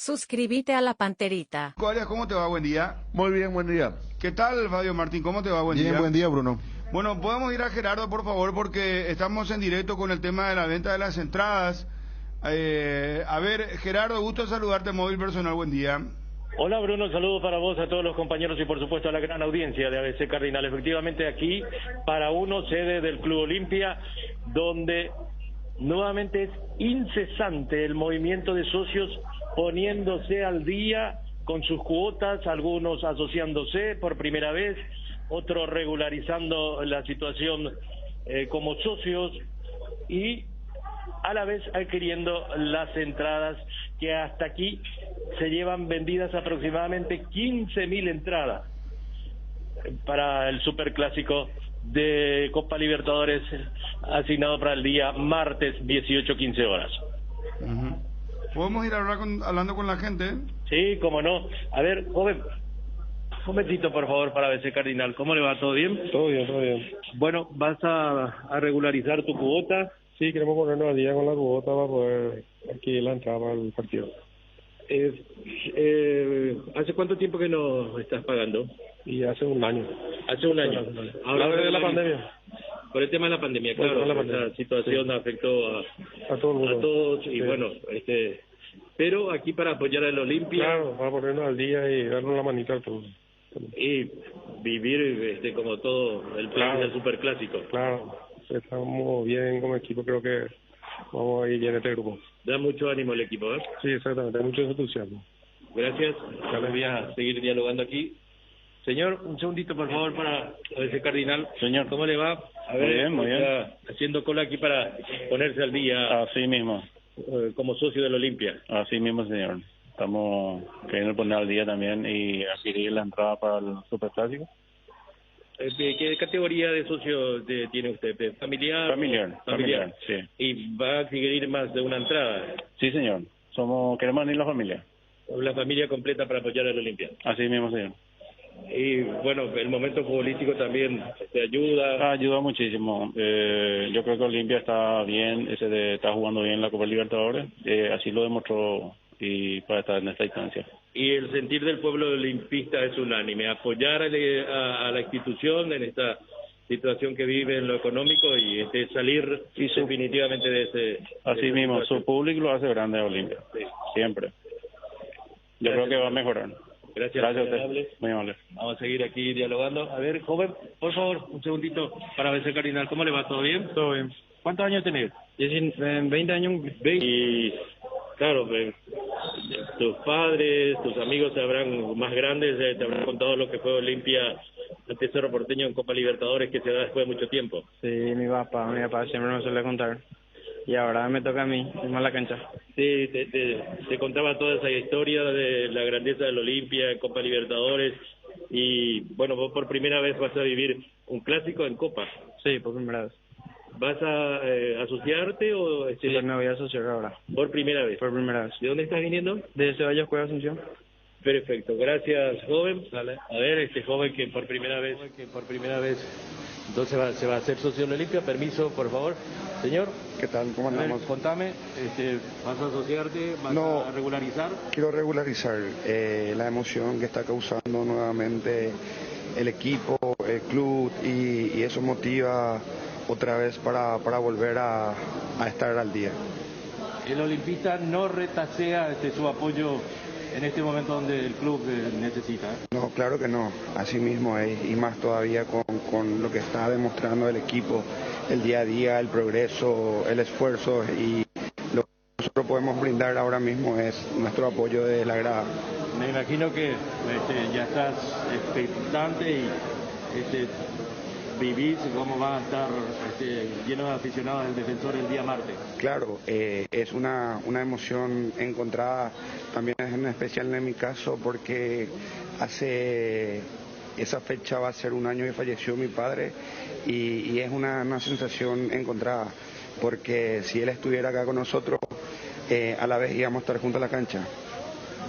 Suscríbete a la Panterita. Arias, ¿cómo te va? Buen día. Muy bien, buen día. ¿Qué tal, Fabio Martín? ¿Cómo te va? Buen día. Bien, buen día, Bruno. Bueno, podemos ir a Gerardo, por favor, porque estamos en directo con el tema de la venta de las entradas. A ver, Gerardo, gusto saludarte, Móvil Personal, buen día. Hola Bruno, saludos para vos, a todos los compañeros y por supuesto a la gran audiencia de ABC Cardinal. Efectivamente aquí, para uno, sede del Club Olimpia, donde nuevamente es incesante el movimiento de socios poniéndose al día con sus cuotas, algunos asociándose por primera vez, otros regularizando la situación como socios y a la vez adquiriendo las entradas que hasta aquí se llevan vendidas aproximadamente 15.000 entradas para el superclásico de Copa Libertadores asignado para el día martes 18-15 horas. ¿Podemos ir hablando con la gente? Sí, cómo no. A ver, joven, un momentito por favor para ABC Cardinal. ¿Cómo le va? ¿Todo bien? Todo bien, todo bien. Bueno, ¿vas a regularizar tu cuota? Sí, queremos ponernos al día con la cuota para poder adquirir la entrada para el partido. ¿Hace cuánto tiempo que no estás pagando? Y hace un año. Hace un año. Ahora de la pandemia. Por el tema de la pandemia, claro. La pandemia. Esa situación afectó A todo el mundo. a todos y Sí. bueno, pero aquí para apoyar al Olimpia. Claro, para ponernos al día y darnos la manita al todo. Y vivir como todo el plan del superclásico. Claro, estamos bien como equipo, creo que vamos a ir bien este grupo. Da mucho ánimo el equipo, ¿eh? Sí, exactamente, hay mucho entusiasmo. Gracias. Ya les voy a seguir dialogando aquí. Señor, un segundito, por favor, para ese Cardinal. Señor, ¿cómo le va? A ver, muy bien. está haciendo cola aquí para ponerse al día Así mismo, como socio del Olimpia. así mismo, señor. Estamos queriendo poner al día también y adquirir la entrada para el Superclásico. ¿Qué categoría de socio tiene usted? ¿Familiar? Familiar, sí. ¿Y va a adquirir más de una entrada? Sí, señor. Queremos unir la familia. La familia completa para apoyar al Olimpia. Así mismo, señor. Y bueno, el momento futbolístico también te ayuda. Ayuda muchísimo. Yo creo que Olimpia está bien, está jugando bien la Copa Libertadores. Así lo demostró y para estar en esta instancia. Y el sentir del pueblo olimpista es unánime, apoyar a la institución en esta situación que vive en lo económico y salir definitivamente de ese... Así mismo, situación. su público lo hace grande a Olimpia, Sí. siempre. Yo creo que va a mejorar. Gracias a usted. amable. Muy amable. Vamos a seguir aquí dialogando. A ver, joven, por favor, un segundito para ABC Cardinal. ¿Cómo le va? ¿Todo bien? Todo bien. ¿Cuántos años tenés? 20 años. 20. Y claro, tus padres, tus amigos te habrán más grandes, te habrán contado lo que fue Olimpia ante Cerro Porteño en Copa Libertadores, que se da después de mucho tiempo. Sí, mi papá siempre me suele contar. Y ahora me toca a mí, irme a la cancha. Sí, te contaba toda esa historia de la grandeza del Olimpia en Copa Libertadores y bueno, vos por primera vez vas a vivir un clásico en Copa. Sí, por primera vez. ¿Vas a asociarte o Sí, me voy a asociar ahora. por primera vez? Por primera vez. ¿De dónde estás viniendo? De Ceballos, Cueva, Asunción. Perfecto, gracias joven. Dale. A ver, joven que por primera vez entonces se va a hacer socio de Olimpia. Permiso, por favor. Señor, ¿Qué tal? ¿Cómo a ver, andamos? contame, ¿vas a asociarte? ¿Vas No. a regularizar? Quiero regularizar la emoción que está causando nuevamente el equipo, el club, y eso motiva otra vez para volver a estar al día. El olimpista no retasea su apoyo en este momento donde el club necesita. No, claro que no, así mismo es, y más todavía con lo que está demostrando el equipo, el día a día, el progreso, el esfuerzo, y lo que nosotros podemos brindar ahora mismo es nuestro apoyo de la grada. Me imagino que ya estás expectante y vivís cómo va a estar lleno de aficionados del Defensor el día martes. Claro, es una emoción encontrada, también es en especial en mi caso porque esa fecha va a ser un año que falleció mi padre y es una sensación encontrada, porque si él estuviera acá con nosotros, a la vez íbamos a estar juntos a la cancha.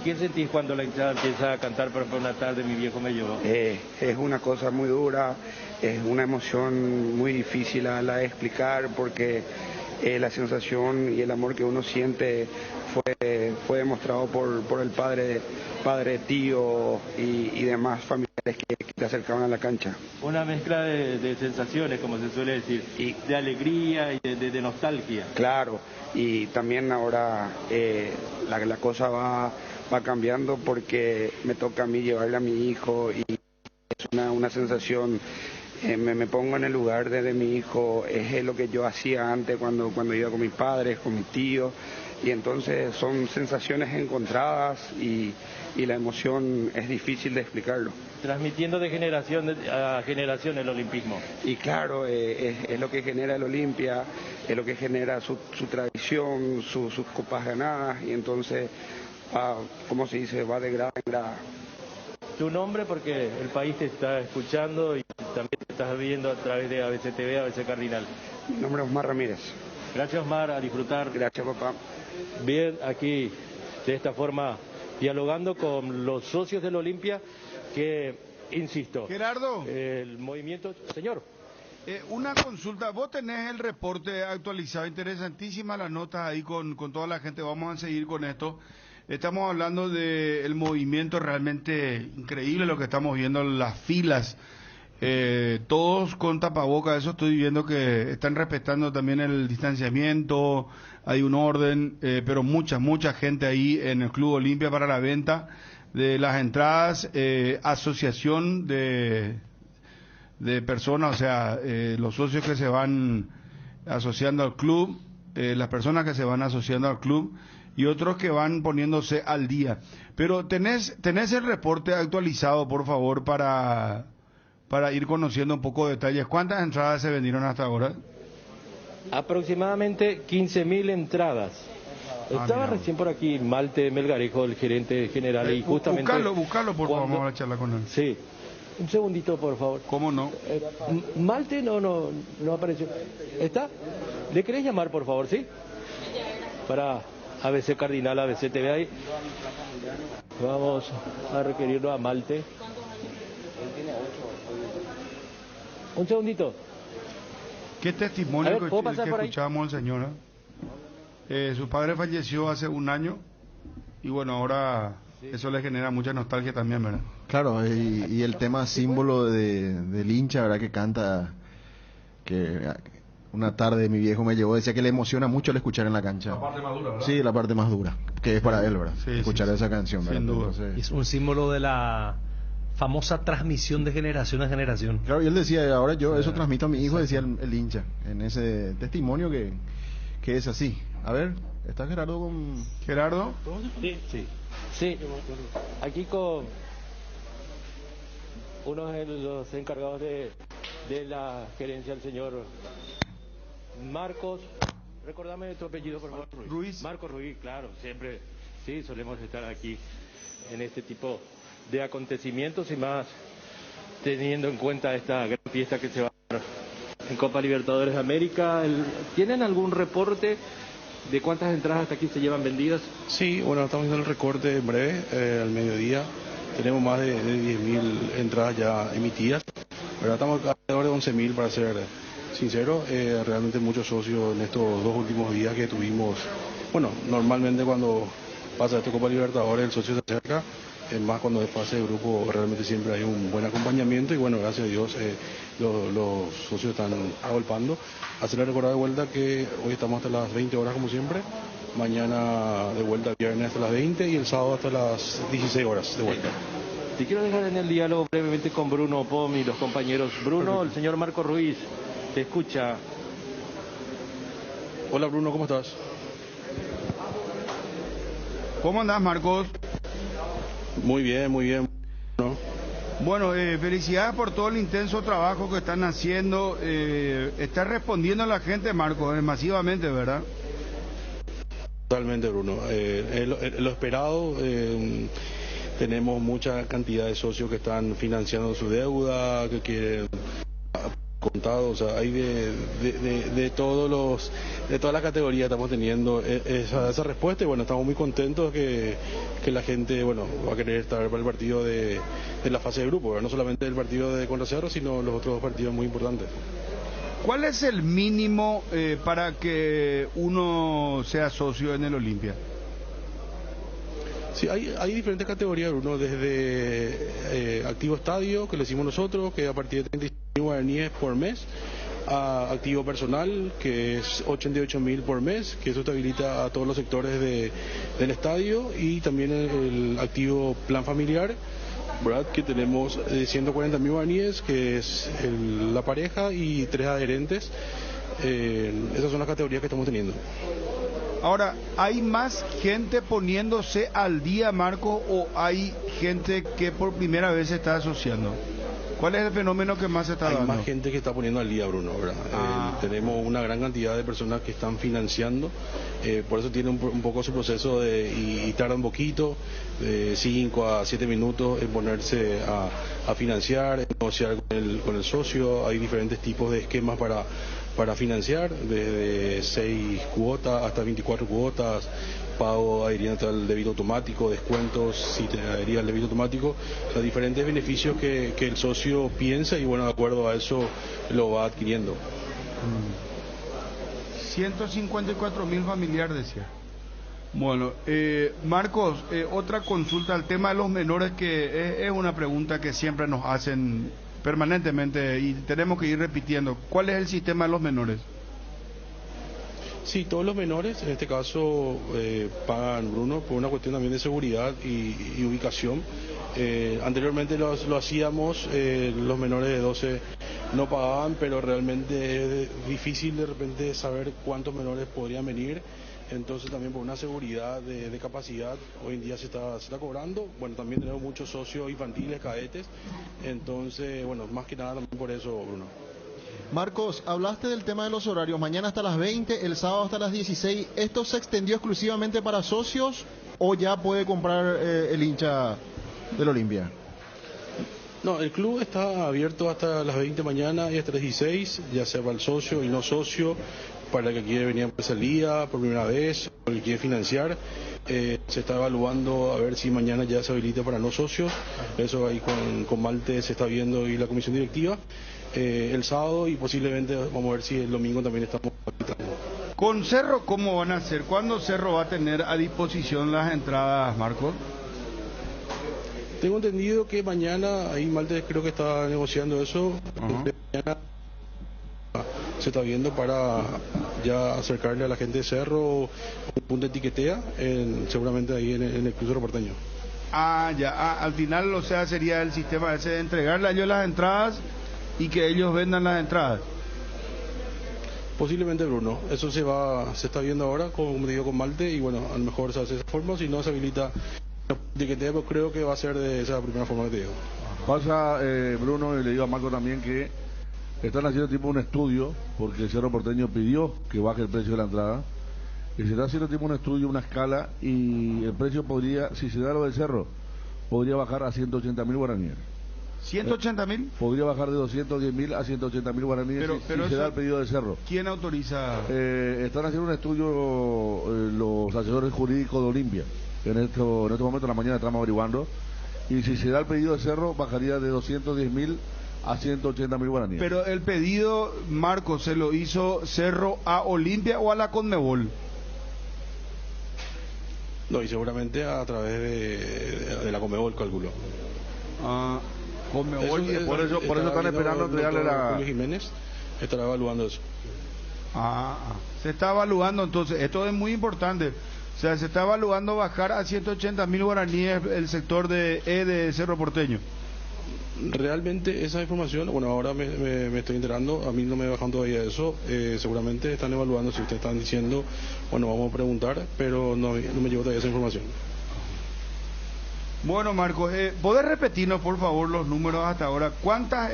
¿Qué sentís cuando la hinchada empieza a cantar por una tarde mi viejo me llevó? Es una cosa muy dura, es una emoción muy difícil a la de explicar porque la sensación y el amor que uno siente fue demostrado por el padre, tío y demás familiares que te acercaban a la cancha. Una mezcla de sensaciones, como se suele decir, y de alegría y de nostalgia. Claro, y también ahora la cosa va cambiando porque me toca a mí llevarle a mi hijo y es una sensación. Me pongo en el lugar de mi hijo, es lo que yo hacía antes cuando iba con mis padres, con mis tíos, y entonces son sensaciones encontradas y la emoción es difícil de explicarlo. Transmitiendo de generación a generación el olimpismo. Y claro, es lo que genera el Olimpia, es lo que genera su tradición, sus copas ganadas, y entonces, ¿cómo se dice?, va de grada en grada. Tu nombre, porque el país te está escuchando y también te estás viendo a través de ABC TV, ABC Cardinal. Mi nombre es Osmar Ramírez. Gracias, Osmar, a disfrutar. Gracias, papá. Bien, aquí, de esta forma, dialogando con los socios del Olimpia, que, insisto, Gerardo, el movimiento... Señor. una consulta, vos tenés el reporte actualizado, interesantísima la nota ahí con toda la gente, vamos a seguir con esto. Estamos hablando del movimiento realmente increíble, lo que estamos viendo, las filas, todos con tapabocas, eso estoy viendo que están respetando también el distanciamiento, hay un orden, pero mucha gente ahí en el Club Olimpia para la venta de las entradas, asociación de personas, o sea, los socios que se van asociando al club, las personas que se van asociando al club, y otros que van poniéndose al día. Pero tenés el reporte actualizado, por favor, para ir conociendo un poco de detalles. ¿Cuántas entradas se vendieron hasta ahora? Aproximadamente 15.000 entradas. Estaba recién por aquí Malte Melgarejo, el gerente general, y justamente... Buscalo, por favor, vamos a charlar con él. Sí. Un segundito, por favor. ¿Cómo no? Malte no apareció. ¿Está? ¿Le querés llamar, por favor, sí? Para ABC Cardinal, ABC TV ahí. Vamos a requerirlo a Malte. Un segundito. ¿Qué testimonio A ver, ¿puedo pasar que por ahí? escuchábamos al señor? Su padre falleció hace un año y bueno, ahora eso le genera mucha nostalgia también, ¿verdad? Claro, y el tema símbolo del hincha, ¿verdad? Que canta, que una tarde mi viejo me llevó, decía que le emociona mucho el escuchar en la cancha. La parte más dura, ¿verdad? Sí, la parte más dura, que es para él, ¿verdad? Sí, escuchar esa canción, ¿verdad? Sin duda. Entonces, es un símbolo de la famosa transmisión de generación a generación. Claro, y él decía, ahora yo eso transmito a mi hijo, decía el hincha, en ese testimonio que es así. A ver, ¿está Gerardo con...? ¿Gerardo? Sí. Aquí con uno de los encargados de la gerencia, el señor Marcos. Recordame tu apellido, por favor. Ruiz. Marcos Ruiz, claro, siempre. Sí, solemos estar aquí en este tipo de acontecimientos y más teniendo en cuenta esta gran fiesta que se va a dar en Copa Libertadores de América. ¿Tienen algún reporte de cuántas entradas hasta aquí se llevan vendidas? Sí, bueno, estamos viendo el recorte en breve, al mediodía. Tenemos más de 10.000 entradas ya emitidas. Pero estamos alrededor de 11.000 para ser sincero. Realmente muchos socios en estos 2 últimos días que tuvimos. Bueno, normalmente cuando pasa esto Copa Libertadores el socio se acerca. Más cuando es fase de grupo realmente siempre hay un buen acompañamiento y bueno, gracias a Dios los socios están agolpando. Hacerle recordar de vuelta que hoy estamos hasta las 20 horas como siempre, mañana de vuelta viernes hasta las 20 y el sábado hasta las 16 horas de vuelta. Te quiero dejar en el diálogo brevemente con Bruno Pom y los compañeros. Bruno, el señor Marco Ruiz te escucha. Hola Bruno, ¿cómo estás? ¿Cómo andás, Marcos? Muy bien, ¿no? Bueno, felicidades por todo el intenso trabajo que están haciendo. Está respondiendo a la gente, Marcos, masivamente, ¿verdad? Totalmente, Bruno. Lo esperado, tenemos mucha cantidad de socios que están financiando su deuda, que quieren contado, o sea, hay de todas las categorías estamos teniendo esa respuesta y bueno, estamos muy contentos que la gente, bueno, va a querer estar para el partido de la fase de grupo, ¿verdad? No solamente el partido de contra Cerro, sino los otros partidos muy importantes. ¿Cuál es el mínimo para que uno sea socio en el Olimpia? Sí, hay diferentes categorías, Bruno, desde activo estadio, que lo hicimos nosotros, que a partir de 35.000 guaraníes por mes, a activo personal, que es 88.000 por mes, que eso te habilita a todos los sectores del estadio, y también el activo plan familiar, ¿verdad? Que tenemos 140.000 guaraníes, que es la pareja y 3 adherentes. Esas son las categorías que estamos teniendo. Ahora, ¿hay más gente poniéndose al día, Marco, o hay gente que por primera vez se está asociando? ¿Cuál es el fenómeno que más se está dando? Hay más gente que está poniendo al día, Bruno, ¿verdad? Tenemos una gran cantidad de personas que están financiando, por eso tiene un poco su proceso y tarda un poquito, de 5 a 7 minutos en ponerse a financiar, en negociar con el socio. Hay diferentes tipos de esquemas para financiar, desde 6 cuotas hasta 24 cuotas, pago adheriente al débito automático, descuentos si te adhería al débito automático, o sea, diferentes beneficios que el socio piensa y bueno, de acuerdo a eso lo va adquiriendo. 154.000 familiares, decía. Bueno, Marcos, otra consulta al tema de los menores, que es una pregunta que siempre nos hacen permanentemente y tenemos que ir repitiendo. ¿Cuál es el sistema de los menores? Sí, todos los menores, en este caso, pagan, Bruno, por una cuestión también de seguridad y ubicación. Anteriormente lo hacíamos, los menores de 12 no pagaban, pero realmente es difícil de repente saber cuántos menores podrían venir. Entonces también por una seguridad de capacidad, hoy en día se está cobrando. Bueno, también tenemos muchos socios infantiles, cadetes. Entonces, bueno, más que nada también por eso, Bruno. Marcos, hablaste del tema de los horarios, mañana hasta las 20, el sábado hasta las 16, ¿esto se extendió exclusivamente para socios o ya puede comprar el hincha del Olimpia? No, el club está abierto hasta las 20 mañana y hasta las 16, ya sea para el socio y no socio, para el que quiere venir a el día por primera vez, o el que quiere financiar. Se está evaluando a ver si mañana ya se habilita para no socios, eso ahí con Malte se está viendo y la comisión directiva. El sábado y posiblemente vamos a ver si el domingo también estamos habilitando. ¿Con Cerro cómo van a hacer? ¿Cuándo Cerro va a tener a disposición las entradas, Marcos? Tengo entendido que mañana, ahí Malte creo que está negociando eso, mañana se está viendo para ya acercarle a la gente de Cerro un punto de etiquetea, seguramente ahí en el Club Cerro Porteño. Al final, o sea, sería el sistema ese de entregarle a ellos las entradas y que ellos vendan las entradas. Posiblemente, Bruno, eso se está viendo ahora, como digo, con Malte, y bueno, a lo mejor se hace de esa forma, si no se habilita etiquetea, pues creo que va a ser de esa primera forma que te digo. Pasa, Bruno, y le digo a Marco también que están haciendo tipo un estudio, porque el Cerro Porteño pidió que baje el precio de la entrada, y se está haciendo tipo un estudio, una escala, y el precio podría, si se da lo del Cerro, podría bajar a 180.000 guaraníes. ¿180.000? Podría bajar de 210.000 a 180.000 guaraníes si se da el pedido del Cerro. ¿Quién autoriza? Están haciendo un estudio los asesores jurídicos de Olimpia. En este momento, en la mañana estamos averiguando. Y si se da el pedido del Cerro, bajaría de 210.000 a 180.000 guaraníes. Pero el pedido, Marco, ¿se lo hizo Cerro a Olimpia o a la Conmebol? No, y seguramente a través de la Conmebol, calculo. Conmebol, por eso están esperando entregarle la... Julio Jiménez estará evaluando eso. Se está evaluando, entonces, esto es muy importante. O sea, se está evaluando bajar a 180.000 guaraníes el sector de Cerro Porteño. Realmente esa información, bueno, ahora me estoy enterando, a mí no me bajan todavía eso, seguramente están evaluando, si ustedes están diciendo, bueno, vamos a preguntar, pero no me llegó todavía esa información. Bueno, Marcos, ¿podés repetirnos, por favor, los números hasta ahora? ¿Cuántas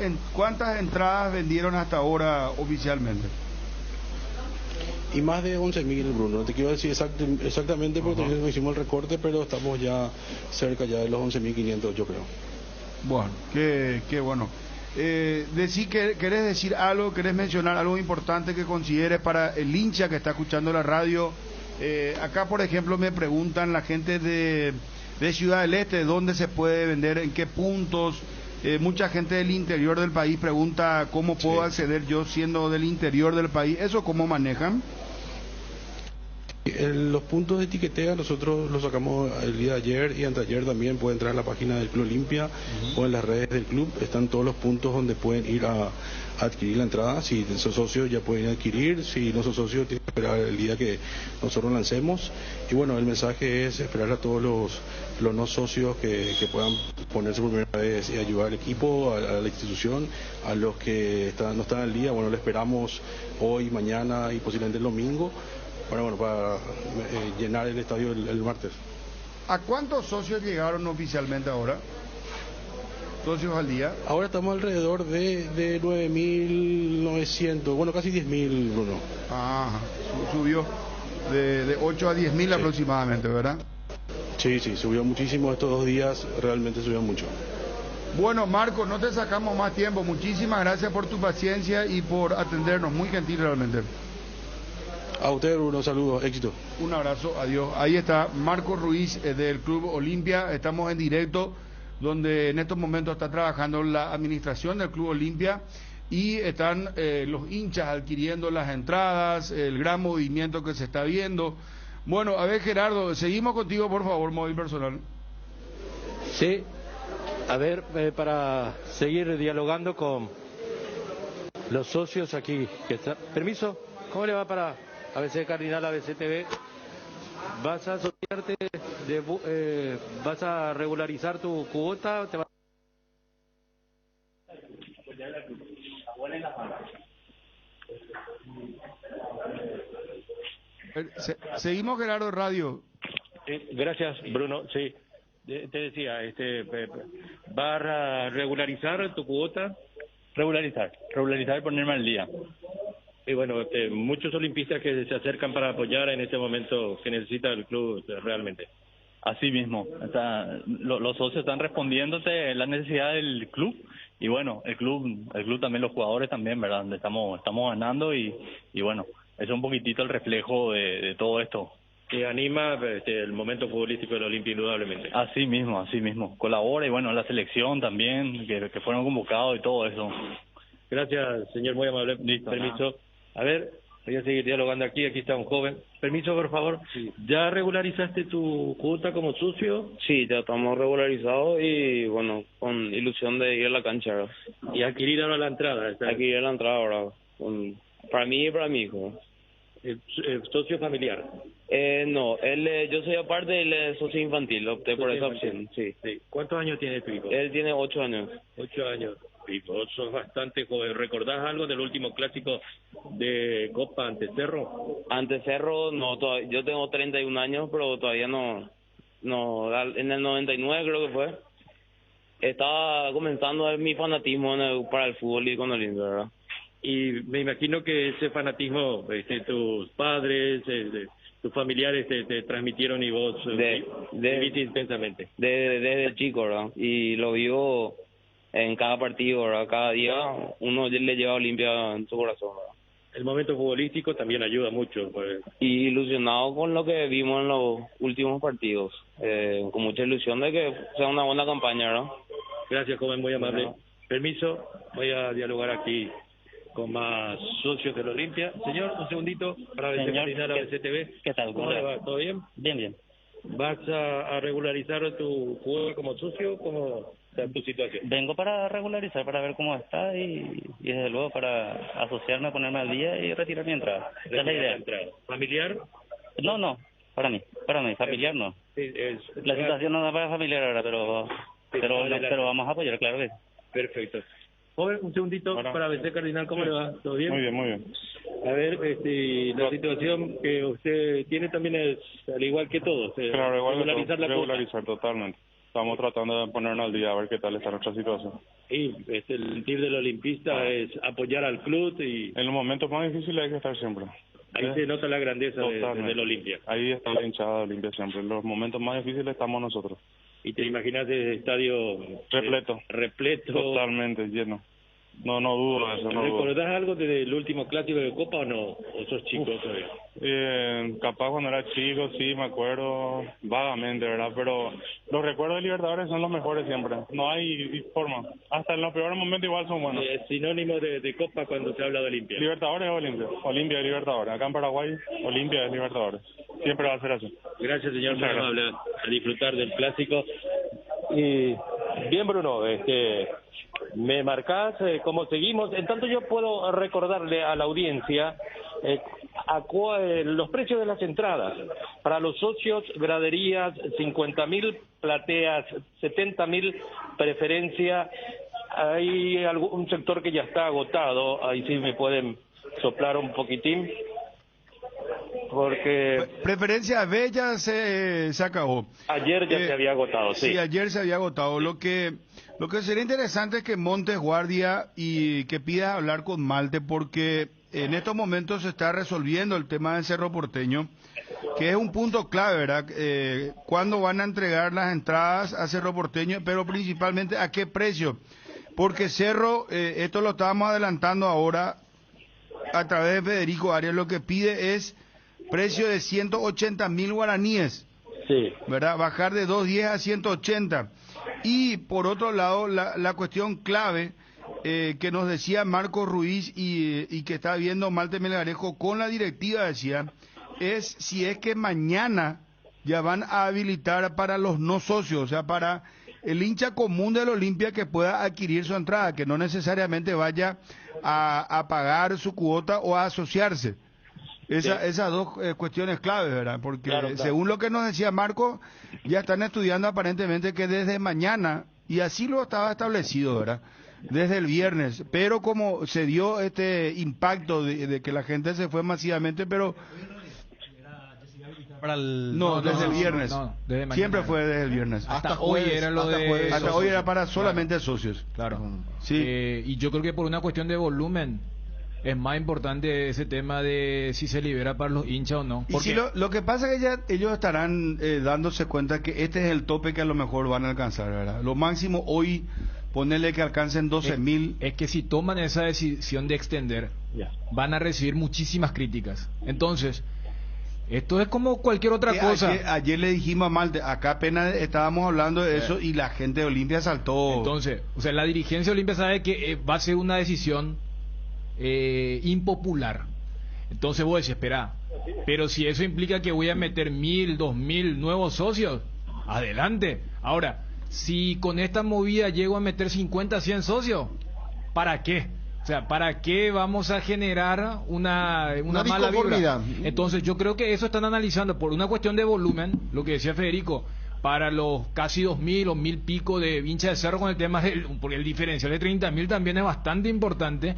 entradas vendieron hasta ahora oficialmente? Y más de 11.000, Bruno. No te quiero decir exactamente porque no hicimos el recorte, pero estamos ya cerca ya de los 11.500, yo creo. Bueno, qué bueno. ¿Querés decir algo, querés mencionar algo importante que consideres para el hincha que está escuchando la radio? Acá, por ejemplo, me preguntan la gente de Ciudad del Este, ¿dónde se puede vender? ¿En qué puntos? Mucha gente del interior del país pregunta cómo puedo acceder yo siendo del interior del país. ¿Eso cómo manejan? Los puntos de etiquetea nosotros los sacamos el día de ayer y anteayer también. Pueden entrar a la página del Club Olimpia o en las redes del club. Están todos los puntos donde pueden ir a adquirir la entrada. Si son socios ya pueden adquirir, si no son socios tienen que esperar el día que nosotros lancemos. Y bueno, el mensaje es esperar a todos los no socios que puedan ponerse por primera vez y ayudar al equipo, a la institución, a los que no están al día. Bueno, le esperamos hoy, mañana y posiblemente el domingo para llenar el estadio el martes. ¿A cuántos socios llegaron oficialmente ahora? ¿Socios al día? Ahora estamos alrededor de 9.900, bueno, casi 10.000, Bruno. Ajá, subió de 8 a 10.000 aproximadamente, ¿verdad? Sí, subió muchísimo estos 2 días, realmente subió mucho. Bueno, Marco, no te sacamos más tiempo. Muchísimas gracias por tu paciencia y por atendernos. Muy gentil realmente. A usted, Bruno, saludos, éxito. Un abrazo, adiós. Ahí está Marco Ruiz del Club Olimpia. Estamos en directo, donde en estos momentos está trabajando la administración del Club Olimpia y están los hinchas adquiriendo las entradas, el gran movimiento que se está viendo. Bueno, a ver, Gerardo, seguimos contigo, por favor, móvil personal. Sí, a ver, para seguir dialogando con los socios aquí. Permiso, ¿cómo le va para ABC Cardinal, ABC TV? ¿Vas a asociarte, vas a regularizar tu cuota? Seguimos, Gerardo Radio. Gracias, Bruno. Sí, te decía, ¿vas a regularizar tu cuota? Regularizar y ponerme al día. Y bueno, muchos olimpistas que se acercan para apoyar en este momento que necesita el club realmente. Así mismo, los socios están respondiéndote la necesidad del club y bueno, el club también, los jugadores también, ¿verdad? Estamos ganando y bueno, es un poquitito el reflejo de todo esto. Que anima el momento futbolístico del Olimpia indudablemente. Así mismo, colabora y bueno, la selección también, que fueron convocados y todo eso. Gracias, señor, muy amable. Listo. Permiso. A ver, voy a seguir dialogando aquí está un joven. Permiso, por favor. Sí. ¿Ya regularizaste tu cuota como socio? Sí, ya estamos regularizados y bueno, con ilusión de ir a la cancha, ¿verdad? Y adquirir ahora la entrada. Adquirir la entrada ahora, para mí y para mi hijo. ¿El socio familiar? No, yo soy aparte del socio infantil, opté por esa opción, sí. ¿Cuántos años tiene tu hijo? Él tiene 8 años. 8 años. Y vos sos bastante joven. ¿Recordás algo del último clásico de Copa ante Cerro? Ante Cerro, no, yo tengo 31 años, pero todavía no, en el 99 creo que fue. Estaba comenzando mi fanatismo para el fútbol y con Olimpia, ¿verdad? Y me imagino que ese fanatismo, tus padres, tus familiares te transmitieron y vos viviste intensamente. Desde chico, ¿verdad? Y lo vivo en cada partido, ¿verdad? Cada día uno le lleva a Olimpia en su corazón, ¿verdad? El momento futbolístico también ayuda mucho. Pues. Y ilusionado con lo que vimos en los últimos partidos, con mucha ilusión de que sea una buena campaña, ¿verdad? Gracias, joven, muy amable. Bueno. Permiso, voy a dialogar aquí con más socios del Olimpia. Señor, un segundito para terminar la CTV. ¿Qué tal? ¿Cómo le va? ¿Todo bien? Bien. ¿Vas a regularizar tu juego como socio? ¿Cómo está tu situación? Vengo para regularizar, para ver cómo está y desde luego para asociarme, ponerme al día y retirar mi entrada. Esa es la idea. ¿Familiar? No, para mí, familiar no. Sí, la situación no da para familiar ahora, pero vamos a apoyar, claro que sí. Perfecto. Joven, un segundito para ABC Cardinal, ¿cómo le va? ¿Todo bien? Muy bien. A ver, la situación que usted tiene también es, al igual que todos, Claro, igual regularizar totalmente. Estamos tratando de ponernos al día a ver qué tal está nuestra situación. Y el sentir del olimpista es apoyar al club y... En los momentos más difíciles hay que estar siempre. Ahí se nota la grandeza del Olimpia. Ahí está la hinchada de Olimpia siempre. En los momentos más difíciles estamos nosotros. ¿Y te imaginas el estadio repleto? Repleto. Totalmente lleno. No dudo eso, no dudo. ¿Recordás algo del último clásico de Copa o no? ¿O sos chico todavía? Capaz cuando era chico, sí, me acuerdo vagamente, ¿verdad? Pero los recuerdos de Libertadores son los mejores siempre. No hay forma. Hasta en los peores momentos igual son buenos. Sinónimo de Copa cuando se habla de Olimpia. Libertadores es Olimpia. Olimpia es Libertadores. Acá en Paraguay, Olimpia es Libertadores. Siempre va a ser así. Gracias, señor. Muy amable. A disfrutar del clásico. Y bien, Bruno, me marcás cómo seguimos. En tanto yo puedo recordarle a la audiencia los precios de las entradas. Para los socios, graderías 50.000, plateas 70.000, preferencia. Hay un sector que ya está agotado. Ahí sí me pueden soplar un poquitín. Porque preferencia B ya se acabó. Ayer ya se había agotado, sí. Sí, ayer se había agotado. Lo que sería interesante es que montes guardia y que pidas hablar con Malte, porque en estos momentos se está resolviendo el tema del Cerro Porteño, que es un punto clave, ¿verdad? ¿Cuándo van a entregar las entradas a Cerro Porteño? Pero principalmente, ¿a qué precio? Porque Cerro, esto lo estábamos adelantando ahora a través de Federico Arias, lo que pide es precio de 180.000 guaraníes, sí, ¿verdad? Bajar de 210 a 180. Y por otro lado, la cuestión clave que nos decía Marco Ruiz y que está viendo Malte Melgarejo con la directiva, decía, es si es que mañana ya van a habilitar para los no socios, o sea, para el hincha común del Olimpia que pueda adquirir su entrada, que no necesariamente vaya a pagar su cuota o a asociarse. Esas dos cuestiones claves, ¿verdad? Porque claro. Según lo que nos decía Marco, ya están estudiando aparentemente que desde mañana, y así lo estaba establecido, ¿verdad? Desde el viernes, pero como se dio este impacto de que la gente se fue masivamente, pero... desde el viernes. Desde mañana. Siempre fue desde el viernes. Hasta hoy era lo de... Hasta hoy era para solamente socios. Claro. Sí. Y yo creo que por una cuestión de volumen es más importante ese tema de si se libera para los hinchas o no. Porque... Y si lo que pasa es que ya ellos estarán dándose cuenta que este es el tope que a lo mejor van a alcanzar, ¿verdad? Lo máximo hoy, ponerle que alcancen 12.000. Es que si toman esa decisión de extender, van a recibir muchísimas críticas. Entonces, esto es como cualquier otra cosa. Ayer le dijimos a Malte, acá apenas estábamos hablando de eso y la gente de Olimpia saltó. Entonces, o sea, la dirigencia de Olimpia sabe que va a ser una decisión impopular. Entonces vos decís, espera, pero si eso implica que voy a meter 1.000, 2.000 nuevos socios, adelante. Ahora, si con esta movida llego a meter 50, 100 socios, ¿para qué? O sea, ¿para qué vamos a generar una mala vibra? Entonces yo creo que eso están analizando por una cuestión de volumen, lo que decía Federico, para los casi 2.000 o 1.000 pico de hinchas de Cerro con el tema porque el diferencial de 30.000 también es bastante importante.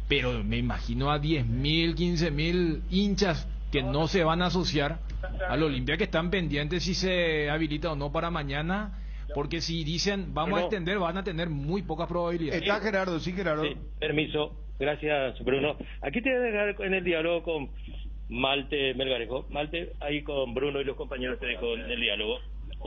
Pero me imagino a 10.000, 15.000 hinchas que no se van a asociar al Olimpia, que están pendientes si se habilita o no para mañana, porque si dicen vamos a extender, van a tener muy pocas probabilidades. Está Gerardo, sí, Gerardo. Sí, permiso, gracias, Bruno. Aquí te voy a dejar en el diálogo con Malte Melgarejo. Malte, ahí con Bruno y los compañeros te dejo en el diálogo.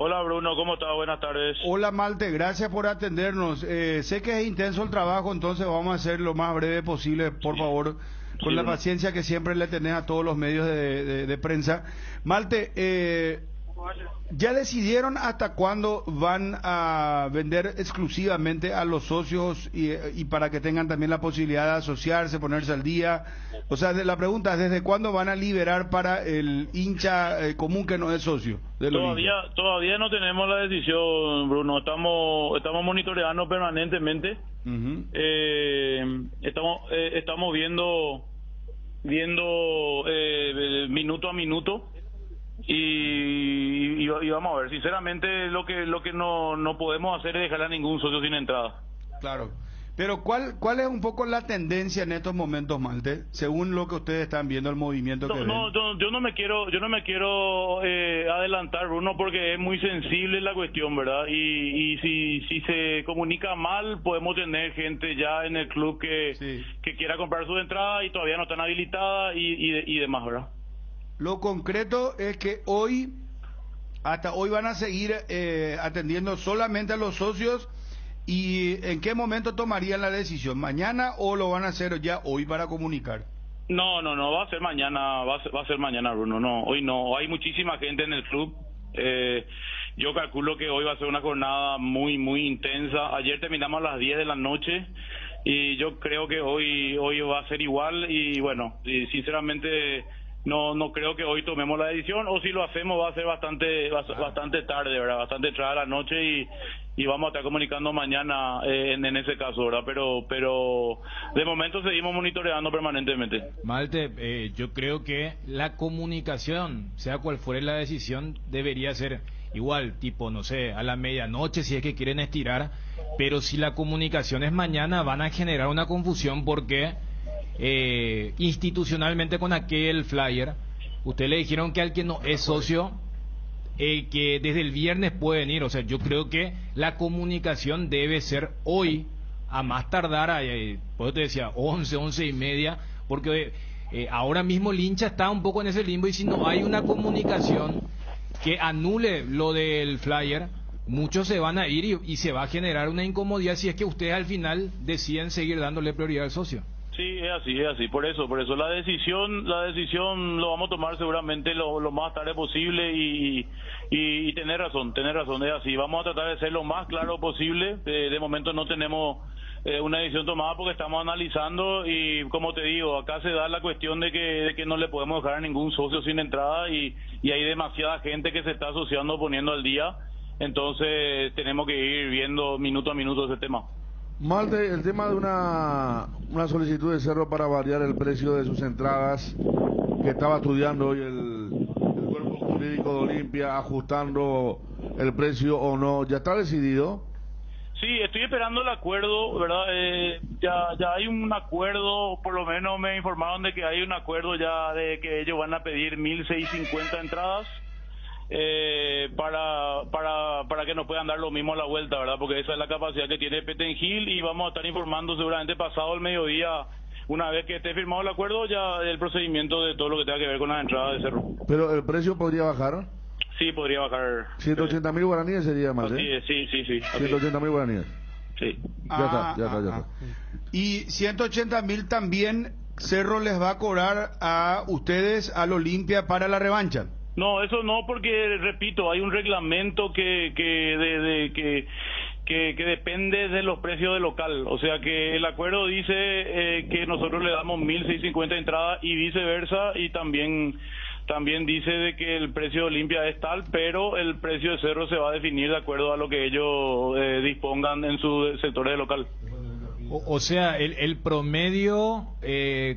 Hola Bruno, ¿cómo estás? Buenas tardes. Hola Malte, gracias por atendernos. Sé que es intenso el trabajo, entonces vamos a hacer lo más breve posible, por favor, con la paciencia que siempre le tenés a todos los medios de prensa. Malte, ¿ya decidieron hasta cuándo van a vender exclusivamente a los socios y para que tengan también la posibilidad de asociarse, ponerse al día? O sea, la pregunta es, ¿desde cuándo van a liberar para el hincha común que no es socio? Todavía no tenemos la decisión, Bruno. Estamos monitoreando permanentemente. Estamos viendo minuto a minuto. Y vamos a ver, sinceramente lo que no podemos hacer es dejar a ningún socio sin entrada. Claro, pero ¿cuál es un poco la tendencia en estos momentos, Malte, según lo que ustedes están viendo, el movimiento que ven? Yo no me quiero adelantar, Bruno, porque es muy sensible la cuestión, ¿verdad? Y si se comunica mal, podemos tener gente ya en el club que quiera comprar su entrada y todavía no están habilitadas y demás, ¿verdad? Lo concreto es que hasta hoy van a seguir atendiendo solamente a los socios ¿Y en qué momento tomarían la decisión? ¿Mañana o lo van a hacer ya hoy para comunicar? No, va a ser mañana, va a ser mañana, Bruno. No, hoy no. Hay muchísima gente en el club. Yo calculo que hoy va a ser una jornada muy, muy intensa. Ayer terminamos a las 10 de la noche y yo creo que hoy va a ser igual. Y bueno, y sinceramente no creo que hoy tomemos la decisión, o si lo hacemos va a ser bastante tarde, ¿verdad? Bastante entrada la noche y vamos a estar comunicando mañana en ese caso, ¿verdad? Pero de momento seguimos monitoreando permanentemente. Malte, yo creo que la comunicación, sea cual fuere la decisión, debería ser igual, tipo, no sé, a la medianoche si es que quieren estirar, pero si la comunicación es mañana van a generar una confusión porque institucionalmente con aquel flyer, usted le dijeron que al que no es socio, que desde el viernes pueden ir. O sea, yo creo que la comunicación debe ser hoy, a más tardar, pues te decía, 11:30, porque ahora mismo el hincha está un poco en ese limbo, y si no hay una comunicación que anule lo del flyer, muchos se van a ir y se va a generar una incomodidad si es que ustedes al final deciden seguir dándole prioridad al socio. Sí, es así. Por eso la decisión lo vamos a tomar seguramente lo más tarde posible y tener razón, es así. Vamos a tratar de ser lo más claro posible. De momento no tenemos una decisión tomada porque estamos analizando, y como te digo, acá se da la cuestión de que no le podemos dejar a ningún socio sin entrada y hay demasiada gente que se está asociando, poniendo al día. Entonces tenemos que ir viendo minuto a minuto ese tema. Malte, el tema de una solicitud de Cerro para variar el precio de sus entradas, que estaba estudiando hoy el cuerpo jurídico de Olimpia, ajustando el precio o no, ¿ya está decidido? Sí, estoy esperando el acuerdo, ¿verdad? Ya hay un acuerdo, por lo menos me informaron de que hay un acuerdo ya de que ellos van a pedir 1.650 entradas. Para que nos puedan dar lo mismo a la vuelta, ¿verdad? Porque esa es la capacidad que tiene Petengil, y vamos a estar informando seguramente pasado el mediodía, una vez que esté firmado el acuerdo, ya el procedimiento de todo lo que tenga que ver con las entradas de Cerro. ¿Pero el precio podría bajar? Sí, podría bajar. 180.000 guaraníes sería más, ¿eh? Sí. 180.000 guaraníes. Sí. Ya está. Y 180.000 también Cerro les va a cobrar a ustedes, al Olimpia, para la revancha. No, eso no, porque repito, hay un reglamento que depende de los precios del local. O sea que el acuerdo dice que nosotros le damos 1.650 entradas y viceversa, y también dice de que el precio de Olimpia es tal, pero el precio de Cerro se va a definir de acuerdo a lo que ellos dispongan en su sector de local. O sea, el promedio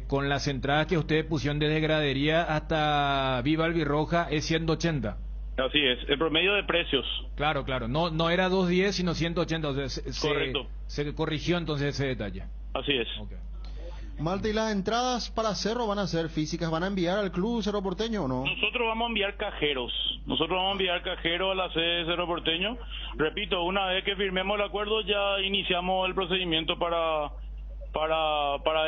con las entradas que ustedes pusieron desde gradería hasta Viva Albirroja es 180. Así es, el promedio de precios. Claro, no era 210 sino 180. O sea, correcto. Se corrigió entonces ese detalle. Así es. Okay. Malte, ¿y las entradas para Cerro van a ser físicas? ¿Van a enviar al club Cerro Porteño o no? Nosotros vamos a enviar cajeros. A la sede de Cerro Porteño. Repito, una vez que firmemos el acuerdo ya iniciamos el procedimiento para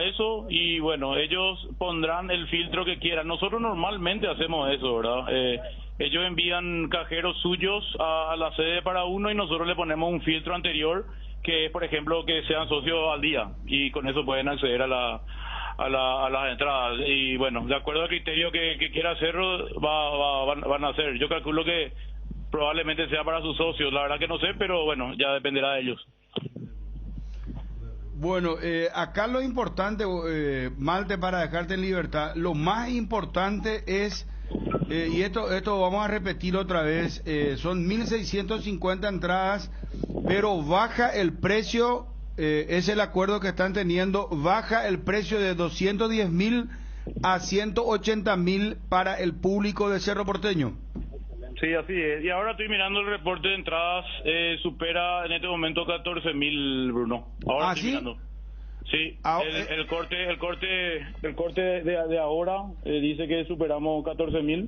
eso, y bueno, ellos pondrán el filtro que quieran. Nosotros normalmente hacemos eso, ¿verdad? Ellos envían cajeros suyos a la sede para uno, y nosotros le ponemos un filtro anterior, que es, por ejemplo, que sean socios al día, y con eso pueden acceder a las entradas. Y bueno, de acuerdo al criterio que quiera Cerro, van a hacer. Yo calculo que probablemente sea para sus socios, la verdad que no sé, pero bueno, ya dependerá de ellos. Bueno, acá lo importante, Malte, para dejarte en libertad, lo más importante es, y esto vamos a repetir otra vez, son 1.650 entradas, pero baja el precio, es el acuerdo que están teniendo, baja el precio de 210.000 a 180.000 para el público de Cerro Porteño. Sí, así es. Y ahora estoy mirando el reporte de entradas, supera en este momento 14.000, Bruno. Ahora estoy mirando. Sí, el corte de ahora dice que superamos 14.000.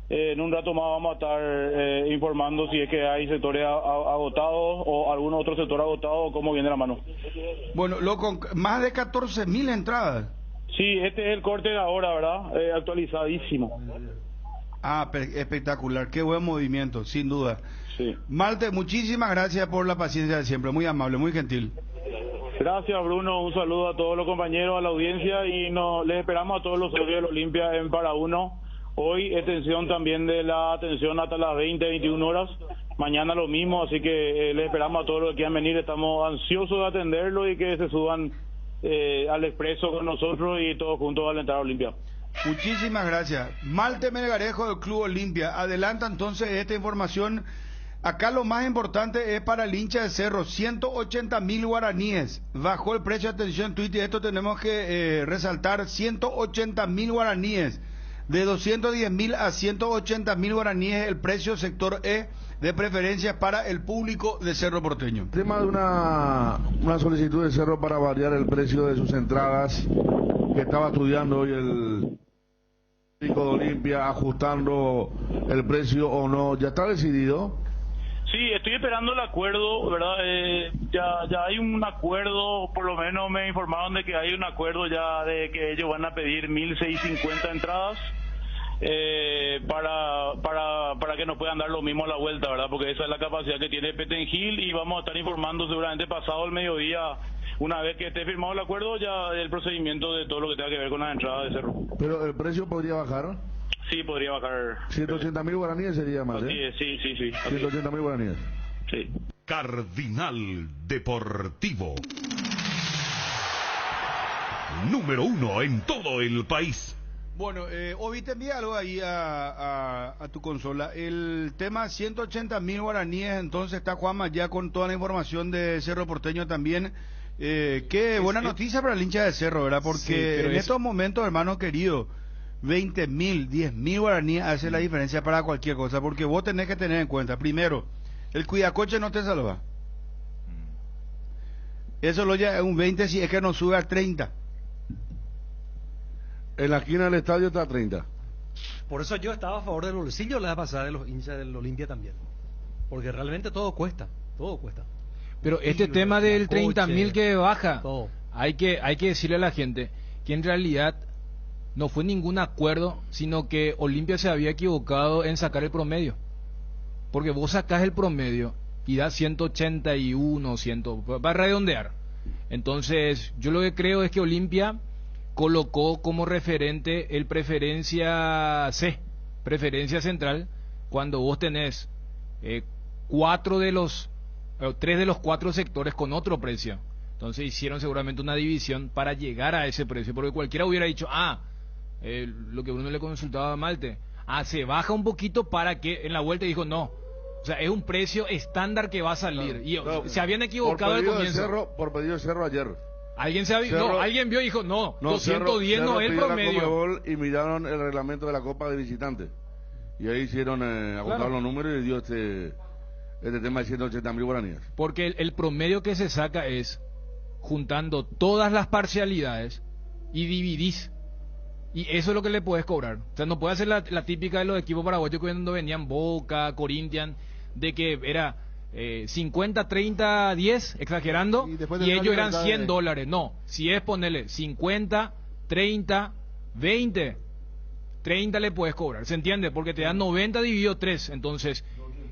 En un rato más vamos a estar informando si es que hay sectores agotados o algún otro sector agotado, o cómo viene la mano. Bueno, más de 14.000 entradas. Sí, este es el corte de ahora, ¿verdad? Actualizadísimo. Espectacular, qué buen movimiento, sin duda. Sí. Malte, muchísimas gracias por la paciencia de siempre, muy amable, muy gentil. Gracias, Bruno. Un saludo a todos los compañeros, a la audiencia y les esperamos a todos los socios de Olimpia en Para Uno. Hoy extensión también de la atención hasta las 21 horas. Mañana lo mismo, así que les esperamos a todos los que quieran venir. Estamos ansiosos de atenderlo y que se suban al expreso con nosotros y todos juntos a alentar a Olimpia. Muchísimas gracias. Malte Melgarejo del Club Olimpia. Adelanta entonces esta información. Acá lo más importante es para el hincha de Cerro, 180.000 guaraníes. Bajó el precio, atención, Twitter, esto tenemos que resaltar, 180.000 guaraníes. De 210.000 a 180.000 guaraníes el precio sector E de preferencias para el público de Cerro Porteño. Tema de una solicitud de Cerro para variar el precio de sus entradas, que estaba estudiando hoy el público de Olimpia, ajustando el precio o no, ¿ya está decidido? Sí, estoy esperando el acuerdo, ¿verdad? Ya hay un acuerdo, por lo menos me informaron de que hay un acuerdo ya de que ellos van a pedir 1.650 entradas para que nos puedan dar lo mismo a la vuelta, ¿verdad? Porque esa es la capacidad que tiene Petengil y vamos a estar informando seguramente pasado el mediodía, una vez que esté firmado el acuerdo, ya el procedimiento de todo lo que tenga que ver con las entradas de Cerro. ¿Pero el precio podría bajar? Sí, podría bajar. 180.000 guaraníes sería más, ¿eh? Sí. 180.000 guaraníes. Sí. Cardinal Deportivo. Número 1 en todo el país. Bueno, Ovi, te envía algo ahí a tu consola. El tema 180.000 guaraníes, entonces está Juanma ya con toda la información de Cerro Porteño también. Qué buena noticia para el hincha de Cerro, ¿verdad? Porque sí, pero estos momentos, hermano querido, 20.000, 10.000 guaraníes hace la diferencia para cualquier cosa, porque vos tenés que tener en cuenta, primero, el cuidacoche no te salva. Eso lo ya es un 20 si es que no sube a 30. En la esquina del estadio está a 30. Por eso yo estaba a favor del bolsillo la vez pasada de los hinchas del Olimpia también. Porque realmente todo cuesta. Pero este tema del 30.000 que baja, hay que decirle a la gente que en realidad no fue ningún acuerdo, sino que Olimpia se había equivocado en sacar el promedio. Porque vos sacás el promedio y da 181, 100, va a redondear. Entonces, yo lo que creo es que Olimpia colocó como referente el preferencia C, preferencia central, cuando vos tenés 3 de los 4 sectores con otro precio. Entonces hicieron seguramente una división para llegar a ese precio, porque cualquiera hubiera dicho, lo que uno le consultaba a Malte, se baja un poquito para que en la vuelta dijo no. O sea, es un precio estándar que va a salir. Se habían equivocado al comienzo. Por pedido de Cerro ayer. Alguien vio y dijo, no 210 no es el promedio. Y miraron el reglamento de la Copa de Visitantes. Y ahí hicieron, ajustaron los números y dio este tema de 180.000 guaraníes. Porque el promedio que se saca es juntando todas las parcialidades y dividís. Y eso es lo que le puedes cobrar. O sea, no puede ser la típica de los equipos paraguayos cuando venían Boca, Corinthians, de que era 50, 30, 10, exagerando, y ellos eran $100. No, si es ponerle 50, 30, 20, 30 le puedes cobrar, ¿se entiende? Porque te dan 90 dividido 3, entonces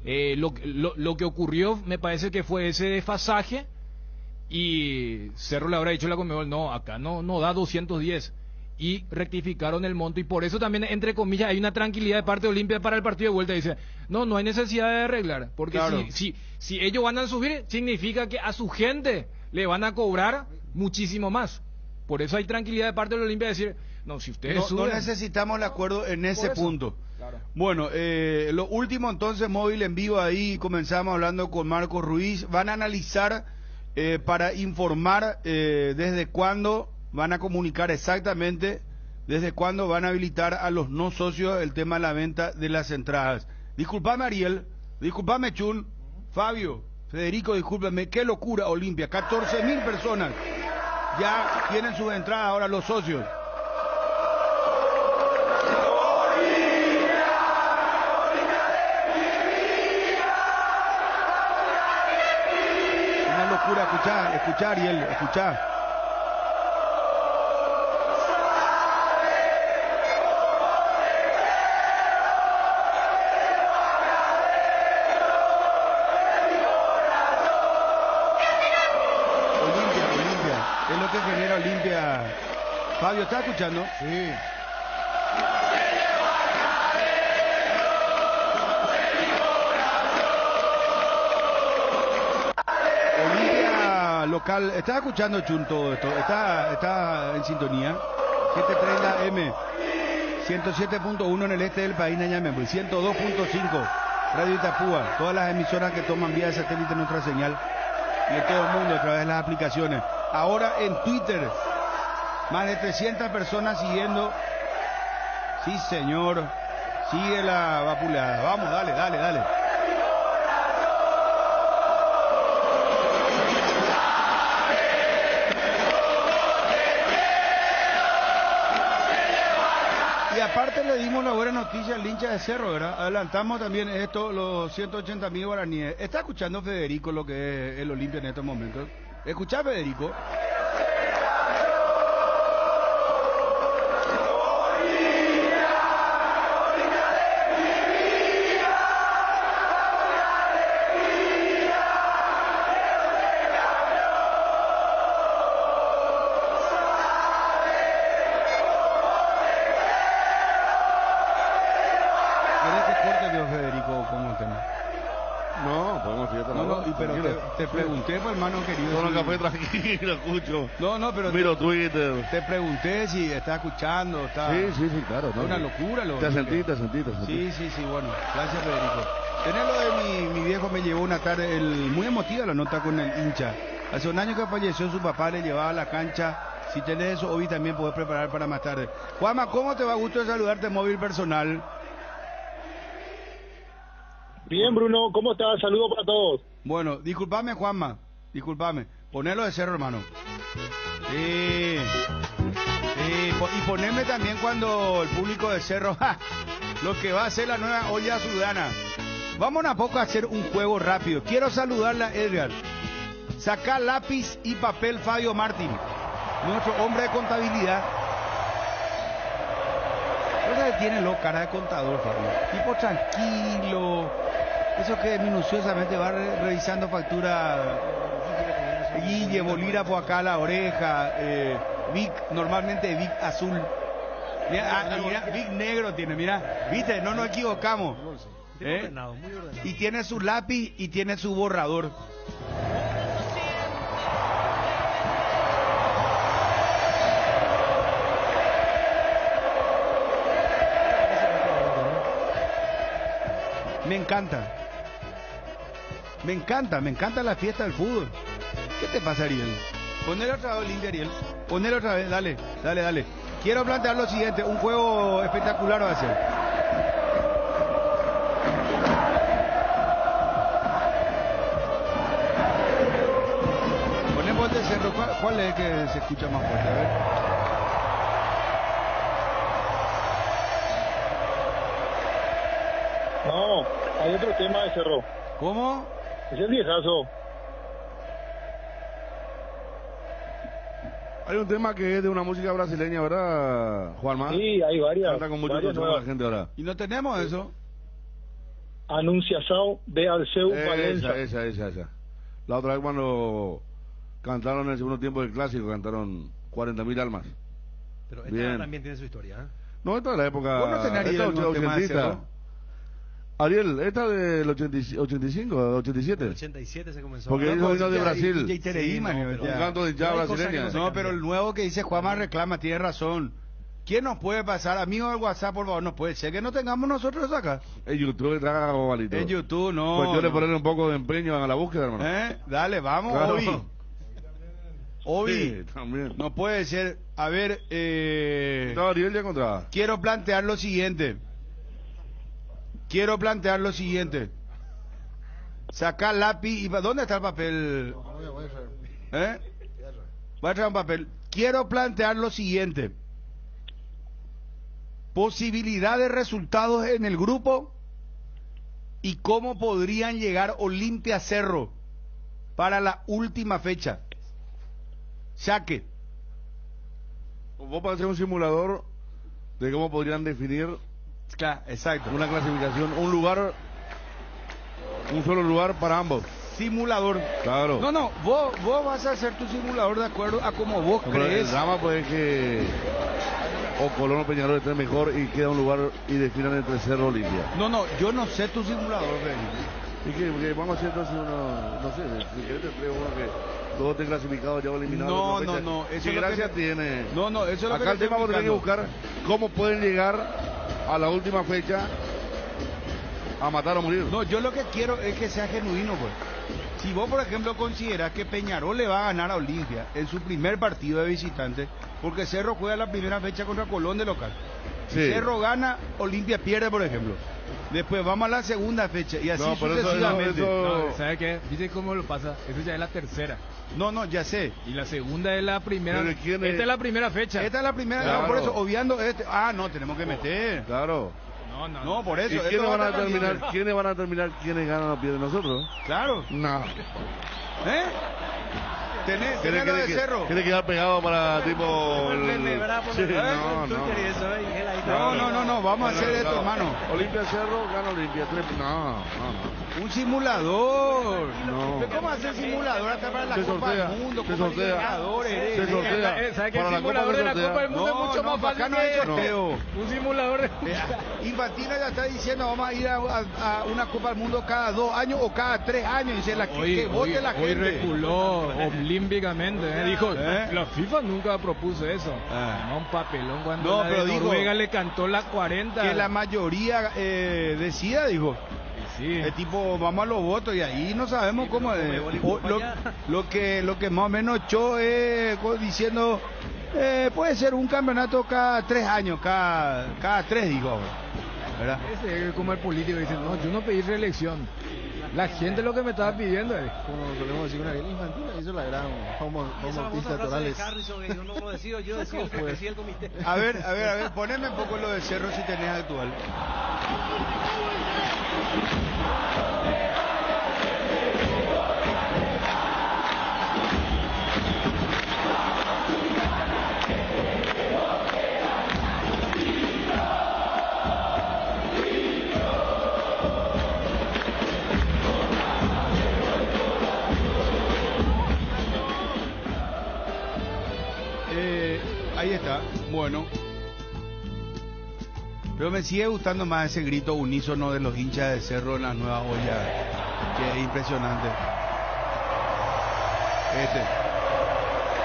lo que ocurrió me parece que fue ese desfasaje y Cerro le habrá dicho a la Conmebol, no, acá no da 210 y rectificaron el monto y por eso también, entre comillas, hay una tranquilidad de parte de Olimpia para el partido de vuelta. Dice, no hay necesidad de arreglar, porque claro, si ellos van a subir, significa que a su gente le van a cobrar muchísimo más. Por eso hay tranquilidad de parte de Olimpia de decir, no, si ustedes suben... No necesitamos el acuerdo en ese punto. Claro. Bueno, lo último entonces, móvil en vivo, ahí comenzamos hablando con Marco Ruiz. Van a analizar para informar desde cuándo van a comunicar exactamente desde cuándo van a habilitar a los no socios el tema de la venta de las entradas. Disculpame Ariel, disculpame Chun, Fabio, Federico, discúlpame, qué locura Olimpia, 14.000 personas ya tienen sus entradas ahora los socios. Una locura, escuchá Ariel, escuchá. genera Olimpia. Fabio, ¿está escuchando? Sí. Olimpia local, ¿está escuchando Chun todo esto? ¿Está en sintonía? 730 M, 107.1 en el este del país, Ñamembu, 102.5 Radio Itapúa, todas las emisoras que toman vía de satélite nuestra señal y en todo el mundo a través de las aplicaciones. Ahora en Twitter, más de 300 personas siguiendo. Sí, señor, sigue la vapuleada. Vamos, dale. Y aparte le dimos la buena noticia al hincha de Cerro, ¿verdad? Adelantamos también esto, los 180.000 guaraníes. ¿Está escuchando Federico lo que es el Olimpia en estos momentos? ¿Escuchá, Federico? Pero te pregunté, pues, hermano querido. Toma café tranquilo, escucho. No, pero miro Twitter. Te pregunté si está escuchando, está. Sí, claro. Es una locura lo Te sentí. Sí, bueno. Gracias, Federico. Tener lo de mi viejo me llevó una tarde, muy emotiva la nota con el hincha. Hace un año que falleció su papá, le llevaba a la cancha. Si tenés eso, hoy también podés preparar para más tarde. Juanma, ¿cómo te va? Gusto de saludarte, móvil personal. Bien, Bruno, ¿cómo estás? Saludos para todos. Bueno, discúlpame, Juanma, ponelo de Cerro, hermano. Sí. Y poneme también cuando el público de Cerro, lo que va a hacer la nueva olla sudana. Vamos a poco a hacer un juego rápido. Quiero saludarle a Edgar. Saca lápiz y papel, Fabio Martín, nuestro hombre de contabilidad. Tiene cara de contador, Fabio. Tipo tranquilo. Eso que minuciosamente va revisando factura. Guille, bolígrafo acá a la oreja. Vic, normalmente Vic azul. Mira, Vic negro tiene, mira. Viste, no nos equivocamos. Muy ordenado. Y tiene su lápiz y tiene su borrador. Me encanta la fiesta del fútbol. ¿Qué te pasa, Ariel? Ponele otra vez, Linda, Ariel. Ponele otra vez, dale. Quiero plantear lo siguiente, un juego espectacular va a ser. Ponemos el de Cerro, ¿cuál es el que se escucha más fuerte? A ver. No, hay otro tema de Cerro. ¿Cómo? Es el viejazo. Hay un tema que es de una música brasileña, ¿verdad, Juanma? Sí, hay varias. Canta con mucho consumo la gente ahora. ¿Y no tenemos eso? Anunciação de Alceu Valença. Esa. La otra vez cuando cantaron en el segundo tiempo del clásico, cantaron 40.000 almas. Pero esta también tiene su historia, ¿eh? No, esta es la época... ¿Vos no tenés Ariel algún tema de Cerro? Ariel, esta del 85, 87. El 87 se comenzó. Porque eso vino de Brasil. Un canto de hinchada brasileña. No, pero el nuevo que dice Juanma reclama, tiene razón. ¿Quién nos puede pasar? Amigo del WhatsApp, por favor, no puede ser que no tengamos nosotros acá. En YouTube traga ovalito. En YouTube, no. Pues yo le ponerle un poco de empeño a la búsqueda, hermano. Dale, vamos, claro. Obi. Sí, también. No puede ser. A ver, No, Ariel ya encontraba. Quiero plantear lo siguiente. Sacar lápiz y... ¿Dónde está el papel? Voy a traer un papel. Quiero plantear lo siguiente. Posibilidad de resultados en el grupo y cómo podrían llegar Olimpia Cerro para la última fecha. Saque. Vos podés hacer un simulador de cómo podrían definir... Claro, exacto. Una clasificación, un solo lugar para ambos. simulador. Claro. No, vos vas a hacer tu simulador de acuerdo a como vos Pero crees. el drama puede que o Colón o Peñarol estén mejor y queda un lugar y definan entre Cerro Olimpia. No, yo no sé tu simulador, Y que vamos a hacer entonces uno, no sé, si querés te traigo uno que todos estén clasificados ya o eliminados. No, eso ¿Qué es lo gracia que- tiene? No, eso es lo Acá que el tema vamos a tener que buscar cómo pueden llegar a la última fecha a matar o morir. No, yo lo que quiero es que sea genuino, pues. Si vos, por ejemplo, considerás que Peñarol le va a ganar a Olimpia en su primer partido de visitante, porque Cerro juega la primera fecha contra Colón de local. Si Sí. Cerro gana, Olimpia pierde, por ejemplo. Después vamos a la segunda fecha y así No, pero eso- sucesivamente. eso- No, ¿sabe qué? ¿Viste cómo lo pasa? Eso ya es la tercera. No, ya sé. Y la segunda es la primera. Pero ¿quién es? Esta es la primera fecha. Esta es la primera, Claro. no, por eso, obviando este. No, tenemos que meter. Claro. No, por eso. ¿Y esto quiénes va van a estar determinar libre. quiénes van a determinar quiénes ganan o pierden nosotros? Claro. No. ¿Eh? Tenés Tiene lo de Cerro. que quedar pegado para tipo. Sí, No, vamos a hacer esto, hermano. Olimpia Cerro, gana Olimpia. No. Un simulador. No. ¿Cómo hacer simulador hasta para la Se Copa sortea, del Mundo? se Copa sortea. Libertadores, Se sortea. ¿Sabe que el Para la simulador Copa de la se sortea. Copa del Mundo es mucho más fácil acá no hay que sorteo. un simulador de... Infantino ya está diciendo vamos a ir a una Copa del Mundo cada 2 años o cada 3 años. Dice que vote la hoy gente. reculó olímpicamente. Dijo, ¿Eh? la FIFA nunca propuso eso. No, un papelón cuando No, la pero de dijo Noruega le cantó la 40. Que la mayoría decida, dijo. Sí. El tipo, vamos a los votos y ahí no sabemos cómo es. Lo que más o menos echó diciendo, puede ser un campeonato cada 3 años, cada 3, dijo. ¿Verdad? Ese es como el político dice, no, yo no pedí reelección. La gente lo que me estaba pidiendo es... Como solemos decir, una bien infantil, hizo la gran pista Torales. Yo no lo decido, yo decido el que decide el comité. A ver, poneme un poco lo de Cerro si tenés actual. Ahí está, bueno. Pero me sigue gustando más ese grito unísono de los hinchas de Cerro en las nuevas ollas, que es impresionante.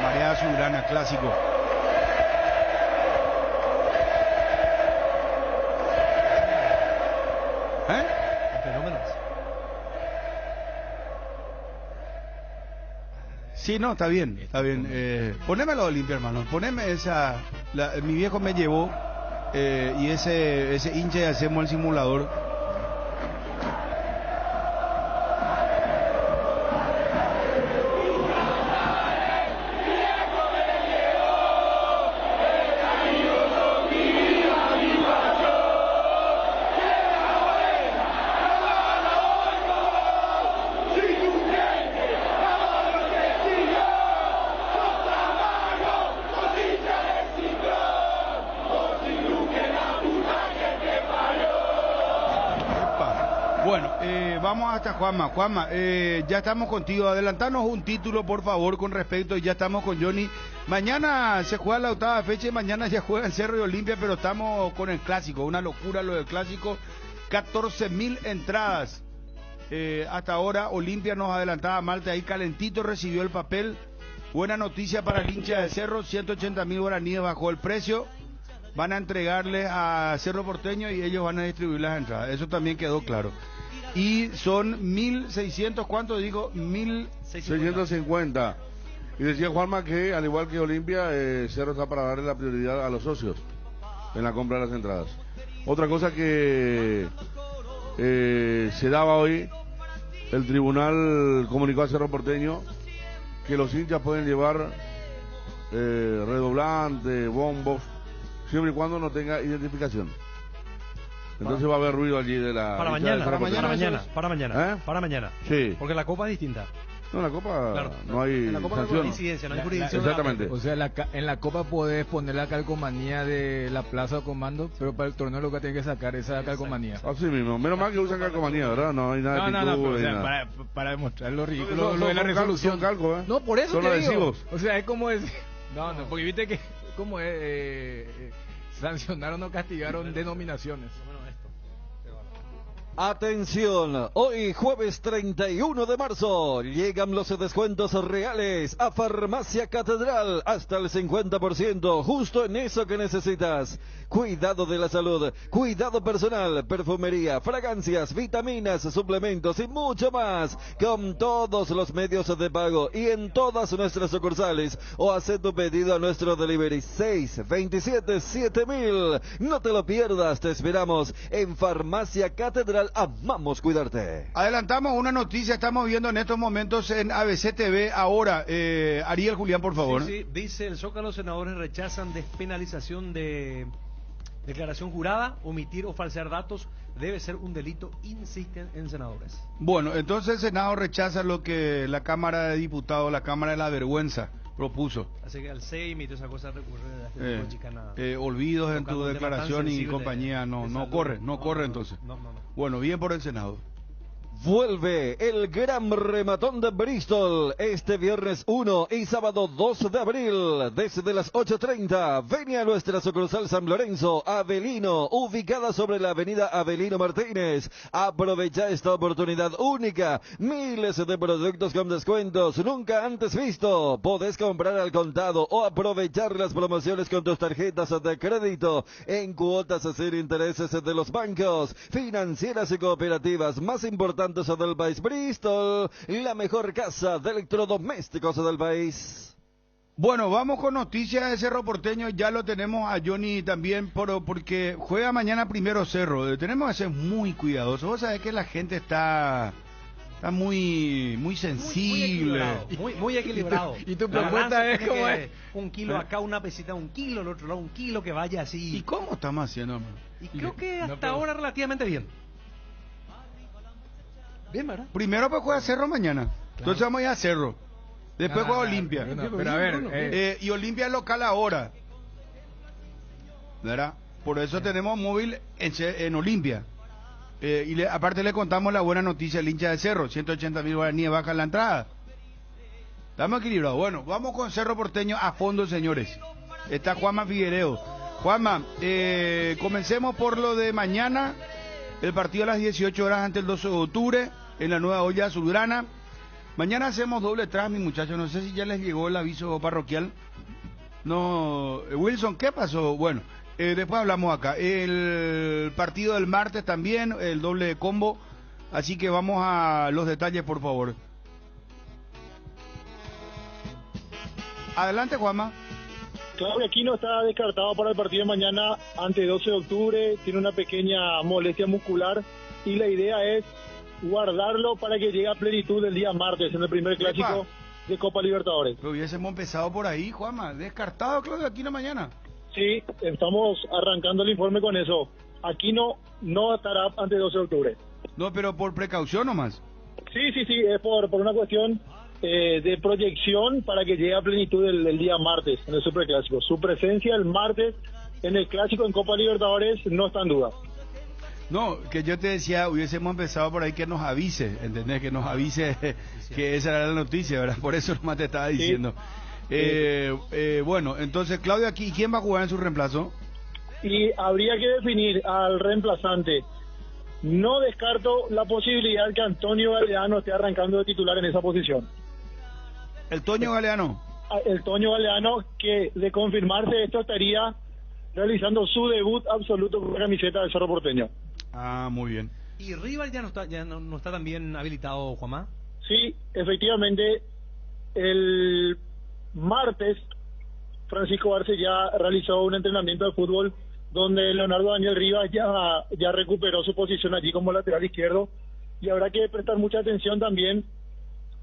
María Azulgrana, clásico. Fenómenos. Sí, no, está bien. Ponémelo Olimpia, hermano. Poneme esa. Mi viejo me llevó y ese hincha y hacemos el simulador. Bueno, vamos hasta Juanma. Juanma, ya estamos contigo. Adelantanos un título, por favor, con respecto. Ya estamos con Johnny. Mañana se juega la 8ª fecha y mañana ya juega el Cerro y Olimpia, pero estamos con el clásico. Una locura lo del clásico. 14.000 entradas. Hasta ahora Olimpia nos adelantaba Malta. Ahí calentito recibió el papel. Buena noticia para el hincha de Cerro. 180.000 guaraníes bajó el precio. Van a entregarle a Cerro Porteño y ellos van a distribuir las entradas. Eso también quedó claro. Y son 1.600, ¿cuánto digo? 1.650. Y decía Juanma que, al igual que Olimpia, Cerro está para darle la prioridad a los socios en la compra de las entradas. Otra cosa que se daba hoy, el tribunal comunicó a Cerro Porteño que los hinchas pueden llevar redoblantes, bombos, siempre y cuando no tenga identificación. Entonces va a haber ruido allí de la... Para mañana. ¿Eh? Para mañana. Sí. Porque la copa es distinta. No, en la Copa Claro. no hay En la Copa no hay sanción. incidencia, no hay jurisdicción. Exactamente. O sea, en la Copa podés poner la calcomanía de la plaza o comando, pero para el torneo lo que tiene que sacar es esa calcomanía. Así mismo. Menos mal que usan calcomanía, ¿verdad? No hay nada de No, pintura pero, o ni sea, nada. para demostrar lo ridículo, Son- lo de la son resolución. son calcos, ¿eh? No, por eso Son te digo. adhesivos. O sea, es como decir... No, porque viste que... Como sancionaron o castigaron denominaciones. Atención, hoy jueves 31 de marzo llegan los descuentos reales a Farmacia Catedral hasta el 50%, justo en eso que necesitas. Cuidado de la salud, cuidado personal, perfumería, fragancias, vitaminas, suplementos y mucho más, con todos los medios de pago y en todas nuestras sucursales, o haz tu pedido a nuestro delivery 627-7000. No te lo pierdas, te esperamos en Farmacia Catedral. Amamos cuidarte. Adelantamos una noticia, estamos viendo en estos momentos en ABC TV ahora. Ariel, Julián, por favor. Sí, dice el Zócalo, senadores rechazan despenalización de declaración jurada, omitir o falsear datos debe ser un delito, insisten en senadores. Bueno, entonces el Senado rechaza lo que la Cámara de Diputados, la Cámara de la Vergüenza, propuso. Así que al SEIM y toda esa cosa recurre a este tipo de chicana. Olvidos en tu Tocando un tema declaración tan y sensible compañía, de no salud. corre, no corre entonces. No. Bueno, bien por el Senado. Vuelve el gran rematón de Bristol este viernes 1 y sábado 2 de abril desde las 8:30. Ven a nuestra sucursal San Lorenzo, Avelino, ubicada sobre la avenida Avelino Martínez. Aprovecha esta oportunidad única. Miles de productos con descuentos nunca antes visto. Podés comprar al contado o aprovechar las promociones con tus tarjetas de crédito en cuotas sin intereses de los bancos, financieras y cooperativas más importantes del país. Bristol, la mejor casa de electrodomésticos del país. Bueno, vamos con noticias de Cerro Porteño. Ya lo tenemos a Johnny también, porque juega mañana primero Cerro. Tenemos que ser muy cuidadosos. Vos sabés que la gente está muy sensible. Muy equilibrado. Y tu La propuesta balanza es tiene como que- es. un kilo acá, una pesita, un kilo, el otro lado, un kilo, que vaya así. ¿Y cómo estamos haciendo, hermano? Y creo que hasta ahora relativamente bien. Bien, ¿verdad? Primero pues juega Cerro mañana. Entonces vamos a ir a Cerro. Después juega Olimpia. Pero a ver, y Olimpia es local ahora. ¿Verdad? Por eso tenemos móvil en Olimpia. Aparte le contamos la buena noticia al hincha de Cerro. 180.000 guaraníes baja la entrada. Estamos equilibrados. Bueno, vamos con Cerro Porteño a fondo, señores. Está Juanma Figueiredo. Juanma, comencemos por lo de mañana. El partido a las 18 horas ante el 12 de octubre en la nueva olla azulgrana. Mañana hacemos doble trámite, muchachos. No sé si ya les llegó el aviso parroquial. No, Wilson, ¿qué pasó? Bueno, después hablamos acá. El partido del martes también, el doble combo. Así que vamos a los detalles, por favor. Adelante, Juanma. Claudio Aquino está descartado para el partido de mañana ante 12 de octubre, tiene una pequeña molestia muscular y la idea es guardarlo para que llegue a plenitud el día martes en el primer clásico de Copa Libertadores. Pero hubiésemos empezado por ahí, Juanma. Descartado, Claudio Aquino mañana. Sí, estamos arrancando el informe con eso. Aquino no estará ante 12 de octubre. No, pero por precaución nomás. Sí, es por una cuestión de proyección para que llegue a plenitud el día martes en el Superclásico. Su presencia el martes en el Clásico en Copa Libertadores no está en duda. No, que yo te decía, hubiésemos empezado por ahí que nos avise, ¿entendés? Que nos avise que esa era la noticia, ¿verdad? Por eso nomás te estaba diciendo. Bueno, entonces, Claudio, aquí, ¿quién va a jugar en su reemplazo? Y habría que definir al reemplazante. No descarto la posibilidad que Antonio Galeano esté arrancando de titular en esa posición. ¿El Toño Galeano? El Toño Galeano, que de confirmarse esto estaría realizando su debut absoluto con la camiseta del Cerro Porteño. Ah, muy bien. ¿Y Rivas ya no está tan bien habilitado, Juanma? Sí, efectivamente, el martes Francisco Arce ya realizó un entrenamiento de fútbol donde Leonardo Daniel Rivas ya recuperó su posición allí como lateral izquierdo, y habrá que prestar mucha atención también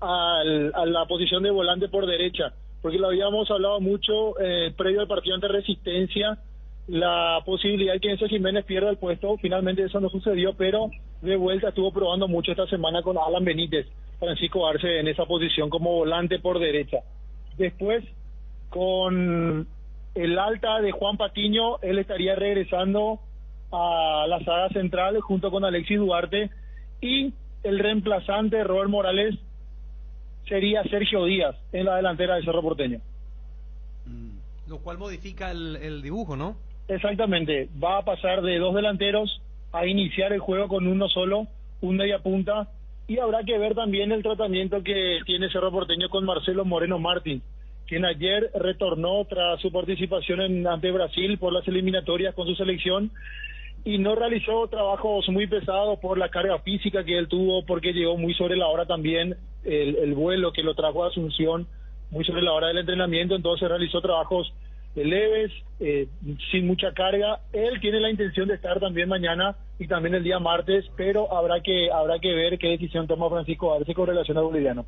a la posición de volante por derecha, porque lo habíamos hablado mucho previo al partido ante Resistencia, la posibilidad de que Enzo Jiménez pierda el puesto. Finalmente eso no sucedió, pero de vuelta estuvo probando mucho esta semana con Alan Benítez. Francisco Arce en esa posición como volante por derecha. Después, con el alta de Juan Patiño, él estaría regresando a la saga central junto con Alexis Duarte, y el reemplazante de Robert Morales sería Sergio Díaz en la delantera de Cerro Porteño. Lo cual modifica el dibujo, ¿no? Exactamente, va a pasar de 2 delanteros a iniciar el juego con uno solo, un media punta, y habrá que ver también el tratamiento que tiene Cerro Porteño con Marcelo Moreno Martín, quien ayer retornó tras su participación ante Brasil por las eliminatorias con su selección, y no realizó trabajos muy pesados por la carga física que él tuvo, porque llegó muy sobre la hora también el vuelo que lo trajo a Asunción, muy sobre la hora del entrenamiento, entonces realizó trabajos leves, sin mucha carga. Él tiene la intención de estar también mañana y también el día martes, pero habrá que ver qué decisión toma Francisco Arce con relación al boliviano.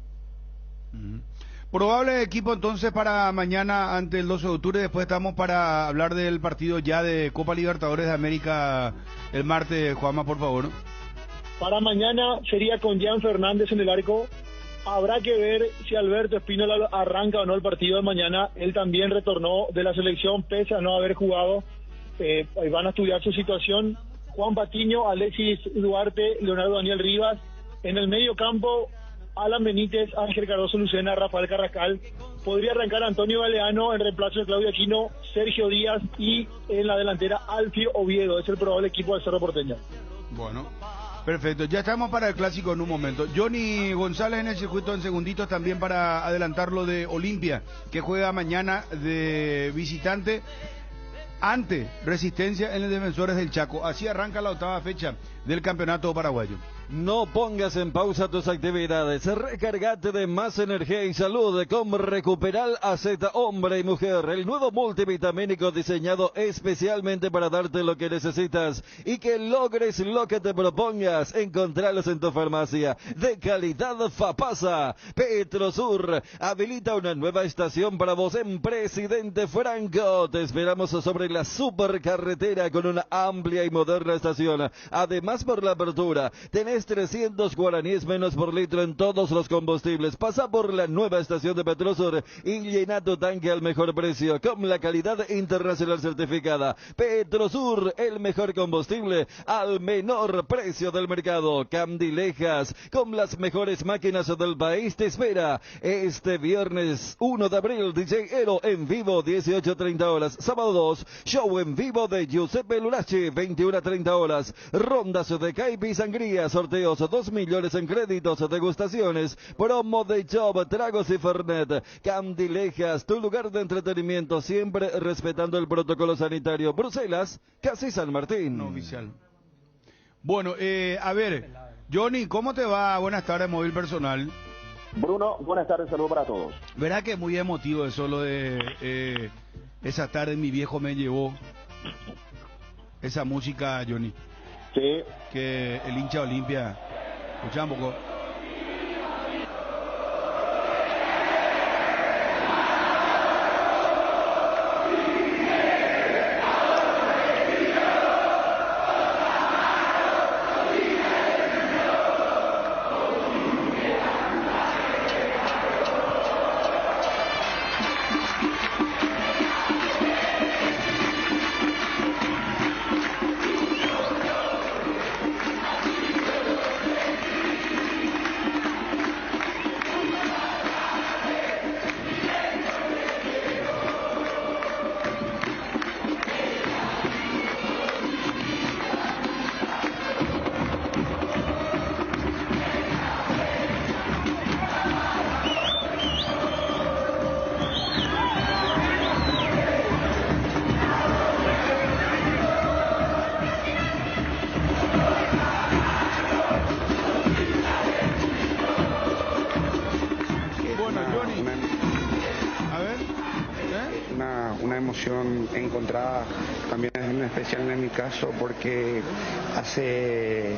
Probable equipo entonces para mañana ante el 12 de octubre. Después estamos para hablar del partido ya de Copa Libertadores de América el martes. Juanma, por favor. Para mañana sería con Jan Fernández en el arco. Habrá que ver si Alberto Espínola arranca o no el partido de mañana. Él también retornó de la selección pese a no haber jugado. Van a estudiar su situación. Juan Patiño, Alexis Duarte, Leonardo Daniel Rivas. En el medio campo, Alan Benítez, Ángel Cardoso Lucena, Rafael Carrascal. Podría arrancar Antonio Galeano en reemplazo de Claudio Aquino, Sergio Díaz, y en la delantera Alfio Oviedo. Es el probable equipo del Cerro Porteño. Bueno, perfecto. Ya estamos para el clásico en un momento. Johnny González en el circuito en segunditos también para adelantar lo de Olimpia, que juega mañana de visitante ante Resistencia en el Defensores del Chaco. Así arranca la 8ª fecha del campeonato paraguayo. No pongas en pausa tus actividades, recargate de más energía y salud con Recuperal AZ Hombre y Mujer, el nuevo multivitamínico diseñado especialmente para darte lo que necesitas y que logres lo que te propongas. Encontralos en tu farmacia de calidad Fapasa. Petrosur habilita una nueva estación para vos en Presidente Franco. Te esperamos sobre la supercarretera con una amplia y moderna estación. Además, por la apertura tenés 300 guaraníes menos por litro en todos los combustibles. Pasa por la nueva estación de Petrosur y llena tu tanque al mejor precio con la calidad internacional certificada. Petrosur, el mejor combustible al menor precio del mercado. Candilejas, con las mejores máquinas del país, te espera este viernes 1 de abril. DJ Ero en vivo, 18:30 horas. Sábado 2, show en vivo de Giuseppe Lurachi, 21:30 horas. Rondas de caipi y sangría, sorteos 2 millones en créditos, degustaciones, promo de job, tragos y fernet. Candilejas, tu lugar de entretenimiento, siempre respetando el protocolo sanitario. Bruselas, casi San Martín. No oficial. Bueno, a ver, Johnny, ¿cómo te va? Buenas tardes, Móvil Personal. Bruno, buenas tardes, saludos para todos. Verá que es muy emotivo eso, lo de esa tarde mi viejo me llevó. Esa música, Johnny. Sí. Que el hincha Olimpia, escucha un poco. Encontrada también es en especial en mi caso porque hace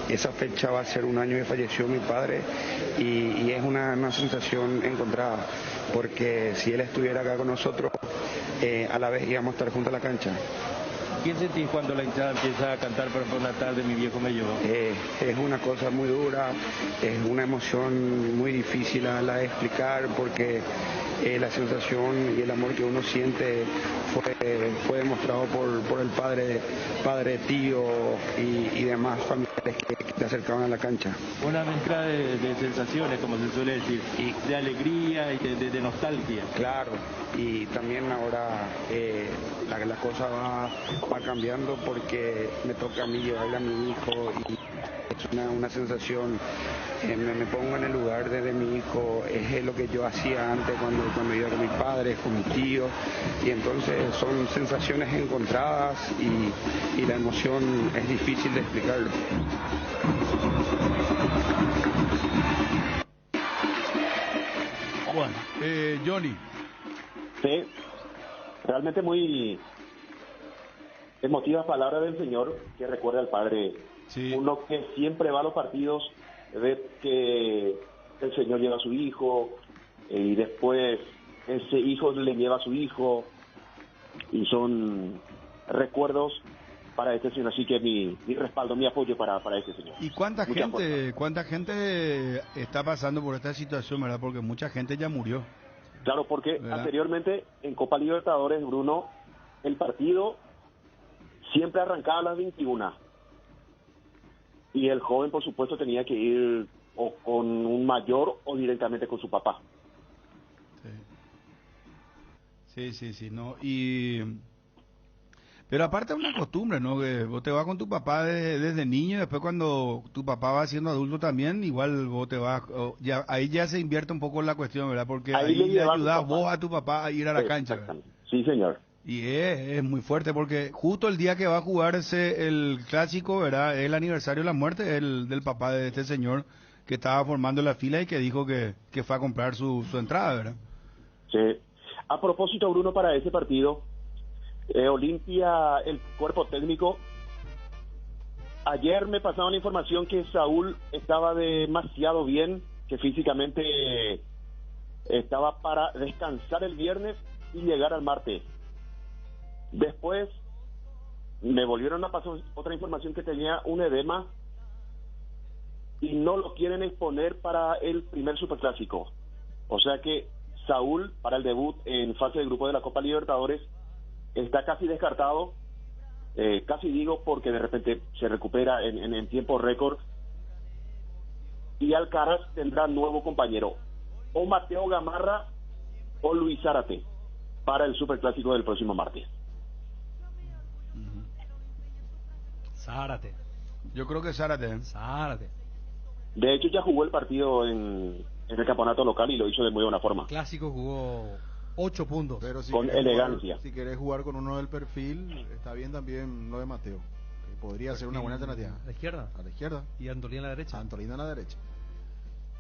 esa fecha va a ser un año que falleció mi padre y es una sensación encontrada porque si él estuviera acá con nosotros a la vez íbamos a estar juntos a la cancha ¿Qué sentís cuando la hinchada empieza a cantar por ejemplo, una tarde mi viejo me llevó? Es una cosa muy dura, es una emoción muy difícil a la de explicar porque la sensación y el amor que uno siente fue demostrado por el padre, tío y demás familiares que te acercaban a la cancha. Una mezcla de sensaciones, como se suele decir, de alegría y de nostalgia. Claro, y también ahora la cosa va cambiando porque me toca a mí llevarle a mi hijo y es una sensación, me pongo en el lugar de mi hijo, es lo que yo hacía antes cuando iba con mis padres, con mi tío, y entonces son sensaciones encontradas y la emoción es difícil de explicarlo. Bueno, Johnny. Sí, realmente muy emotivas palabras del señor que recuerda al padre. Sí. Uno que siempre va a los partidos, ve que el señor lleva a su hijo y después ese hijo le lleva a su hijo y son recuerdos para este señor, así que mi respaldo, mi apoyo para este señor. ¿Y cuánta gente está pasando por esta situación, verdad? Porque mucha gente ya murió. Claro, porque ¿verdad? Anteriormente en Copa Libertadores, Bruno, el partido siempre arrancaba a las 21 y el joven, por supuesto, tenía que ir o con un mayor o directamente con su papá. Sí, no, pero aparte es una costumbre, ¿no? Que vos te vas con tu papá desde niño y después cuando tu papá va siendo adulto también, igual vos te vas, ahí ya se invierte un poco la cuestión, ¿verdad? Porque ahí le ayudás vos a tu papá a ir a la cancha, ¿verdad? Sí, señor. Y es muy fuerte porque justo el día que va a jugarse el clásico, ¿verdad? Es el aniversario de la muerte del papá de este señor que estaba formando la fila y que dijo que fue a comprar su entrada, ¿verdad? Sí. A propósito, Bruno, para ese partido, Olimpia, el cuerpo técnico, ayer me pasaban la información que Saúl estaba demasiado bien, que físicamente estaba para descansar el viernes y llegar al martes. Después me volvieron a pasar otra información que tenía un edema y no lo quieren exponer para el primer superclásico. O sea que Saúl, para el debut en fase de grupo de la Copa Libertadores, está casi descartado, casi digo porque de repente se recupera en tiempo récord, y Alcaraz tendrá nuevo compañero, o Mateo Gamarra o Luis Zárate, para el superclásico del próximo martes. Zárate. Yo creo que Zárate. De hecho ya jugó el partido en el campeonato local y lo hizo de muy buena forma. Clásico jugó 8 puntos. Pero si con elegancia. Si querés jugar con uno del perfil, está bien también lo de Mateo. Que podría ser una buena alternativa. ¿A la izquierda? A la izquierda. ¿Y Antolín a la derecha? Antolín a la derecha.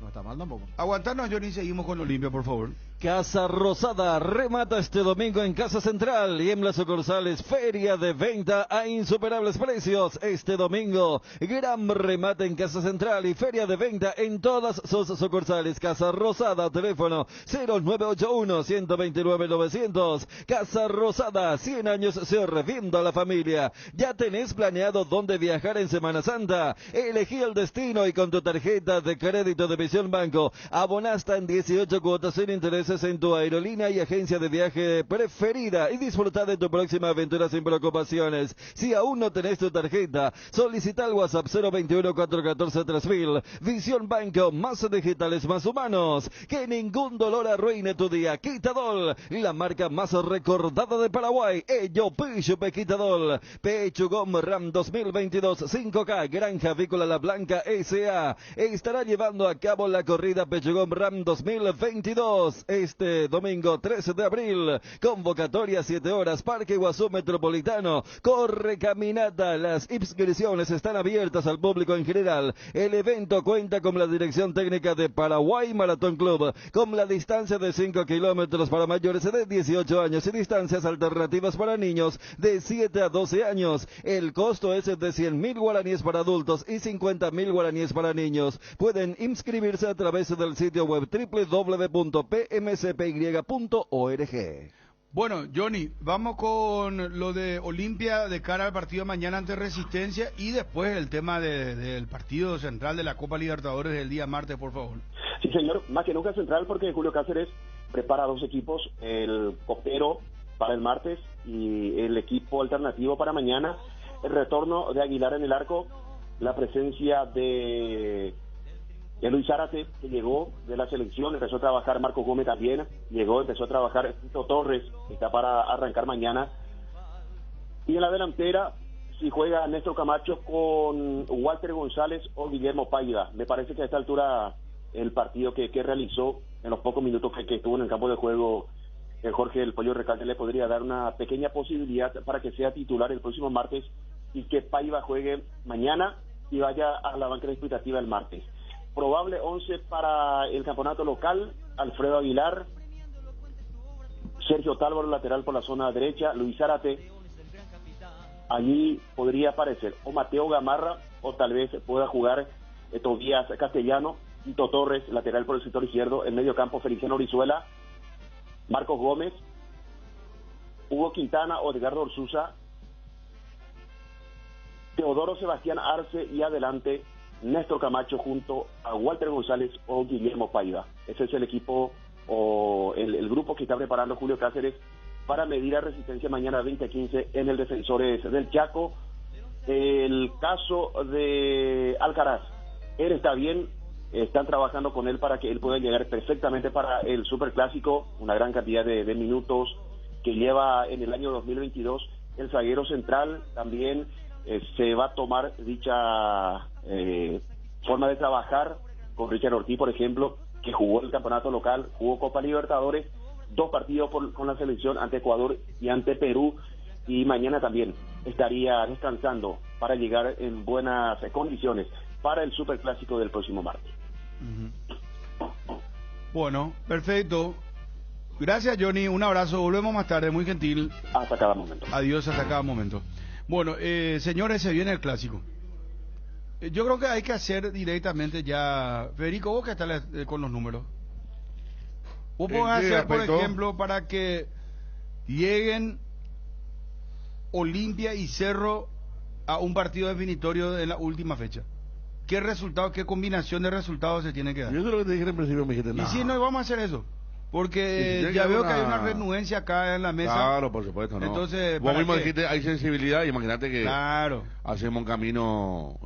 No está mal tampoco. Aguantarnos, Johnny, seguimos con Olimpia, por favor. Casa Rosada remata este domingo en Casa Central y en las sucursales Feria de Venta a insuperables precios. Este domingo, gran remate en Casa Central y Feria de Venta en todas sus sucursales. Casa Rosada, teléfono 0981-129-900. Casa Rosada, 100 años sirviendo a la familia. ¿Ya tenés planeado dónde viajar en Semana Santa? Elegí el destino y con tu tarjeta de crédito de Visión Banco abonaste en 18 cuotas sin intereses en tu aerolínea y agencia de viaje preferida y disfruta de tu próxima aventura sin preocupaciones. Si aún no tenés tu tarjeta, solicita al WhatsApp 021-414-3000. Visión Banco, más digitales, más humanos. Que ningún dolor arruine tu día. Quitadol, la marca más recordada de Paraguay. Ello Pichupe Quitadol. Pechugón Ram 2022 5K Granja Avícola La Blanca S.A. estará llevando a cabo la corrida Pechugón Ram 2022 este domingo 13 de abril. Convocatoria 7 horas, Parque Iguazú Metropolitano. Corre caminata. Las inscripciones están abiertas al público en general. El evento cuenta con la dirección técnica de Paraguay Maratón Club, con la distancia de 5 kilómetros para mayores de 18 años y distancias alternativas para niños de 7 a 12 años. El costo es de 100.000 guaraníes para adultos y 50.000 guaraníes para niños. Pueden inscribirse a través del sitio web www.pmcpy.org. Bueno, Johnny, vamos con lo de Olimpia de cara al partido de mañana ante Resistencia y después el tema del partido central de la Copa Libertadores del día martes, por favor. Sí, señor, más que nunca central porque Julio Cáceres prepara dos equipos, el copero para el martes y el equipo alternativo para mañana. El retorno de Aguilar en el arco, la presencia de Luis Zárate, que llegó de la selección, empezó a trabajar Marco Gómez también, empezó a trabajar Tito Torres, que está para arrancar mañana. Y en la delantera, si juega Néstor Camacho con Walter González o Guillermo Paiva. Me parece que a esta altura el partido que realizó en los pocos minutos que estuvo en el campo de juego, Jorge el Pollo Recalde le podría dar una pequeña posibilidad para que sea titular el próximo martes y que Paiva juegue mañana y vaya a la banca expectativa el martes. Probable 11 para el campeonato local: Alfredo Aguilar, Sergio Tálvaro lateral por la zona derecha, Luis Zárate, allí podría aparecer o Mateo Gamarra o tal vez pueda jugar Tobías Castellano, Tito Torres lateral por el sector izquierdo, en medio campo Feliciano Orizuela, Marcos Gómez, Hugo Quintana o Edgardo Orsuza, Teodoro Sebastián Arce y adelante Néstor Camacho junto a Walter González o Guillermo Paiva. Ese es el equipo o el grupo que está preparando Julio Cáceres para medir a Resistencia mañana 20:15 en el Defensores del Chaco. El caso de Alcaraz, él está bien, están trabajando con él para que él pueda llegar perfectamente para el Superclásico, una gran cantidad de minutos que lleva en el año 2022. El zaguero central también se va a tomar dicha forma de trabajar con Richard Ortiz, por ejemplo, que jugó el campeonato local, jugó Copa Libertadores, 2 partidos con la selección ante Ecuador y ante Perú, y mañana también estaría descansando para llegar en buenas condiciones para el Superclásico del próximo martes. Bueno, perfecto. Gracias, Johnny, un abrazo, volvemos más tarde, muy gentil. Hasta cada momento. Adiós, hasta cada momento. Bueno, señores, se viene el clásico. Yo creo que hay que hacer directamente ya. Federico, vos que estás con los números. Vos podés hacer, por ejemplo, para que lleguen Olimpia y Cerro a un partido definitorio en la última fecha. ¿Qué resultado, qué combinación de resultados se tiene que dar? Yo eso es lo que te dije en principio, me dijiste, no. Y si no, vamos a hacer eso. Porque ya veo que hay una renuencia acá en la mesa. Claro, por supuesto, ¿no? Entonces, vos mismo dijiste, hay sensibilidad, imagínate que claro, hacemos un camino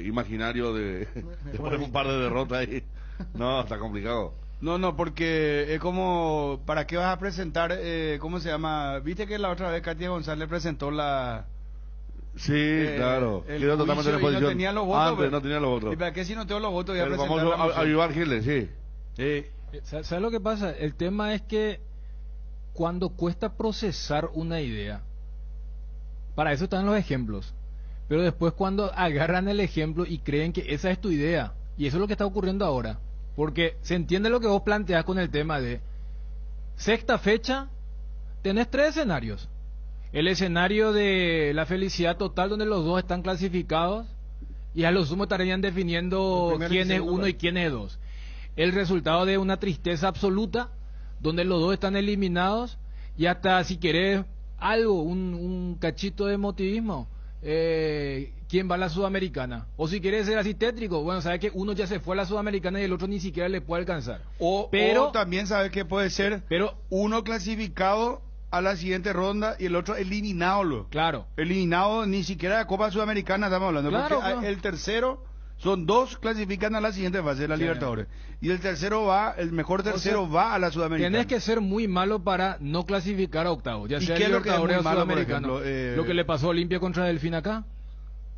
imaginario de poner un par de derrotas ahí. No, está complicado. No, porque es como, ¿para qué vas a presentar, cómo se llama? Viste que la otra vez Katia González presentó la... Sí, claro. Quedó totalmente en oposición. No tenía los votos. Antes no tenía los votos. ¿Y para qué si no tengo los votos? El famoso Avivar Giles, sí. ¿Sabes lo que pasa? El tema es que cuando cuesta procesar una idea, para eso están los ejemplos, pero después cuando agarran el ejemplo y creen que esa es tu idea, y eso es lo que está ocurriendo ahora, porque se entiende lo que vos planteás con el tema de sexta fecha, tenés 3 escenarios: el escenario de la felicidad total, donde los dos están clasificados y a lo sumo estarían definiendo quién es uno y quién es dos; el resultado de una tristeza absoluta, donde los dos están eliminados, y hasta si querés algo, un cachito de emotivismo, ¿quién va a la Sudamericana? O si quieres ser así tétrico, bueno, sabes que uno ya se fue a la Sudamericana y el otro ni siquiera le puede alcanzar. O también sabes que puede ser uno clasificado a la siguiente ronda y el otro eliminado. Claro. Eliminado, ni siquiera de Copa Sudamericana estamos hablando. Claro, porque claro. El tercero... Son 2 clasifican a la siguiente fase de la Libertadores. Y el tercero va, el mejor tercero va a la Sudamericana. Tenés que ser muy malo para no clasificar a octavos, ya sea Libertadores o Sudamericano. Lo que le pasó a Olimpia contra Delfín acá.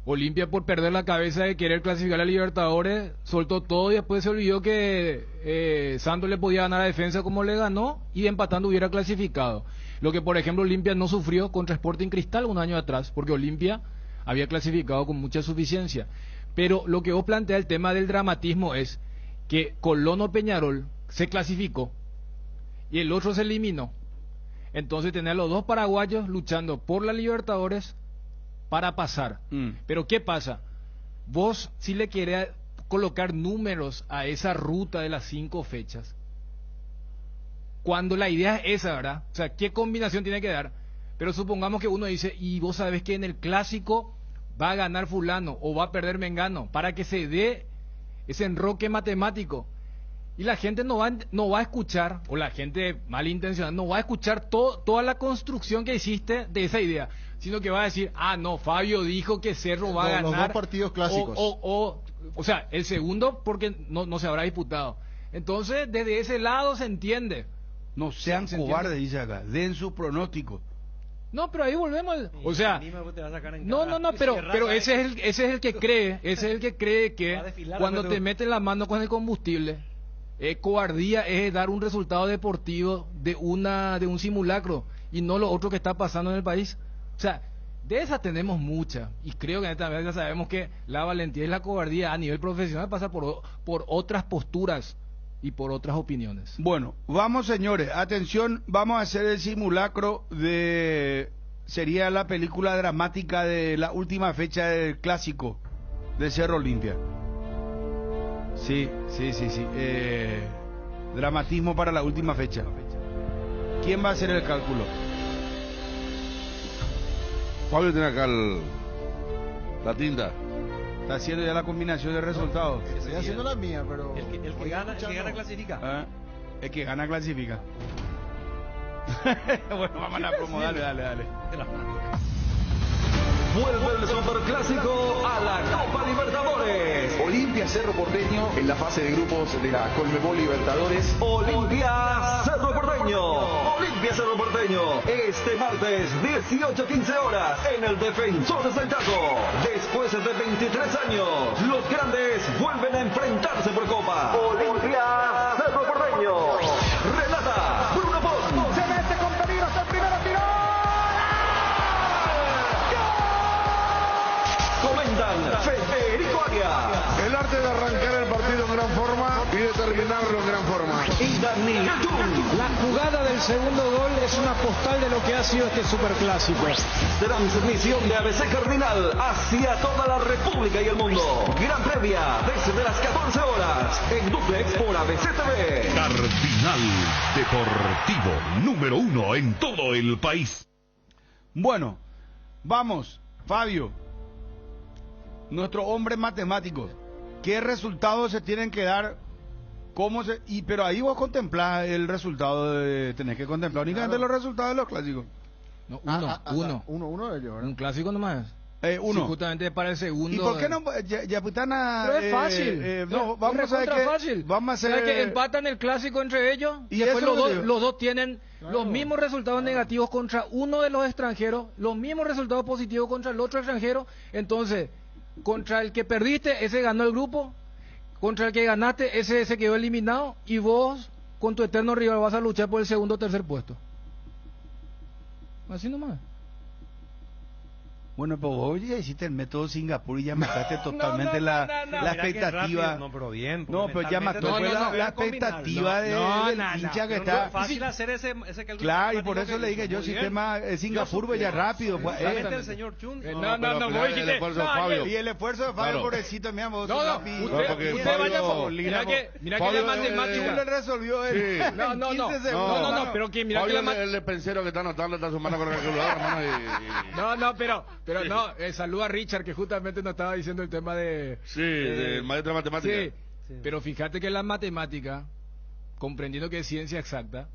Olimpia, por perder la cabeza de querer clasificar a Libertadores, soltó todo y después se olvidó que Santos le podía ganar a Defensa como le ganó, y empatando hubiera clasificado. Lo que, por ejemplo, Olimpia no sufrió contra Sporting Cristal un año atrás, porque Olimpia había clasificado con mucha suficiencia. Pero lo que vos planteas, el tema del dramatismo, es que Colón o Peñarol se clasificó y el otro se eliminó. Entonces tenés a los dos paraguayos luchando por la Libertadores para pasar. Pero ¿qué pasa? Vos, si le querés colocar números a esa ruta de las 5 fechas, cuando la idea es esa, ¿verdad? O sea, ¿qué combinación tiene que dar? Pero supongamos que uno dice, y vos sabés que en el clásico va a ganar fulano o va a perder mengano, para que se dé ese enroque matemático. Y la gente no va a escuchar, o la gente malintencionada no va a escuchar toda la construcción que hiciste de esa idea, sino que va a decir, no, Fabio dijo que Cerro va a ganar. Los dos partidos clásicos. O sea, el segundo porque no se habrá disputado. Entonces, desde ese lado se entiende. No sean cobardes, dice acá, den su pronóstico. No, pero ahí volvemos. O sea, no, pero ese es el que cree que cuando te meten la mano con el combustible, cobardía es dar un resultado deportivo de un simulacro y no lo otro que está pasando en el país. O sea, de esa tenemos mucha, y creo que también ya sabemos que la valentía y la cobardía a nivel profesional pasa por otras posturas y por otras opiniones. Bueno, vamos señores, atención, vamos a hacer el simulacro sería la película dramática de la última fecha del clásico de Cerro Olimpia. Sí. Dramatismo para la última fecha. ¿Quién va a hacer el cálculo? Fabio tiene acá la tinta. Está haciendo ya la combinación de resultados. Estoy haciendo la mía, pero... El que gana clasifica. El que gana clasifica. Bueno, vamos a la promo, dale. Vuelve el Superclásico a la Copa Libertadores. Olimpia Cerro Porteño en la fase de grupos de la Conmebol Libertadores. Olimpia Cerro Porteño. Olimpia Cerro Porteño. Este martes, 18:15 horas, en el Defensores del Chaco. Después de 23 años, los grandes vuelven a enfrentarse por Copa. Olimpia Cerro Porteño. Relata Bruno Pons. Se mete con peligro hasta el primero tiro. Comentan Federico Arias. El arte de arrancar el partido en gran forma y de terminarlo en gran forma. Y Daniel Tun. La jugada del segundo gol es una postal de lo que ha sido este superclásico. Transmisión de ABC Cardinal hacia toda la República y el mundo. Gran previa desde las 14 horas en duplex por ABC TV. Cardinal Deportivo, número 1 en todo el país. Bueno, vamos, Fabio, nuestro hombre matemático. ¿Qué resultados se tienen que dar? Pero ahí vos contemplás el resultado tenés que contemplar únicamente los resultados de los clásicos. No, uno de ellos, ¿verdad? Un clásico nomás. Uno. Sí, justamente para el segundo. ¿Y por qué no? Yaputana. Pero es fácil. Vamos a ver que fácil. Vamos a hacer. ¿Sabes que empatan el clásico entre ellos? Y después eso los dos tienen los mismos resultados negativos contra uno de los extranjeros, los mismos resultados positivos contra el otro extranjero. Entonces, contra el que perdiste, ese ganó el grupo. Contra el que ganaste, ese se quedó eliminado. Y vos, con tu eterno rival, vas a luchar por el segundo o tercer puesto. Así nomás. Bueno, pues vos ya hiciste el método Singapur y ya mataste totalmente la expectativa. No, pero bien. No, pero ya mató la expectativa del hincha que está. Es fácil hacer ese cálculo. Claro, y por eso le dije yo, sistema Singapur, pues ya rápido. El señor Chun. El esfuerzo de Fabio. Y el esfuerzo de Fabio, pobrecito, mi amor. Usted vaya por. Mira que la matemática le resolvió él. No, pero que mira que la matemática. El pensero que está anotando está su mano con el calculador, hermano. No, pero no, saluda a Richard, que justamente nos estaba diciendo el tema de... Sí, del maestro de matemática. Sí, pero fíjate que la matemática, comprendiendo que es ciencia exacta,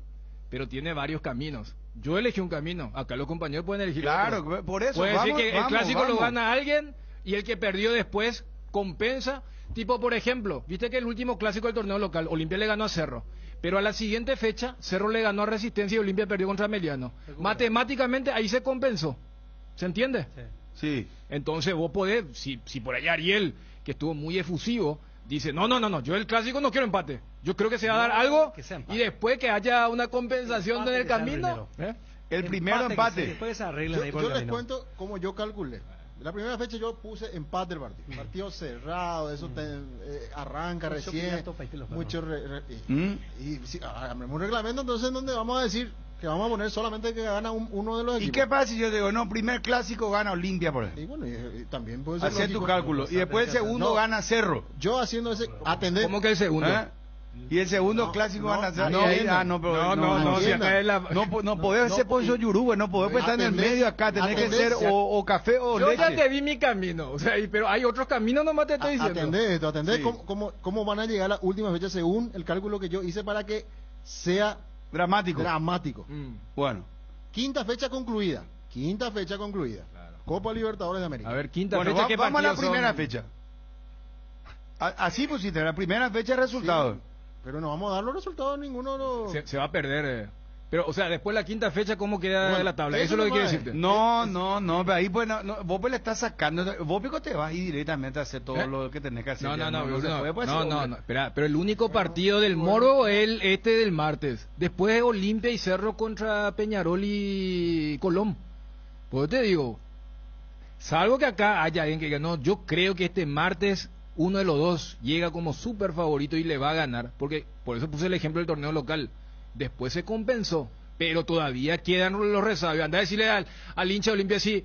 pero tiene varios caminos. Yo elegí un camino, acá los compañeros pueden elegir otro. Claro, por eso, puede decir que el clásico lo gana alguien y el que perdió después compensa. Tipo, por ejemplo, viste que el último clásico del torneo local, Olimpia le ganó a Cerro, pero a la siguiente fecha, Cerro le ganó a Resistencia y Olimpia perdió contra Meliano. Matemáticamente ahí se compensó. ¿Se entiende? Sí. Entonces vos podés, si por allá Ariel, que estuvo muy efusivo, dice, no, yo el clásico no quiero empate. Yo creo que se va a dar algo y después que haya una compensación en el camino. El primero empate. Después se arreglan yo les cuento cómo yo calculé. La primera fecha yo puse empate del partido. Partido cerrado, eso arranca recién. Mucho y si hagamos un reglamento, entonces donde vamos a decir que vamos a poner solamente que gana uno de los equipos. ¿Y qué pasa si yo digo, no, primer clásico gana Olimpia, por ejemplo? Y bueno, y también puede ser hacer tu cálculo. Y después el segundo gana Cerro. Yo haciendo ese... atender. ¿Cómo que el segundo? Y el segundo clásico van a hacer. no, no podés ser pollo yurú, no podés estar en el medio acá, tenés que ser o café o yo leche. ya te di mi camino, o sea, pero hay otros caminos, nomás te estoy diciendo. Atendé Sí. cómo van a llegar las últimas fechas según el cálculo que yo hice para que sea Dramático. Bueno, quinta fecha concluida. Copa Libertadores de América. A ver, quinta Bueno, fecha, ¿qué vamos a la partidos primera son? fecha. Así pusiste, la primera fecha de resultados. Pero no vamos a dar los resultados ninguno de los... Se va a perder. Pero, o sea, después la quinta fecha, ¿cómo queda Bueno, la tabla? eso Eso es lo que no quiero va, decirte. No, pero ahí pues vos pues le estás sacando, vos pico te vas a ir directamente a hacer todo lo que tenés que hacer. No, ya no, se puede, pues, hombre. espera, pero el único partido del Moro es este del martes. Después Olimpia y Cerro contra Peñarol y Colón. Pues te digo, salvo que acá haya alguien que ganó, yo creo que este martes uno de los dos llega como súper favorito y le va a ganar, porque por eso puse el ejemplo del torneo local. Después se compensó, pero todavía quedan los resabios. Anda a decirle al hincha de Olimpia si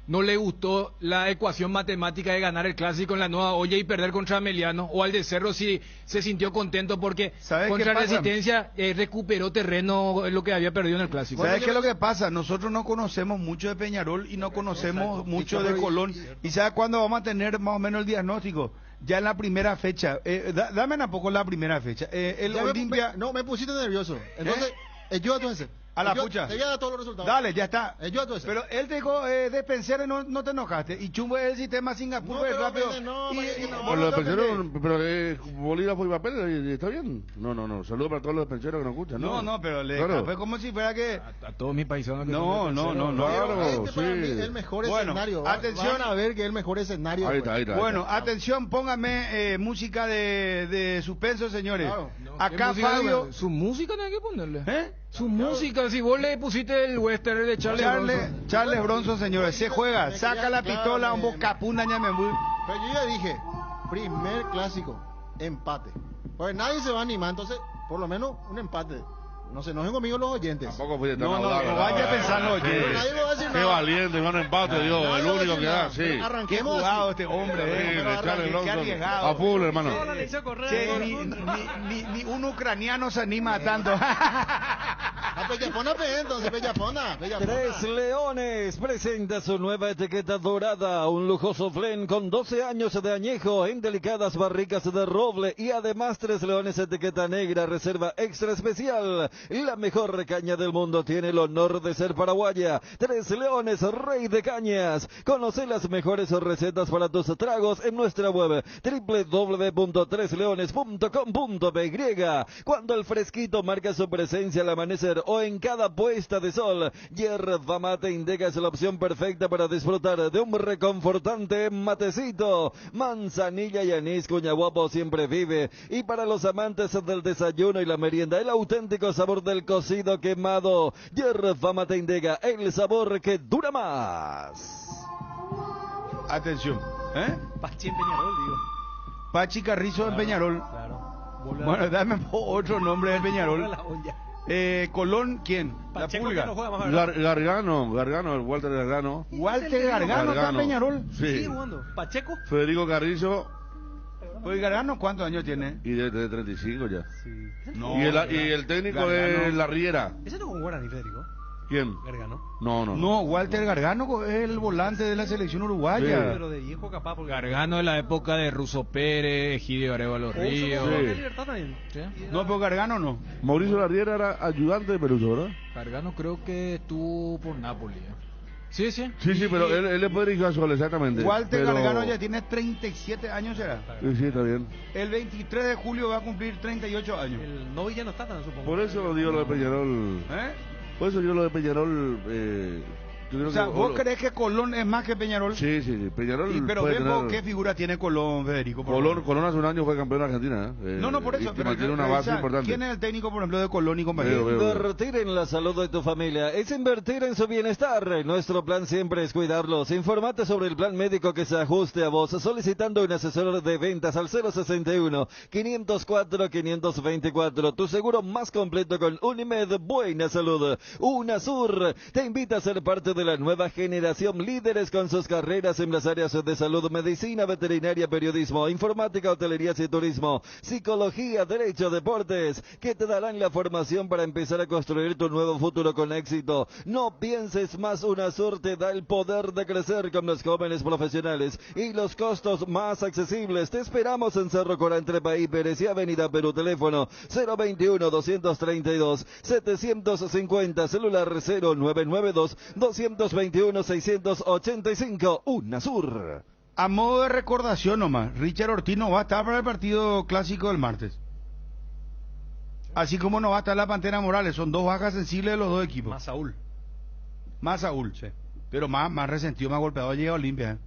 no le gustó la ecuación matemática de ganar el clásico en la nueva olla y perder contra Ameliano, o al de Cerro si se sintió contento porque contra Resistencia recuperó terreno lo que había perdido en el clásico. ¿Sabes qué es lo que pasa? Nosotros no conocemos mucho de Peñarol y no conocemos mucho de Colón. ¿Y sabes cuándo vamos a tener más o menos el diagnóstico? Ya en la primera fecha. Dame a poco la primera fecha. El Ya Olimpia... me pusiste nervioso. Entonces, yo entonces. A la pucha. Te voy a dar todos los resultados. Dale, ya está. Yo entonces. Pero él te dijo de Pensero y no te enojaste. Y Chumbo es el sistema Singapur pues, rápido. Pero bolígrafo y papel, ¿está bien? No. Saludos para todos los penseros que nos escuchan. No, pero fue como si fuera que... A todos mis paisanos que No. Claro, para mí es el mejor escenario. Atención. Van a ver que es el mejor escenario. Ahí está. Bueno, atención, póngame música de suspenso, señores. Claro. Acá música, Fabio... su música tiene que ponerle. ¿Eh? Su música, si vos le pusiste el western de Charles Bronson, señores, se juega, saca la pistola, un bocapunda, ñamembú. Pero yo ya dije, primer clásico, empate. Pues nadie se va a animar, entonces, por lo menos un empate. No se enojen conmigo los oyentes. Tampoco fuiste tan No audaz, vaya a pensar los oyentes. Pero nadie me va a decir Qué nada. valiente, un empate, Dios, Nadie el va a único decir que nada. da, sí. Pero Qué arranquemos jugado así. este hombre, Charles qué Bronson. arriesgado. A full, hermano. Che, ni un ucraniano se anima tanto. Pellafona, entonces, Pellafona. Tres Leones presenta su nueva etiqueta dorada, un lujoso blend con 12 años de añejo en delicadas barricas de roble y además Tres Leones etiqueta negra, reserva extra especial. La mejor caña del mundo tiene el honor de ser paraguaya. Tres Leones, rey de cañas. Conoce las mejores recetas para tus tragos en nuestra web www.tresleones.com.py. Cuando el fresquito marca su presencia al amanecer o en cada puesta de sol, Yerba Mate Indega es la opción perfecta para disfrutar de un reconfortante matecito. Manzanilla y anís Cuñaguapo siempre vive. Y para los amantes del desayuno y la merienda, el auténtico sabor del cocido quemado. Yerba Mate Indega, el sabor que dura más. Atención, Pachi en Peñarol, digo. Pachi Carrizo en Peñarol. Claro. Bueno, dame otro nombre de Peñarol. Colón, ¿quién? Pacheco, la que no Pulga. juega más, ¿verdad? Gargano, Walter Gargano. Walter Gargano está en Peñarol. Sí. Sigue jugando. Pacheco. Federico Carrizo. Pues Gargano, ¿cuántos años tiene? Y de 35 ya. Sí. No, y el técnico Gargano. es La Riera. Ese no con Guarani, Federico. ¿Quién? Gargano. No, Walter Gargano es el volante de la selección uruguaya. Pero de viejo capaz. Porque... Gargano de la época de Russo Pérez, Egidio Arevalo Ríos. Sí. No, pero Gargano no. Mauricio La Riera era ayudante de Peruso, ¿verdad? Gargano creo que estuvo por Nápoles. Sí. Sí, pero él le puede dirigir a Sol, exactamente. Walter pero... Gargano ya tiene 37 años, ¿será? Sí, está bien. El 23 de julio va a cumplir 38 años. El Novi ya no está tan, supongo. Por eso digo lo de Peñarol. Por eso yo lo de Peñarol. Yo creo o sea, que, ¿vos crees que Colón es más que Peñarol? Sí, Peñarol. Pero vemos qué figura tiene Colón, Federico. Colón hace un año fue campeón de Argentina. No, por eso. Pero tiene una base importante. ¿Quién es el técnico, por ejemplo, de Colón y compañía? Invertir en la salud de tu familia es invertir en su bienestar. Nuestro plan siempre es cuidarlos. Informate sobre el plan médico que se ajuste a vos solicitando un asesor de ventas al 061-504-524. Tu seguro más completo con Unimed Buena Salud. UNASUR te invita a ser parte de la nueva generación, líderes con sus carreras en las áreas de salud, medicina, veterinaria, periodismo, informática, hotelería y turismo, psicología, derecho, deportes, que te darán la formación para empezar a construir tu nuevo futuro con éxito. No pienses más, UNASUR te da el poder de crecer con los jóvenes profesionales y los costos más accesibles. Te esperamos en Cerro Corá, entre País Pérez y Avenida Perú. Teléfono 021-232-750, celular 0992-221-685, UNASUR. A modo de recordación nomás, Richard Ortiz no va a estar para el partido clásico del martes. Así como no va a estar la Pantera Morales, son dos bajas sensibles de los dos equipos. Más Saúl. Sí. Pero más resentido, más golpeado llega a Olimpia.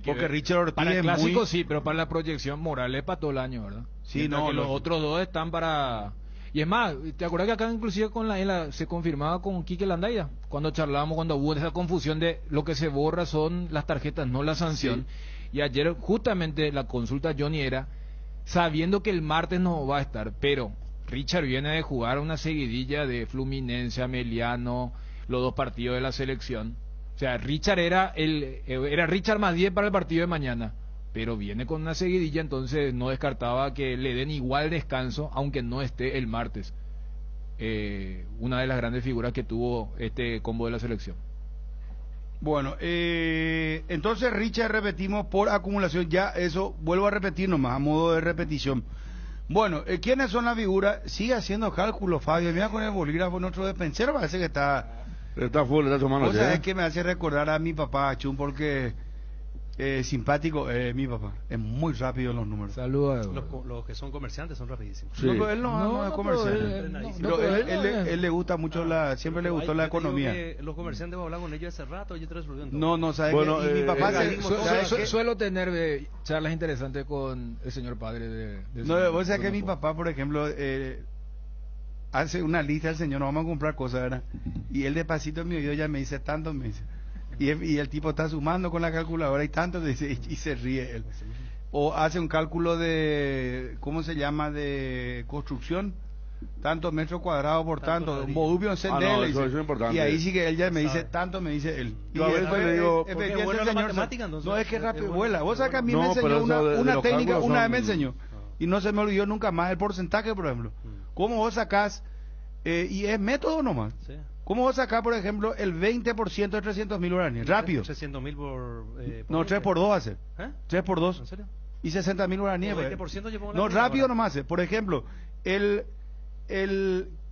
Porque ver. Richard Ortiz para el es clásico muy... sí, pero para la proyección Morales para todo el año, ¿verdad? Sí, mientras no, que los otros dos están para... Y es más, ¿te acuerdas que acá inclusive con se confirmaba con Quique Landaida? Cuando charlábamos, cuando hubo esa confusión de lo que se borra son las tarjetas, no la sanción. Sí. Y ayer justamente la consulta Johnny era, sabiendo que el martes no va a estar, pero Richard viene de jugar una seguidilla de Fluminense, Ameliano, los dos partidos de la selección. O sea, Richard era Richard más 10 para el partido de mañana, pero viene con una seguidilla, entonces no descartaba que le den igual descanso, aunque no esté el martes. Una de las grandes figuras que tuvo este combo de la selección. Bueno, entonces Richard repetimos por acumulación, ya eso vuelvo a repetir nomás, a modo de repetición. Bueno, ¿quiénes son las figuras? Sigue haciendo cálculos, Fabio, mira con el bolígrafo, nuestro defensero parece que está full, está tomando. O sea, es que me hace recordar a mi papá, Chum, porque simpático, mi papá, es muy rápido en los números. Saludos. Los que son comerciantes son rapidísimos. Sí. No, pero él no es comerciante. Él le gusta mucho siempre le gustó la economía. Los comerciantes, voy a hablar con ellos hace rato, yo te resolví. No, ¿sabes qué? Y mi papá suelo tener charlas interesantes con el señor padre de no, vos sabés que mi papá, por ejemplo, hace una lista el señor, no vamos a comprar cosas, ¿verdad? Y él despacito en mi oído ya me dice tanto, me dice. Y el tipo está sumando con la calculadora y tanto, dice, y se ríe él. O hace un cálculo de, ¿cómo se llama? De construcción, tantos metros cuadrados por tanto, un modubio en CNL. Eso es importante. Y ahí sí que él ya me dice tanto, me dice él. Yo a veces le digo, no es que rápido vuela. Vos sabés que a mí me enseñó una técnica, una vez me enseñó. Y no se me olvidó nunca más el porcentaje, por ejemplo. ¿Cómo vos sacás? Y es método nomás. Sí. ¿Cómo vos sacás, por ejemplo, el 20% de 300.000 guaraníes? Rápido. 300.000 por no, 3 por 2 hace. 3 por 2. ¿En serio? Y 60.000 guaraníes. 20% no, rápido nomás. Por ejemplo, el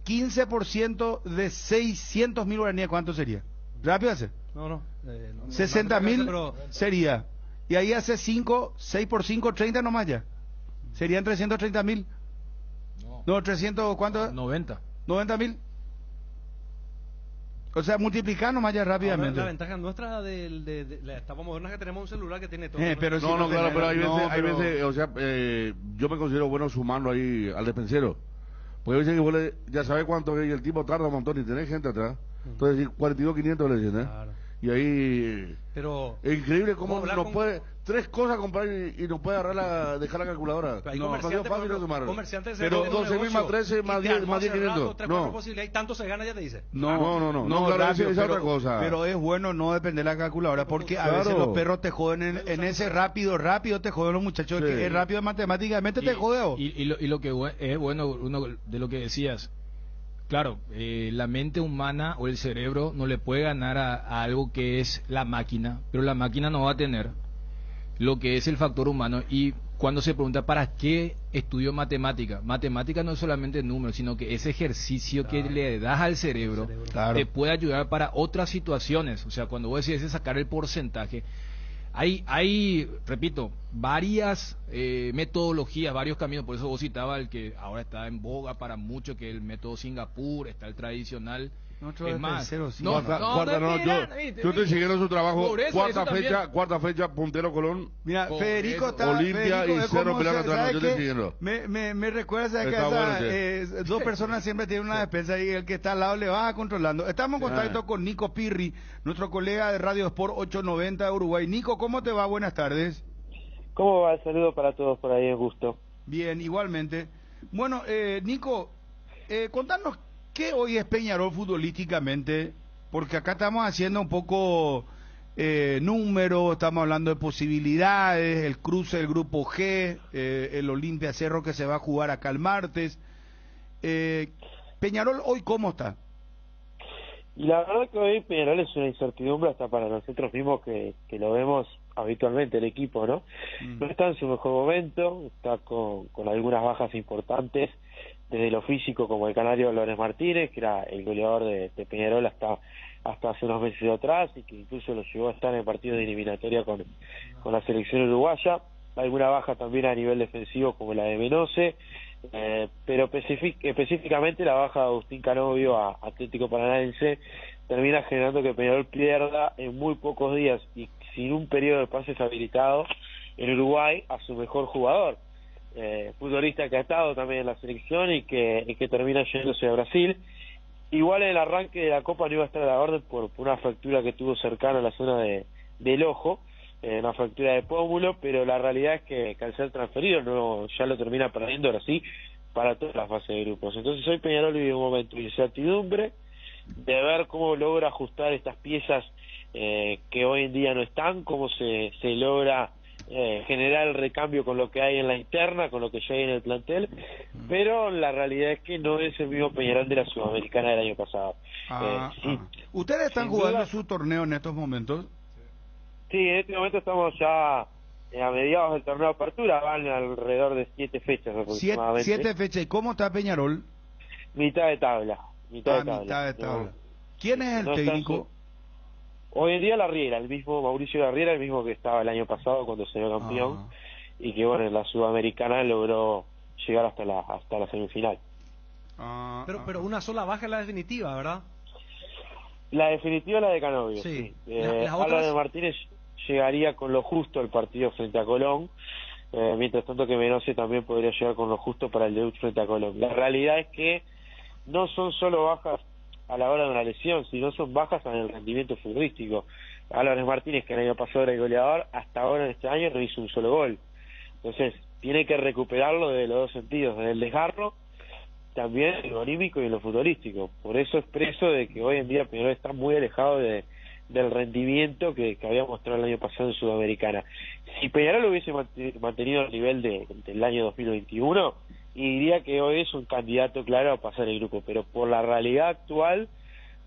15% de 600.000 guaraníes, ¿cuánto sería? ¿Rápido hace? No. 60.000 sería. Y ahí hace 6 por 5, 30 nomás ya. Serían 330.000. No, 300, ¿cuánto? 90.000. O sea, multiplicar nomás ya rápidamente. La ventaja nuestra de la etapa moderna es que tenemos un celular que tiene todo. Pero pero hay veces, o sea, yo me considero bueno sumando ahí al despensero. Porque a veces que vos ya sabes cuánto es y el tipo tarda un montón y tenés gente atrás. Entonces, 42.500 le dicen, Claro. Y ahí... Pero es increíble cómo nos puede... 3 cosas comprar y nos puede dejar la calculadora. Hay no, comerciantes pero 12.000 más 13 más 10 más 10.500. No. Y tanto se gana, ya te dice. No, claro, esa es otra cosa. Pero es bueno no depender de la calculadora, porque a veces los perros te joden en ese rápido te joden los muchachos. Sí. Que es rápido matemáticamente te jode. Y lo que es bueno, uno de lo que decías, claro, la mente humana o el cerebro no le puede ganar a algo que es la máquina, pero la máquina no va a tener lo que es el factor humano. Y cuando se pregunta ¿para qué estudio matemática? Matemática no es solamente números, sino que ese ejercicio que le das al cerebro te puede ayudar para otras situaciones. O sea, cuando vos decides sacar el porcentaje, hay repito, varias metodologías, varios caminos. Por eso vos citabas el que ahora está en boga para muchos, que es el método Singapur, está el tradicional. Es más, yo estoy siguiendo su trabajo. Cuarta fecha, Puntero Colón. Mira, Federico está. Olimpia y Cerro Pelán atrás. Yo estoy siguiendo. Me recuerda que dos personas siempre tienen una despensa y el que está al lado le va controlando. Estamos en contacto con Nico Pirri, nuestro colega de Radio Sport 890 de Uruguay. Nico, ¿cómo te va? Buenas tardes. ¿Cómo va? Saludo para todos por ahí, es gusto. Bien, igualmente. Bueno, Nico, contanos. ¿Qué hoy es Peñarol futbolísticamente porque acá estamos haciendo un poco números, estamos hablando de posibilidades, el cruce del grupo G, el Olimpia Cerro que se va a jugar acá el martes. Peñarol, ¿hoy cómo está? Y la verdad que hoy Peñarol es una incertidumbre hasta para nosotros mismos que lo vemos habitualmente el equipo, ¿no? No está en su mejor momento, está con algunas bajas importantes desde lo físico, como el canario Lores Martínez, que era el goleador de Peñarol hasta hace unos meses atrás, y que incluso lo llevó a estar en el partido de eliminatoria con la selección uruguaya. Alguna baja también a nivel defensivo, como la de Menose, pero específicamente la baja de Agustín Canovio a Atlético Paranaense termina generando que Peñarol pierda en muy pocos días y sin un periodo de pases habilitado en Uruguay a su mejor jugador, futbolista que ha estado también en la selección y que termina yéndose a Brasil. Igual en el arranque de la Copa no iba a estar a la orden por una fractura que tuvo cercana a la zona del ojo, una fractura de pómulo, pero la realidad es que al ser transferido ya lo termina perdiendo ahora sí para todas las fases de grupos. Entonces hoy Peñarol vive un momento de incertidumbre, de ver cómo logra ajustar estas piezas que hoy en día no están, cómo se logra generar el recambio con lo que hay en la interna, con lo que ya hay en el plantel, pero la realidad es que no es el mismo Peñarol de la Sudamericana del año pasado. Sí. ¿Ustedes están jugando su torneo en estos momentos? Sí, en este momento estamos ya a mediados del torneo de apertura, van alrededor de 7 fechas aproximadamente. 7 fechas, ¿y cómo está Peñarol? Mitad de tabla. Mitad de tabla. No. ¿Quién es el técnico? Hoy en día Larriera, el mismo Mauricio Larriera, el mismo que estaba el año pasado cuando salió campeón, y que bueno, en la Sudamericana logró llegar hasta la semifinal. Pero una sola baja es la definitiva, ¿verdad? La definitiva es la de Canovio, sí. Álvaro Martínez llegaría con lo justo al partido frente a Colón, mientras tanto que Menose también podría llegar con lo justo para el debut frente a Colón. La realidad es que no son solo bajas a la hora de una lesión, sino son bajas en el rendimiento futbolístico. Álvarez Martínez, que el año pasado era el goleador, hasta ahora en este año no hizo un solo gol. Entonces tiene que recuperarlo de los dos sentidos, en el desgarro, también en lo anímico y en lo futbolístico. Por eso expreso de que hoy en día Peñarol está muy alejado del rendimiento que había mostrado el año pasado en Sudamericana. Si Peñarol hubiese mantenido el nivel del año 2021, y diría que hoy es un candidato claro a pasar el grupo, pero por la realidad actual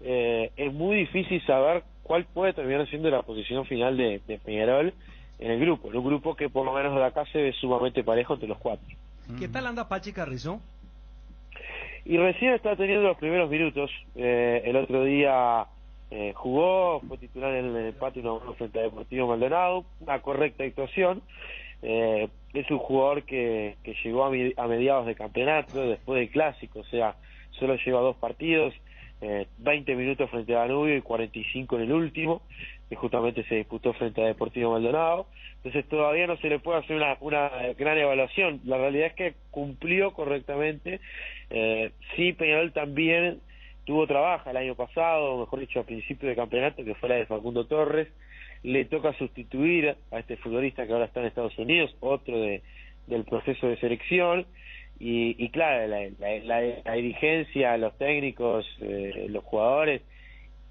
es muy difícil saber cuál puede terminar siendo la posición final de Peñarol en el grupo, en un grupo que por lo menos de acá se ve sumamente parejo entre los cuatro. ¿Qué tal anda Pachi Carrizo? Y recién está teniendo los primeros minutos. El otro día jugó, fue titular en el empate 1-1 frente a Deportivo Maldonado, una correcta actuación. Es un jugador que llegó a mediados de campeonato, después del clásico, o sea, solo lleva 2 partidos, 20 minutos frente a Danubio y 45 en el último, que justamente se disputó frente a Deportivo Maldonado. Entonces todavía no se le puede hacer una gran evaluación. La realidad es que cumplió correctamente. Sí, Peñarol también tuvo trabajo el año pasado, mejor dicho, a principio de campeonato, que fue la de Facundo Torres. Le toca sustituir a este futbolista que ahora está en Estados Unidos, otro del proceso de selección, y claro, la dirigencia, los técnicos, los jugadores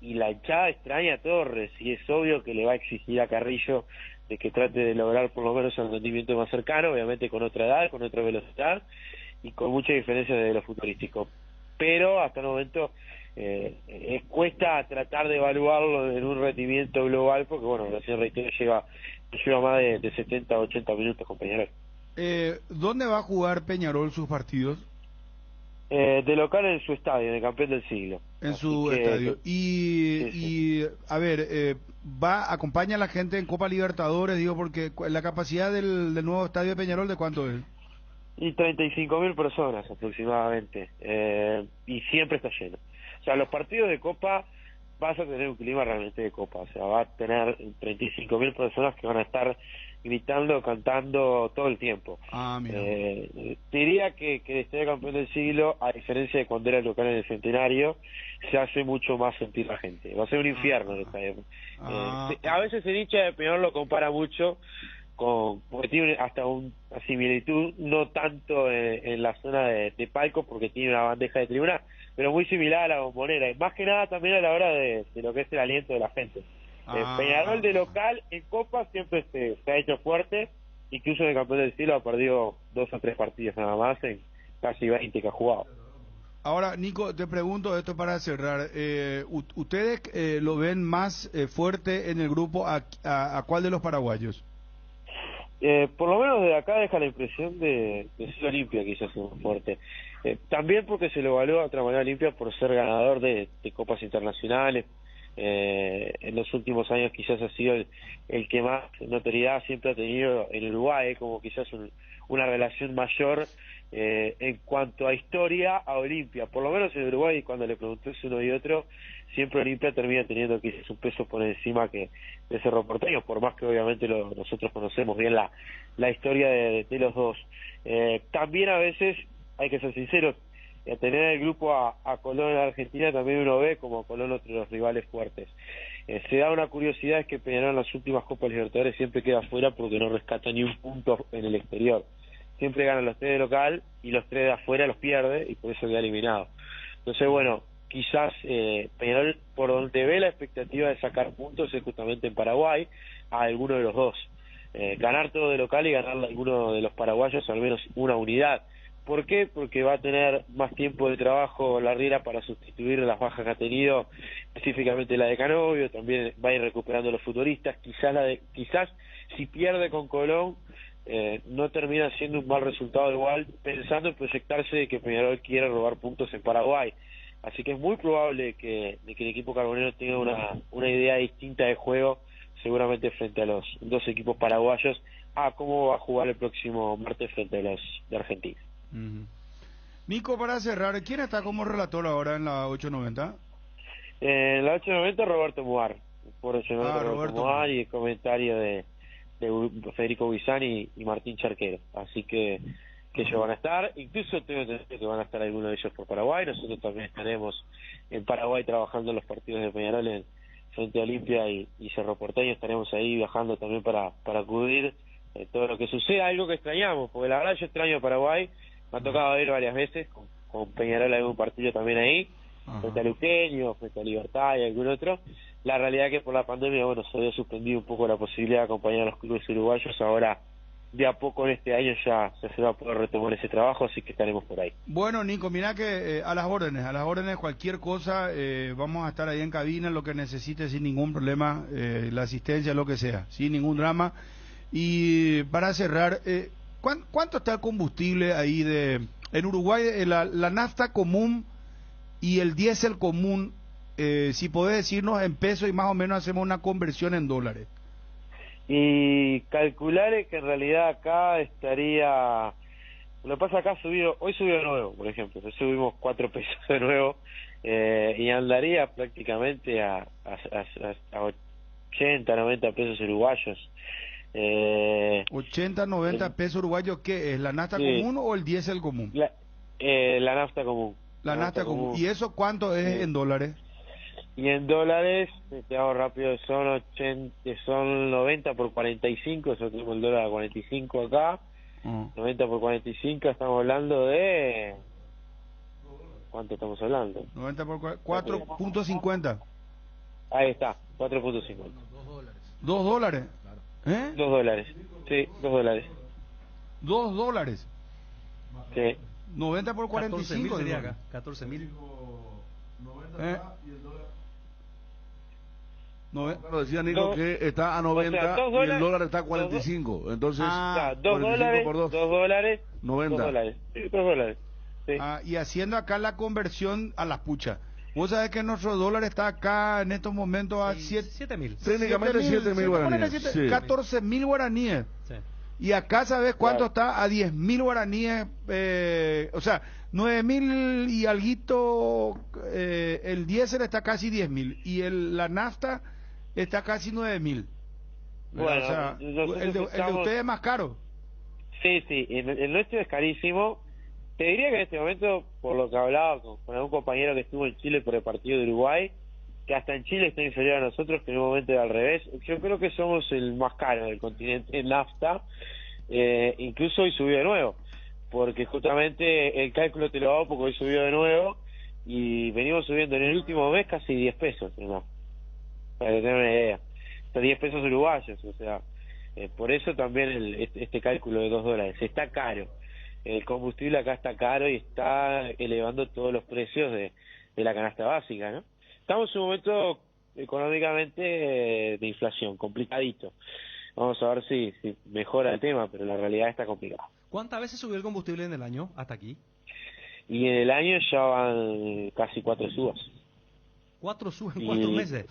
y la hinchada extraña a Torres, y es obvio que le va a exigir a Carrillo de que trate de lograr por lo menos el rendimiento más cercano, obviamente con otra edad, con otra velocidad y con mucha diferencia de lo futbolístico, pero hasta el momento cuesta tratar de evaluarlo en un rendimiento global, porque bueno, recién reitero, lleva más de 70 o 80 minutos con Peñarol. ¿Dónde va a jugar Peñarol sus partidos? De local en su estadio, en el campeón del siglo. En su estadio. Y a ver, acompaña a la gente en Copa Libertadores, digo, porque la capacidad del nuevo estadio de Peñarol, ¿de cuánto es? Y 35.000 personas aproximadamente, y siempre está lleno. O sea, los partidos de Copa vas a tener un clima realmente de Copa, o sea, va a tener 35.000 personas que van a estar gritando, cantando todo el tiempo. Diría que el Estadio Campeón del Siglo, a diferencia de cuando era local en el Centenario, se hace mucho más sentir la gente. Va a ser un infierno el estadio. A veces el hincha de Peñarol lo compara mucho porque tiene hasta una similitud, no tanto en la zona de palco, porque tiene una bandeja de tribuna, pero muy similar a la Bombonera, y más que nada también a la hora de lo que es el aliento de la gente. Peñarol de local en Copa siempre se ha hecho fuerte, incluso en el campeón del siglo ha perdido 2 o 3 partidos nada más en casi 20 que ha jugado. Ahora, Nico, te pregunto esto para cerrar. ¿Ustedes lo ven más fuerte en el grupo a cuál de los paraguayos? Por lo menos de acá deja la impresión de ser Olimpia quizás es más fuerte. También porque se lo evalúa de otra manera Olimpia por ser ganador de copas internacionales. En los últimos años quizás ha sido el que más notoriedad siempre ha tenido en Uruguay, como quizás una relación mayor en cuanto a historia a Olimpia. Por lo menos en Uruguay, cuando le pregunté uno y otro, siempre Olimpia termina teniendo quizás un peso por encima que de Cerro Porteño, por más que obviamente nosotros conocemos bien la historia de los dos. También a veces, hay que ser sinceros, tener el grupo a Colón en Argentina también uno ve como Colón otro de los rivales fuertes. Se da una curiosidad, es que Peñarol en las últimas Copas Libertadores siempre queda afuera porque no rescata ni un punto en el exterior. Siempre ganan los 3 de local y los 3 de afuera los pierde y por eso queda eliminado. Entonces, bueno, quizás Peñarol por donde ve la expectativa de sacar puntos es justamente en Paraguay a alguno de los dos. Ganar todo de local y ganar a alguno de los paraguayos al menos una unidad. ¿Por qué? Porque va a tener más tiempo de trabajo la Riera para sustituir las bajas que ha tenido, específicamente la de Canovio, también va a ir recuperando los futbolistas, quizás si pierde con Colón, no termina siendo un mal resultado igual, pensando en proyectarse de que Peñarol quiere robar puntos en Paraguay. Así que es muy probable que el equipo carbonero tenga una idea distinta de juego, seguramente frente a los dos equipos paraguayos, a cómo va a jugar el próximo martes frente a los de Argentina. Nico, para cerrar, ¿quién está como relator ahora en la 890? En la 890 Roberto Muar, por 890 Roberto Muar y el comentario de Federico Guizán y Martín Charquero, así que ellos van a estar, incluso tengo entendido que van a estar algunos de ellos por Paraguay, nosotros también estaremos en Paraguay trabajando en los partidos de Peñarol frente a Olimpia y Cerro Porteño, estaremos ahí viajando también para cubrir todo lo que suceda, algo que extrañamos, porque la verdad yo extraño a Paraguay, me ha tocado ir varias veces con Peñarol en algún partido también ahí, frente a Luqueño, frente a Libertad y algún otro. La realidad es que por la pandemia, bueno, se había suspendido un poco la posibilidad de acompañar a los clubes uruguayos, ahora de a poco en este año ya se va a poder retomar ese trabajo, así que estaremos por ahí. Bueno, Nico, mira que a las órdenes, cualquier cosa, vamos a estar ahí en cabina, lo que necesite sin ningún problema, la asistencia, lo que sea, sin ningún drama. Y para cerrar, ¿cuánto está el combustible ahí en Uruguay, la nafta común y el diésel común? Si podés decirnos en pesos y más o menos hacemos una conversión en dólares. Y calcular que en realidad acá estaría, lo que pasa acá hoy subió de nuevo, por ejemplo, hoy subimos 4 pesos de nuevo, y andaría prácticamente a 80, 90 pesos uruguayos. 80, 90 pesos uruguayos, ¿qué es? ¿La nafta común o el diésel común? La nafta común. La nafta común. ¿Y eso cuánto es en dólares? Y en dólares, te hago rápido, son 90 por 45, eso tenemos el dólar a 45 acá, 90 por 45, estamos hablando de... ¿Cuánto estamos hablando? 90 por 4.50. Ahí está, 4.50. ¿2 dólares? ¿Eh? 2 dólares, sí, 2 dólares. 2 dólares. Sí. 90 por 45 sería acá, 14.000. Bueno, decía Nico que está a 90 y el dólar está a 45. Entonces, 2 dólares por 2 dólares, 90. 2 dólares. Sí, 2 dólares. Sí. Y haciendo acá la conversión a las puchas. Vos sabés que nuestro dólar está acá en estos momentos a 7.000. Técnicamente 7.000 guaraníes. 14.000 guaraníes. Sí. Y acá, ¿sabés cuánto está? A 10.000 guaraníes, o sea, 9.000 y alguito, el diésel está casi 10.000 y la nafta está casi 9.000. Bueno, o sea, el de ustedes es más caro. Sí, el nuestro es carísimo. Te diría que en este momento, por lo que hablaba con algún compañero que estuvo en Chile por el partido de Uruguay, que hasta en Chile está inferior a nosotros, que en un momento era al revés. Yo creo que somos el más caro del continente en nafta, incluso hoy subió de nuevo, porque justamente el cálculo te lo hago porque hoy subió de nuevo, y venimos subiendo en el último mes casi 10 pesos, ¿no? Para que tengan una idea. Hasta 10 pesos uruguayos, o sea, por eso también este cálculo de $2. Está caro. El combustible acá está caro y está elevando todos los precios de la canasta básica, ¿no? Estamos en un momento económicamente de inflación, complicadito. Vamos a ver si mejora el tema, pero la realidad está complicada. ¿Cuántas veces subió el combustible en el año hasta aquí? Y en el año ya van casi 4 subas. 4 subas en 4 meses.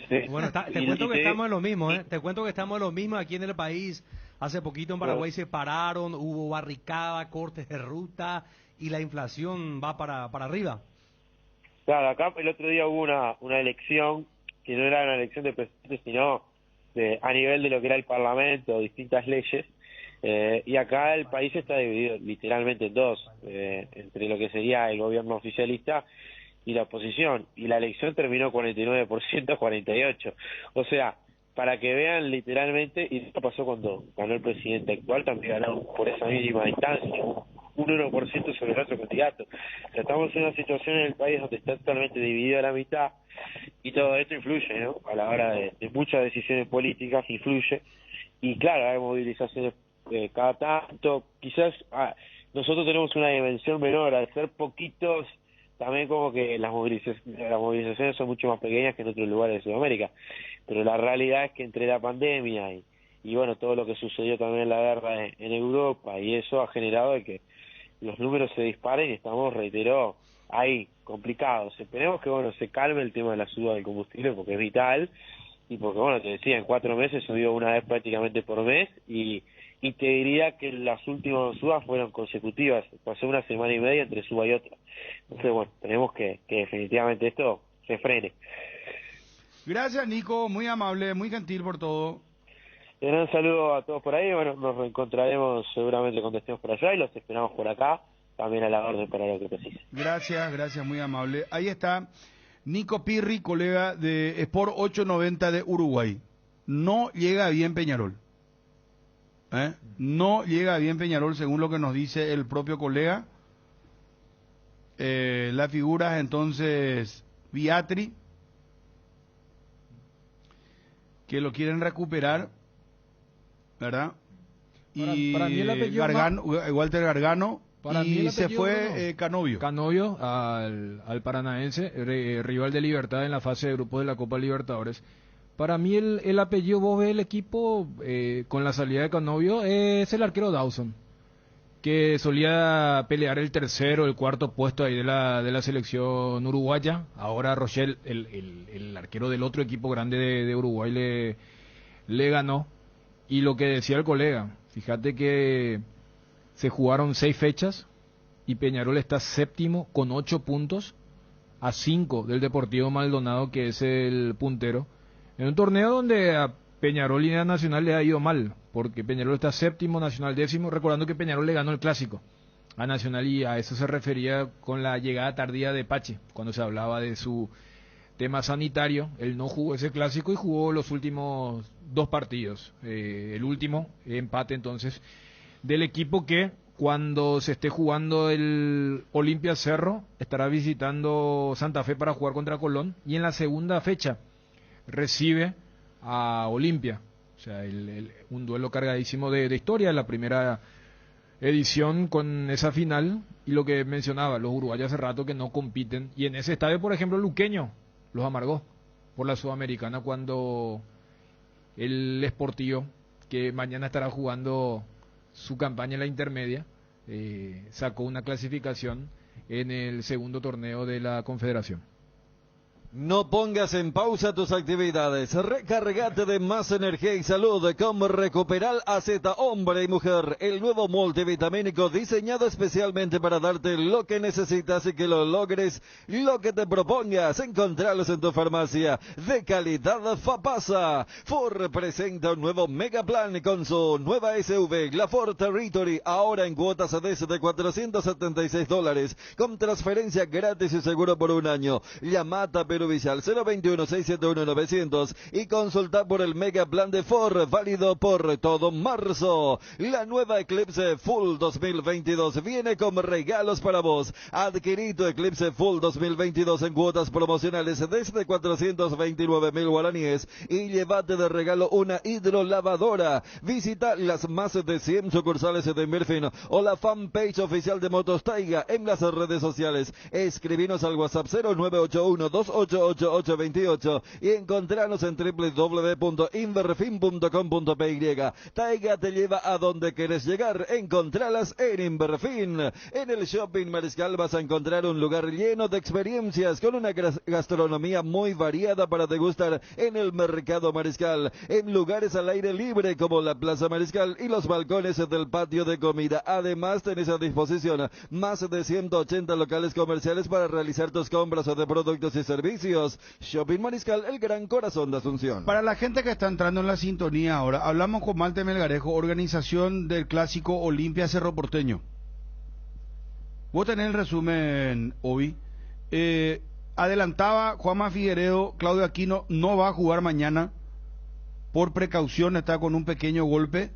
Sí. Bueno, te cuento que estamos en lo mismo, ¿eh? Te cuento que estamos en lo mismo aquí en el país. Hace poquito en Paraguay se pararon, hubo barricada, cortes de ruta y la inflación va para arriba. Claro, acá el otro día hubo una elección que no era una elección de presidente, sino a nivel de lo que era el Parlamento, distintas leyes. Y acá el país está dividido literalmente en dos, entre lo que sería el gobierno oficialista y la oposición, y la elección terminó 49% a 48%. O sea, para que vean literalmente, y esto pasó cuando ganó el presidente actual, también ganó por esa mínima distancia, un 1% sobre el otro candidato. O sea, estamos en una situación en el país donde está totalmente dividido a la mitad, y todo esto influye, ¿no? A la hora de muchas decisiones políticas influye, y claro, hay movilizaciones cada tanto, quizás nosotros tenemos una dimensión menor, al ser poquitos, también como que las movilizaciones son mucho más pequeñas que en otros lugares de Sudamérica, pero la realidad es que entre la pandemia y bueno, todo lo que sucedió también en la guerra en Europa, y eso ha generado de que los números se disparen y estamos, reitero, ahí, complicados. Esperemos que bueno, se calme el tema de la suba del combustible porque es vital, y porque bueno, te decía, en 4 meses subió una vez prácticamente por mes, y te diría que las últimas subas fueron consecutivas, pasó una semana y media entre suba y otra. Entonces bueno, tenemos que definitivamente esto se frene. Gracias, Nico, muy amable, muy gentil por todo. Un gran saludo a todos por ahí. Bueno, nos reencontraremos seguramente cuando estemos por allá y los esperamos por acá, también a la orden para lo que precise. Gracias, muy amable. Ahí está Nico Pirri, colega de Sport 890 de Uruguay. No llega bien Peñarol. No llega bien Peñarol, según lo que nos dice el propio colega. La figura es entonces Viatri, que lo quieren recuperar, ¿verdad? Para mí el apellido Walter Gargano, para y mí se fue Canovio. Canovio al Paranaense, rival de Libertad en la fase de grupos de la Copa Libertadores. Para mí el apellido, vos ves el equipo con la salida de Canovio, es el arquero Dawson, que solía pelear el tercero, el cuarto puesto ahí de la selección uruguaya. Ahora Rochelle, el arquero del otro equipo grande de Uruguay, le ganó. Y lo que decía el colega, fíjate que se jugaron 6 fechas y Peñarol está séptimo con 8 puntos, a 5 del Deportivo Maldonado, que es el puntero, en un torneo donde a Peñarol y a Nacional le ha ido mal, porque Peñarol está séptimo, Nacional décimo, recordando que Peñarol le ganó el clásico a Nacional, y a eso se refería con la llegada tardía de Pache, cuando se hablaba de su tema sanitario. Él no jugó ese clásico y jugó los últimos 2 partidos, el último empate entonces del equipo que cuando se esté jugando el Olimpia Cerro estará visitando Santa Fe para jugar contra Colón, y en la segunda fecha recibe a Olimpia. O sea, un duelo cargadísimo de historia, la primera edición con esa final. Y lo que mencionaba, los uruguayos hace rato que no compiten, y en ese estadio, por ejemplo, Luqueño los amargó por la Sudamericana cuando el Sportivo, que mañana estará jugando su campaña en la intermedia, sacó una clasificación en el segundo torneo de la Confederación. No pongas en pausa tus actividades, recargate de más energía y salud con Recuperal AZ Hombre y Mujer, el nuevo multivitamínico diseñado especialmente para darte lo que necesitas y que lo logres lo que te propongas. Encontralos en tu farmacia de calidad Fapasa. Ford presenta un nuevo Mega Plan con su nueva SUV, la Ford Territory, ahora en cuotas desde $476, con transferencia gratis y seguro por un año. Llamata número oficial 021-671-900 y consulta por el mega plan de Ford, válido por todo marzo. La nueva Eclipse Full 2022 viene con regalos para vos. Adquirí tu Eclipse Full 2022 en cuotas promocionales desde 429.000 guaraníes y llévate de regalo una hidrolavadora. Visita las más de 100 sucursales de Inverfin o la fanpage oficial de Motos Taiga en las redes sociales. Escribinos al WhatsApp 0981-288828 y encontranos en www.inverfin.com.py. Taiga te lleva a donde querés llegar. Encontralas en Inverfin. En el Shopping Mariscal vas a encontrar un lugar lleno de experiencias con una gastronomía muy variada para degustar en el Mercado Mariscal, en lugares al aire libre como la Plaza Mariscal y los balcones del patio de comida. Además tenés a disposición más de 180 locales comerciales para realizar tus compras de productos y servicios. Shopping Mariscal, el gran corazón de Asunción. Para la gente que está entrando en la sintonía ahora, hablamos con Malte Melgarejo, organización del clásico Olimpia Cerro Porteño. Vos tenés el resumen, Ovi. Adelantaba Juanma Figueredo, Claudio Aquino no va a jugar mañana por precaución, está con un pequeño golpe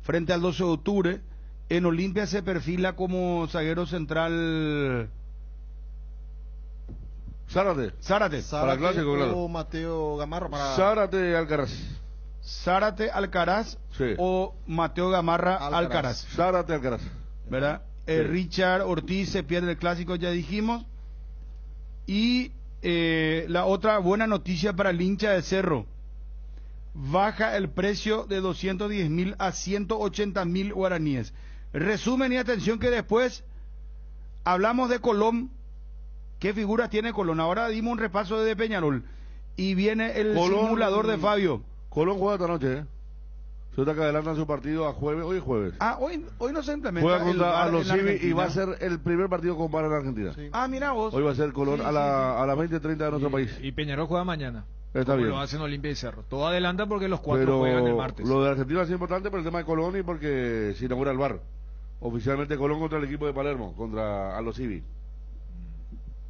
frente al 12 de octubre. En Olimpia se perfila como zaguero central Zárate para el clásico, claro. O Mateo Gamarra para Zárate Alcaraz. Zárate Alcaraz, sí. O Mateo Gamarra Alcaraz. Zárate Alcaraz, ¿verdad? Sí. Richard Ortiz se pierde el clásico, ya dijimos. Y la otra buena noticia para el hincha de Cerro: baja el precio de 210.000 a 180.000 guaraníes. Resumen y atención que después hablamos de Colón. ¿Qué figuras tiene Colón? Ahora dimos un repaso de Peñarol y viene el simulador de Fabio. Colón juega esta noche, Se está que adelantan su partido a jueves. Hoy es jueves. Hoy no se implementa. Juega contra a los Civi y va a ser el primer partido con VAR en Argentina. Sí. Mira vos. Hoy va a ser Colón a las 20:30 de nuestro país. Y Peñarol juega mañana. Está bien. Lo hacen Olimpia y Cerro. Todo adelanta porque los cuatro juegan el martes. Lo de Argentina es importante por el tema de Colón y porque se inaugura el VAR. Oficialmente Colón contra el equipo de Palermo, contra a los Civi.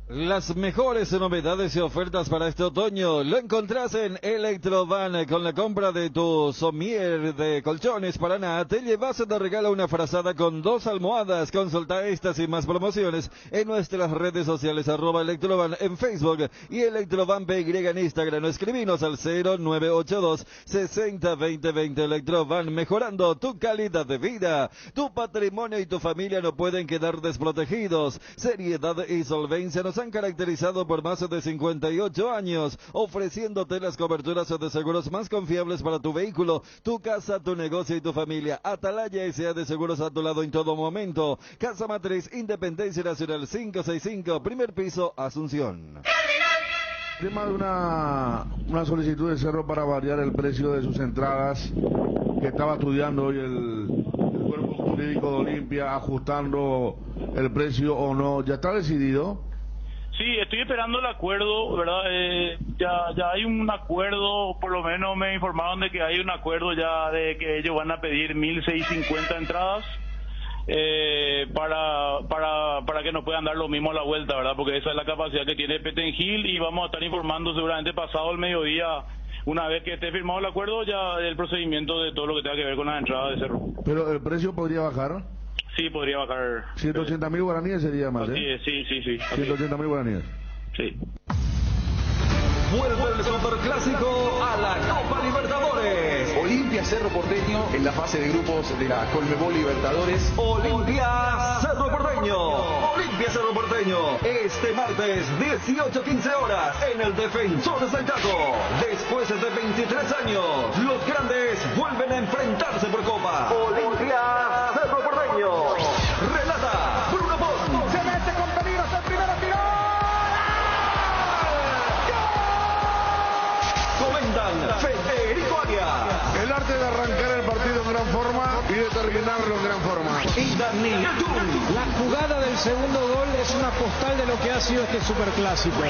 Las mejores novedades y ofertas para este otoño lo encontrás en Electrovan. Con la compra de tu somier de colchones Paraná, te llevas de regalo una frazada con 2 almohadas. Consulta estas y más promociones en nuestras redes sociales, @Electrovan en Facebook y Electrovan PY en Instagram. Escribinos al 0982 602020. Electrovan, mejorando tu calidad de vida. Tu patrimonio y tu familia no pueden quedar desprotegidos. Seriedad y solvencia nos han caracterizado por más de 58 años, ofreciéndote las coberturas de seguros más confiables para tu vehículo, tu casa, tu negocio y tu familia. Atalaya S.A. de Seguros a tu lado en todo momento. Casa Matriz, Independencia Nacional 565, primer piso, Asunción. Tema de una solicitud de Cerro para variar el precio de sus entradas, que estaba estudiando hoy el cuerpo jurídico de Olimpia, ajustando el precio o no. ¿Ya está decidido? Sí, estoy esperando el acuerdo, ¿verdad? Ya hay un acuerdo, por lo menos me informaron de que hay un acuerdo ya de que ellos van a pedir 1.650 entradas para que nos puedan dar lo mismo a la vuelta, ¿verdad? Porque esa es la capacidad que tiene Petengil y vamos a estar informando seguramente pasado el mediodía, una vez que esté firmado el acuerdo, ya el procedimiento de todo lo que tenga que ver con las entradas de Cerro. ¿Pero el precio podría bajar? Sí, podría bajar. 180.000 guaraníes sería más, ¿eh? Sí. 180.000 guaraníes. Sí. Vuelve el Superclásico a la Copa Libertadores. Olimpia Cerro Porteño en la fase de grupos de la Colmebol Libertadores. Olimpia Cerro Porteño. Olimpia Cerro Porteño. Este martes, 18:15 horas, en el Defensor de Chaco. Después de 23 años, los grandes vuelven a enfrentarse por Copa. Olimpia Cerro Porteño. Relata Bruno Pons. Se mete con peligro hasta el primero, tiró. Comentan Federico Arias. El arte de arrancar el partido en gran forma y de terminarlo en gran forma. Y Daniel Jun. La jugada del segundo gol es una postal de lo que ha sido este superclásico.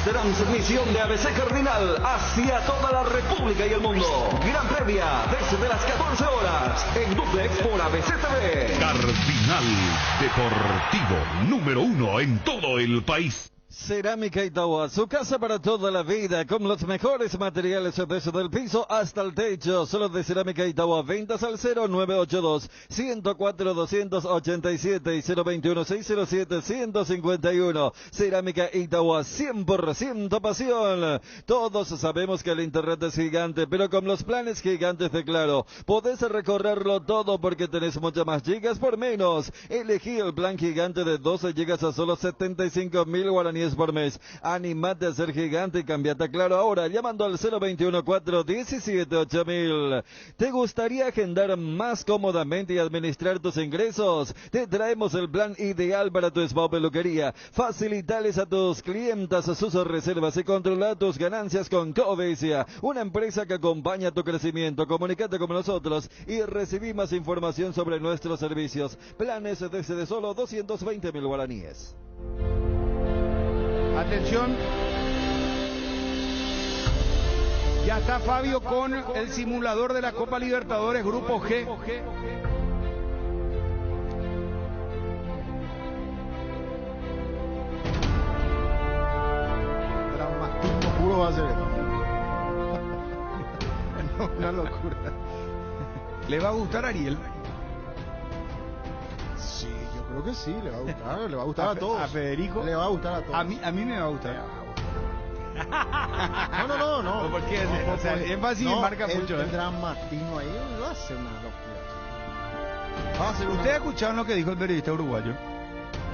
Transmisión de ABC Cardinal hacia toda la República y el mundo. Gran previa desde las 14 horas en duplex por ABC TV. Cardinal Deportivo, número 1 en todo el país. Cerámica Itagua, su casa para toda la vida, con los mejores materiales desde el piso hasta el techo. Solo de Cerámica Itagua, ventas al 0982-104-287 y 021-607-151. Cerámica Itagua, 100% pasión. Todos sabemos que el internet es gigante, pero con los planes gigantes de Claro, podés recorrerlo todo porque tenés muchas más gigas por menos. Elegí el plan gigante de 12 gigas a solo 75.000 guaraníes por mes. Animate a ser gigante y cambiate a Claro ahora llamando al 021-417-8000. ¿Te gustaría agendar más cómodamente y administrar tus ingresos? Te traemos el plan ideal para tu spa o peluquería. Facilitales a tus clientas sus reservas y controla tus ganancias con Covesia, una empresa que acompaña tu crecimiento. Comunícate con nosotros y recibí más información sobre nuestros servicios. Planes desde solo 220.000 guaraníes. Atención, ya está Fabio con el simulador de la Copa Libertadores Grupo G. Dramatismo puro va a ser esto. No, una locura. ¿Le va a gustar a Ariel? Sí, yo creo que sí, le va a gustar a todos. A Federico le va a gustar a todos. A mí me va a gustar. No. Porque o sea, es fácil y marca mucho. El dramatismo ahí va a ser una locura. ¿Ustedes escucharon lo que dijo el periodista uruguayo?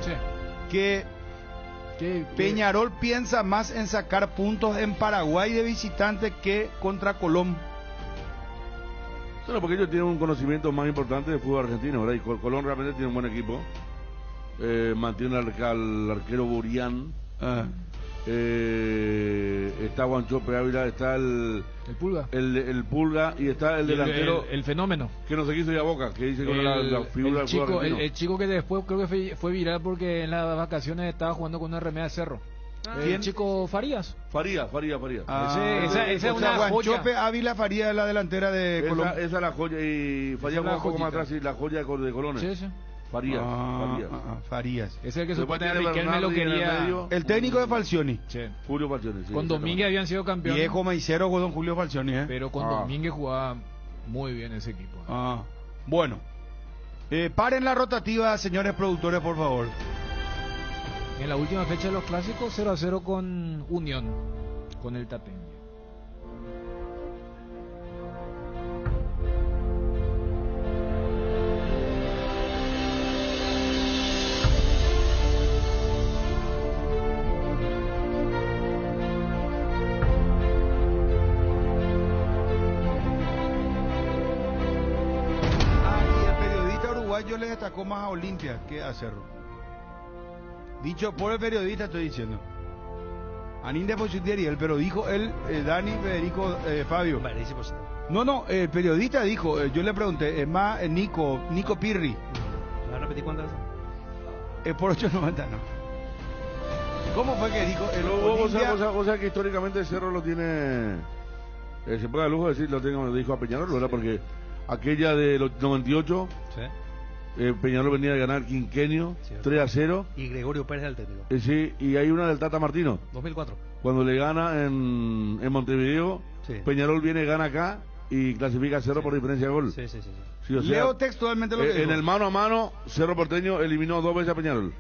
Sí. Que Peñarol piensa más en sacar puntos en Paraguay de visitante que contra Colón. Solo porque ellos tienen un conocimiento más importante de fútbol argentino, ¿verdad? Y Colón realmente tiene un buen equipo. Mantiene al arquero Burián. Está Guanchope Ávila, está el Pulga. El Pulga y está el delantero. El fenómeno. Que no se quiso ir a Boca, que dice que la figura del fútbol argentino. El chico que después creo que fue viral porque en las vacaciones estaba jugando con una remera de Cerro. El chico Farías. Farías. Esa es una joya. Guanchope Ávila Farías, la delantera de Colón. Esa es la joya, y Farías un poco más atrás, y la joya de Colones. Sí. Farías. Es el que supuestamente Riquelme lo quería. El técnico de Falcioni. Sí. Julio Falcioni. Sí, con Domínguez habían sido campeones. Viejo maicero con don Julio Falcioni, Pero con Domínguez jugaba muy bien ese equipo. Bueno. Paren la rotativa, señores productores, por favor. En la última fecha de los clásicos, 0-0 con Unión, con el Tapeño. Y el periodista uruguayo le destacó más a Olimpia que a Cerro. Dicho por el periodista, estoy diciendo. Aninde Ariel, pero dijo él, Dani, Federico, Fabio. No, el periodista dijo, yo le pregunté, es más, Nico Pirri. ¿Me vas a repetir cuántas veces? Es por 8.90, no. ¿Cómo fue que dijo? O sea que históricamente Cerro lo tiene, se puede dar lujo de decir, lo dijo a Peñarol, ¿verdad? Porque aquella de los 98... Sí. Peñarol venía de ganar quinquenio, 3-0. Y Gregorio Pérez el técnico. Sí, y hay una del Tata Martino. 2004. Cuando le gana en Montevideo, Peñarol viene, gana acá y clasifica a Cerro por diferencia de gol. Sí. O sea, leo textualmente lo que dijo. En el mano a mano, Cerro Porteño eliminó 2 veces a Peñarol.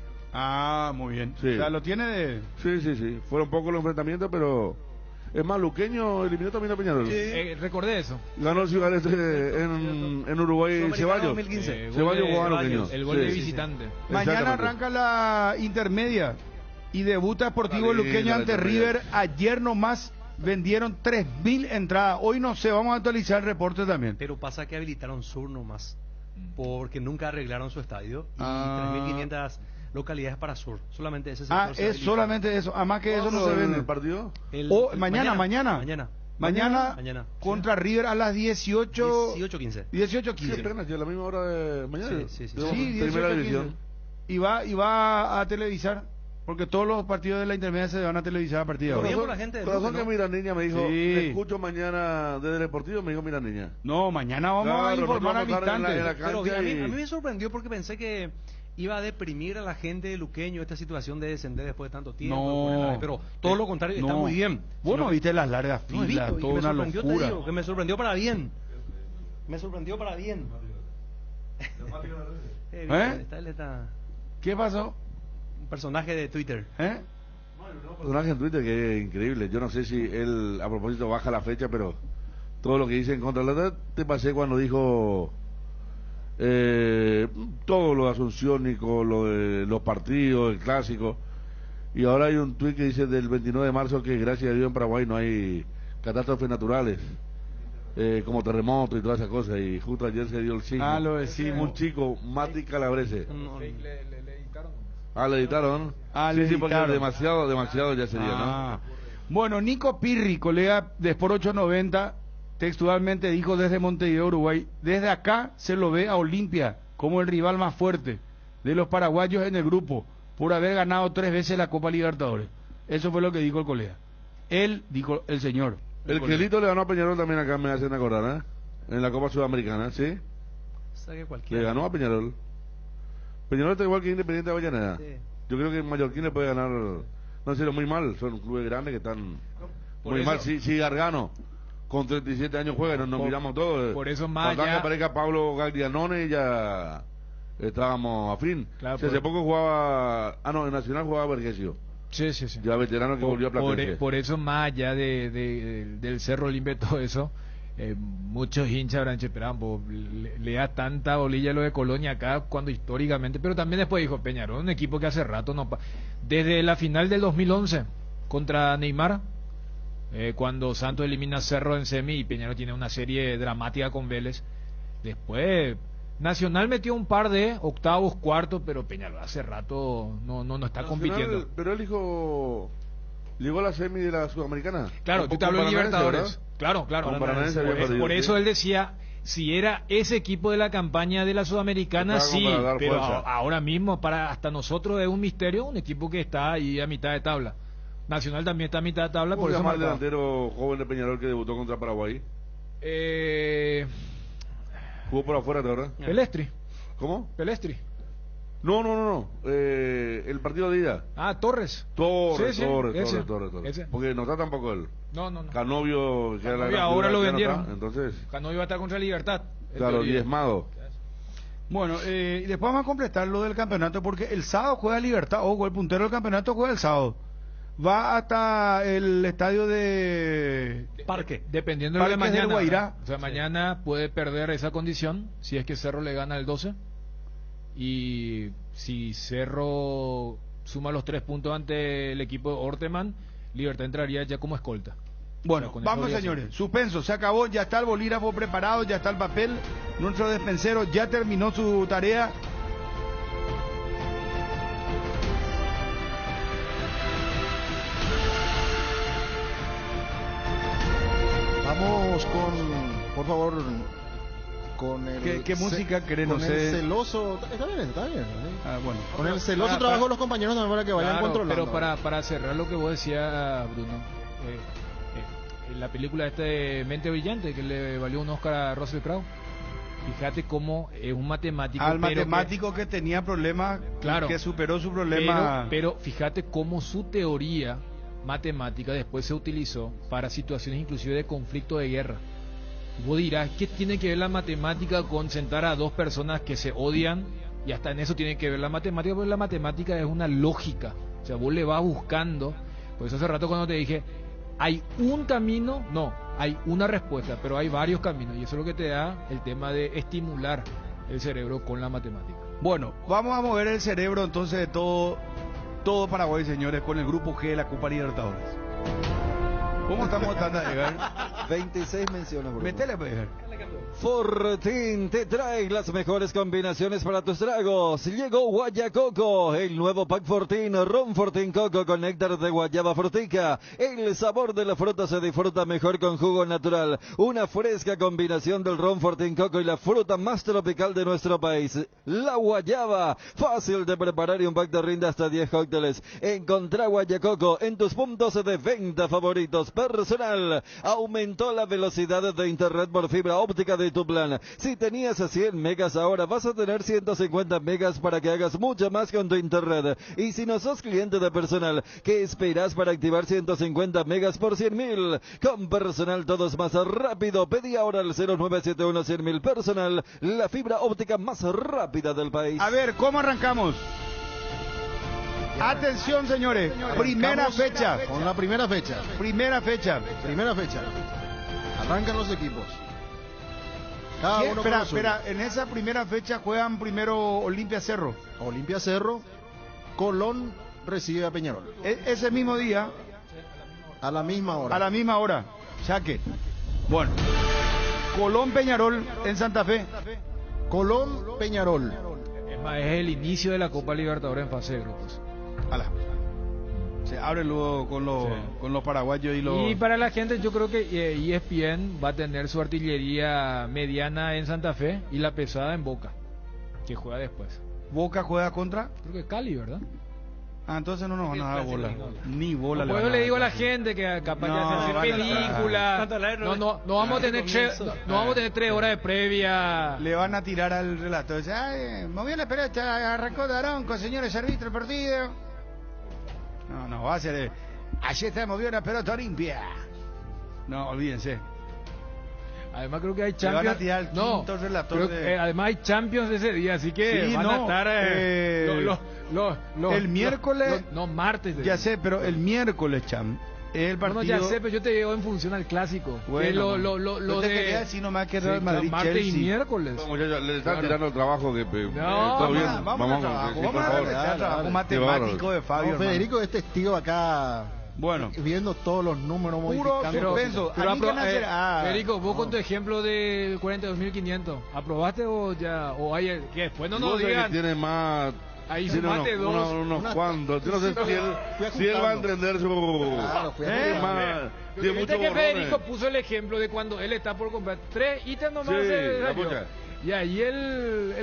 Muy bien. Sí. O sea, lo tiene de... Sí. Fueron pocos los enfrentamientos, pero... Es más, Luqueño eliminó también a Peñarol. Recordé eso. Ganó el Ciudad en Uruguay, Ceballos. 2015. Ceballos jugó a Luqueño. El gol de visitante. Mañana arranca la intermedia y debuta Sportivo Luqueño ante River. Ayer nomás vendieron 3.000 entradas. Hoy no sé, vamos a actualizar el reporte también. Pero pasa que habilitaron Sur nomás, porque nunca arreglaron su estadio. Y 3.500... localidades para Sur, solamente ese sector. Es solamente eso, además que eso no se vende. ¿El partido? Mañana contra River a las 18:15. 18:15. A la misma hora de mañana. Sí, primera división. Y va a televisar, porque todos los partidos de la intermedia se van a televisar a partir de ahora. Corazón que Mira Niña me dijo, me escucho mañana desde el Deportivo, me dijo Mira Niña. No, mañana vamos a informar al instante. Pero a mí me sorprendió porque pensé que iba a deprimir a la gente de Luqueño esta situación de descender después de tanto tiempo. Pero todo lo contrario, está muy bien. Vos no viste las largas filas, toda una locura. Te digo, que me sorprendió para bien. ¿Qué pasó? Un personaje de Twitter. Un personaje en Twitter que es increíble. Yo no sé si él a propósito baja la fecha, pero todo lo que dice en contra de la verdad, te pasé cuando dijo todo lo de Asunciónico, lo de los partidos, el clásico, y ahora hay un tuit que dice del 29 de marzo que gracias a Dios en Paraguay no hay catástrofes naturales, como terremotos y todas esas cosas, y justo ayer se dio el signo. Lo decimos. Un chico, Mati Calabrese. Le editaron. Sí, porque demasiado ya sería, ¿no? Bueno, Nico Pirri, colega de Sport 890, textualmente dijo desde Montevideo, Uruguay: desde acá se lo ve a Olimpia como el rival más fuerte de los paraguayos en el grupo, por haber ganado 3 veces la Copa Libertadores. Eso fue lo que dijo el colega. Él dijo, el señor. El Quelito le ganó a Peñarol también acá, me hacen acordar, en la Copa Sudamericana, ¿sí? Le ganó a Peñarol. Peñarol está igual que Independiente de Avellaneda. Sí. Yo creo que Mallorquín le puede ganar, no sé, muy mal, son clubes grandes que están muy mal. Si Gargano con 37 años juega, nos miramos todos. Por eso más cuando que aparezca Pablo Gaglianone ya estábamos a fin. Claro, hace poco jugaba, en Nacional jugaba Vergesio. Sí. Ya veterano que volvió a Platense. Por eso más allá del Cerro Olimpia y todo eso, muchos hinchas habrán dicho, le da tanta bolilla lo de Colonia acá cuando históricamente, pero también después dijo Peñarol, un equipo que hace rato no desde la final del 2011 contra Neymar, cuando Santos elimina a Cerro en semi y Peñarol tiene una serie dramática con Vélez. Después Nacional metió un par de octavos, cuartos, pero Peñarol hace rato no está Nacional, compitiendo. Pero él llegó a la semi de la Sudamericana. Claro, tú te hablo de Libertadores. Claro. Por eso él decía, si era ese equipo de la campaña de la Sudamericana, sí, pero ahora mismo para hasta nosotros es un misterio, un equipo que está ahí a mitad de tabla. Nacional también está a mitad de tabla. ¿Cómo se llama el delantero joven de Peñarol que debutó contra Paraguay? Jugó por afuera, ¿verdad? Pelestri. ¿Cómo? Pelestri. No. El partido de ida. Torres. Torres. Ese. Porque no está tampoco él. No. Canovio, que Canovio ahora lo vendieron. Entonces. Canovio va a estar contra Libertad. Claro, diezmado. Bueno, y después vamos a completar lo del campeonato, porque el sábado juega Libertad. Ojo, el puntero del campeonato juega el sábado. Va hasta el estadio de Parque. Dependiendo de lo de mañana. O sea, mañana puede perder esa condición si es que Cerro le gana el 12. Y si Cerro suma los 3 puntos ante el equipo de Orteman, Libertad entraría ya como escolta. Bueno, vamos señores, suspenso, se acabó, ya está el bolígrafo preparado, ya está el papel, nuestro despensero ya terminó su tarea. Vamos por favor, con el... ¿Qué música querés? No sé. El celoso... Está bien. Bueno. Con el celoso trabajo de los compañeros también para que vayan controlando. Pero para cerrar lo que vos decías, Bruno, la película de Mente Brillante, que le valió un Oscar a Russell Crowe, fíjate cómo es un matemático... matemático que tenía problemas, claro, que superó su problema... Pero fíjate cómo su teoría matemática después se utilizó para situaciones inclusive de conflicto de guerra. Vos dirás, ¿qué tiene que ver la matemática con sentar a dos personas que se odian? Y hasta en eso tiene que ver la matemática, porque la matemática es una lógica. O sea, vos le vas buscando. Por eso hace rato cuando te dije, ¿hay un camino? No, hay una respuesta, pero hay varios caminos. Y eso es lo que te da el tema de estimular el cerebro con la matemática. Bueno, vamos a mover el cerebro entonces de todo Paraguay, señores, con el grupo G de la Copa Libertadores. ¿Cómo estamos tratando de llegar? 26 menciones, Bruno. Métele, pues. Fortín te trae las mejores combinaciones para tus tragos. Llegó Guayacoco, el nuevo pack Fortín, ron Fortín Coco con néctar de guayaba frutica. El sabor de la fruta se disfruta mejor con jugo natural. Una fresca combinación del ron Fortín Coco y la fruta más tropical de nuestro país, la guayaba. Fácil de preparar y un pack te rinde hasta 10 cócteles. Encontrá Guayacoco en tus puntos de venta favoritos. Personal, aumentó la velocidad de internet por fibra óptica óptica de tu plan. Si tenías 100 megas ahora vas a tener 150 megas para que hagas mucho más con tu internet. Y si no sos cliente de Personal, ¿qué esperas para activar 150 megas por 100.000? Con Personal todo es más rápido. Pedí ahora al 0971 100.000 Personal, la fibra óptica más rápida del país. A ver, ¿cómo arrancamos? Atención, señores. Primera fecha. Con la primera fecha. Primera fecha. Primera fecha. Arrancan los equipos. Cada uno con lo suyo. Espera, en esa primera fecha juegan primero Olimpia Cerro. Olimpia Cerro, Colón recibe a Peñarol. Ese mismo día. A la misma hora. A la misma hora. Chaque. Bueno. Colón Peñarol en Santa Fe. Colón Peñarol. Es el inicio de la Copa Libertadores en fase de grupos. Se abre luego con los paraguayos y los... Y para la gente yo creo que ESPN va a tener su artillería mediana en Santa Fe y la pesada en Boca, que juega después. ¿Boca juega contra? Creo que Cali, ¿verdad? Entonces no nos van a dar bola. Ni bola. Pues yo le digo a la gente que capaz de hacer película. No vamos a tener 3 horas de previa. Le van a tirar al relato. Dice, movió la pelota, arrancó Daronco, señores árbitros, el partido. No, va a ser. Ayer se movió la pelota Olimpia. No, olvídense. Además creo que hay Champions. Además hay Champions ese día, así que sí, van a estar el miércoles. Martes. Ya sé, pero el miércoles, Cham. Es el partido. No, ya sé, pero yo te digo en función al clásico. Bueno, lo te de quería decir nomás que Real Madrid, martes Chelsea. y miércoles. No, muchachos, le están tirando el trabajo que todo bien. Vamos al trabajo matemático de Fabio. Federico es testigo acá. Bueno, viendo todos los números modificando. Federico, vos con tu ejemplo del 42.500, ¿aprobaste o ya? O hay que después no nos digan que tiene más. Ahí sumate unos cuantos. Yo no sé si él va a entender su... Claro, viste que Federico puso el ejemplo de cuando él está por comprar 3 ítems nomás. Y ahí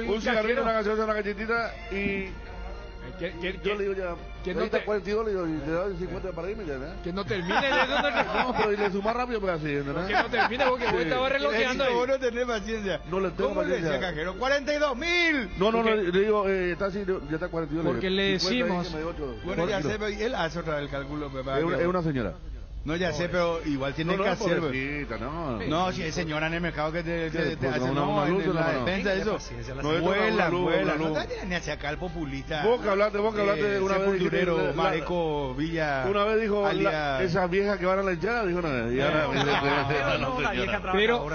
un cigarrillo, una gaseosa, una galletita y... yo le digo ya, que no te 42 le digo, y le doy 50 para irme ya, ¿eh? Que no termine de eso. No, pero y le suma rápido pues así, ¿no? Que no termine porque vos estabas relojeando ahí. Vos no tenés paciencia. No le tengo paciencia. Cajero? 42.000. No, le digo, está así, ya está 42. Porque le decimos. Bueno, ya sé, él hace otra vez el cálculo. Es una señora. No, ya sé, pero igual tiene que hacer. No, si hay señora en el mercado que te hace una luz en la defensa, eso. Vuela. No te ni hacia acá el populista. Vos que hablaste una vez. Durero, Mareco, Villa. Una vez dijo esas viejas que van a la hinchada, dijo pero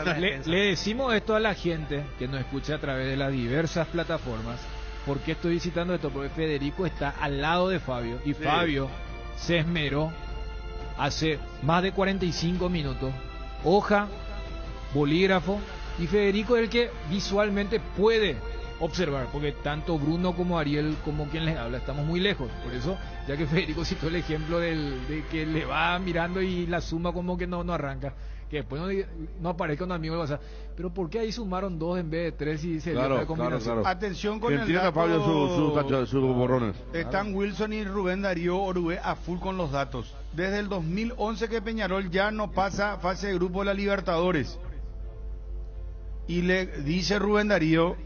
le decimos esto a la gente que nos escucha a través de las diversas plataformas. ¿Por qué estoy citando esto? Porque Federico está al lado de Fabio y Fabio se esmeró hace más de 45 minutos, hoja, bolígrafo, y Federico es el que visualmente puede observar, porque tanto Bruno como Ariel como quien les habla estamos muy lejos. Por eso, ya que Federico citó el ejemplo de que le va mirando y la suma como que no arranca, que después no aparezca un amigo de WhatsApp. Pero ¿por qué ahí sumaron 2 en vez de 3 y se dio la combinación? Claro. Atención con el dato. Fabio sus borrones. Están Wilson y Rubén Darío Orué a full con los datos. Desde el 2011 que Peñarol ya no pasa fase de grupo de la Libertadores. Y le dice Rubén Darío,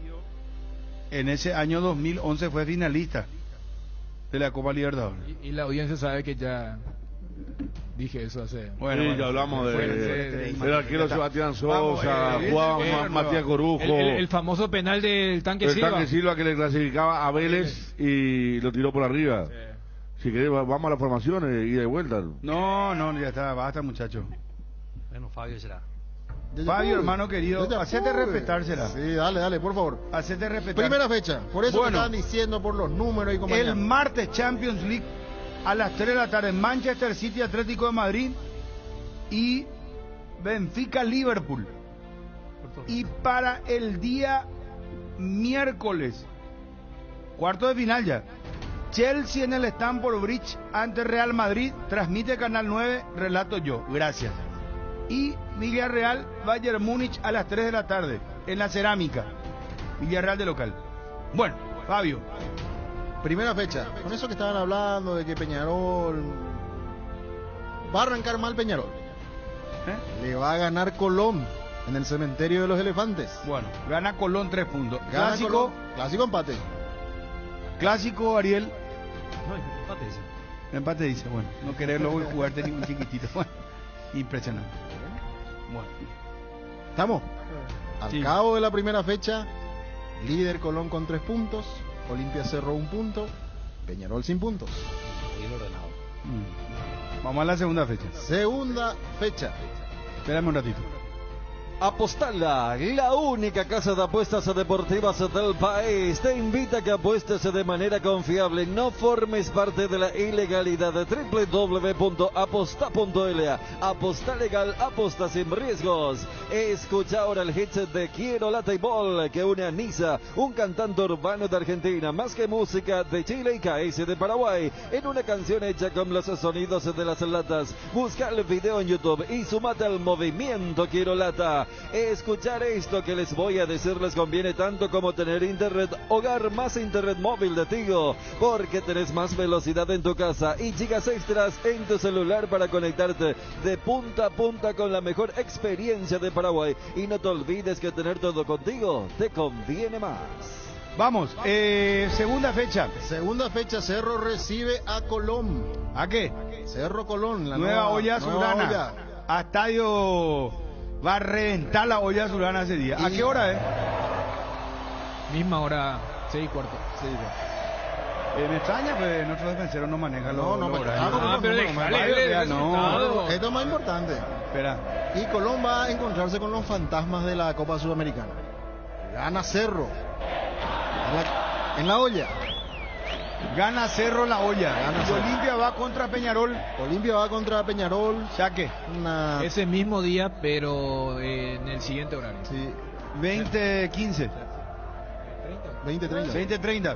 en ese año 2011 fue finalista de la Copa Libertadores. Y la audiencia sabe que ya... Dije eso hace... Bueno, ya hablamos del arquero Sebastián Sosa, jugaba Matías Corujo. El famoso penal del Tanque Silva. El Tanque Silva que le clasificaba a Vélez y lo tiró por arriba. Sí. Si querés, vamos a las formaciones y de vuelta. No, ya está, basta, muchacho. Bueno, Fabio será. Fabio, hermano querido, hacete respetársela. Sí, dale, por favor. Hacete respetar. Primera fecha, por eso me estaban diciendo por los números y compañía. El martes Champions League a las 3 de la tarde, Manchester City, Atlético de Madrid y Benfica, Liverpool. Y para el día miércoles, cuarto de final ya, Chelsea en el Stamford Bridge ante Real Madrid, transmite Canal 9, relato yo, gracias. Y Villarreal, Bayern Múnich a las 3 de la tarde, en la Cerámica, Villarreal de local. Bueno, Fabio. Primera fecha, con eso que estaban hablando de que Peñarol va a arrancar mal Peñarol. Le va a ganar Colón. en el cementerio de los elefantes. Bueno, gana Colón 3 puntos. Gana Clásico. Colón, clásico empate. Clásico, Ariel. No, empate dice. Empate dice, bueno, no querés luego jugarte ni un chiquitito. Bueno, impresionante. Bueno. ¿Estamos? Al Sí. cabo de la primera fecha, líder Colón con 3 puntos, Olimpia Cerro 1 punto, Peñarol sin puntos. Bien ordenado. Vamos a la segunda fecha. Segunda fecha. Espérame un ratito. Apostala, la única casa de apuestas deportivas del país, te invita a que apuestes de manera confiable, no formes parte de la ilegalidad. www.aposta.la. Aposta legal, aposta sin riesgos. Escucha ahora el hit de Quiero Lata y Bol, que une a Niza, un cantante urbano de Argentina, más que música de Chile y KS de Paraguay, en una canción hecha con los sonidos de las latas. Busca el video en YouTube y sumate al movimiento Quiero Lata. Escuchar esto que les voy a decir les conviene tanto como tener internet hogar más internet móvil de Tigo, porque tenés más velocidad en tu casa y gigas extras en tu celular para conectarte de punta a punta con la mejor experiencia de Paraguay. Y no te olvides que tener todo contigo te conviene más. Vamos, segunda fecha. Segunda fecha, Cerro recibe a Colón. ¿A qué? Cerro Colón, la Nueva olla azulana. olla. A estadio. Va a reventar la olla azulana ese día. ¿A qué hora es? Misma hora, 6:15. Me extraña, pues nuestro defensero no maneja los horarios. Pero déjale el resultado. Esto es más importante. Espera. Y Colón va a encontrarse con los fantasmas de la Copa Sudamericana. Gana Cerro. En la olla. Gana Cerro la olla. Y Olimpia va contra Peñarol. Olimpia va contra Peñarol. Saque. Ese mismo día, pero en el siguiente horario. Sí. 20:15. 20:30. 20:30.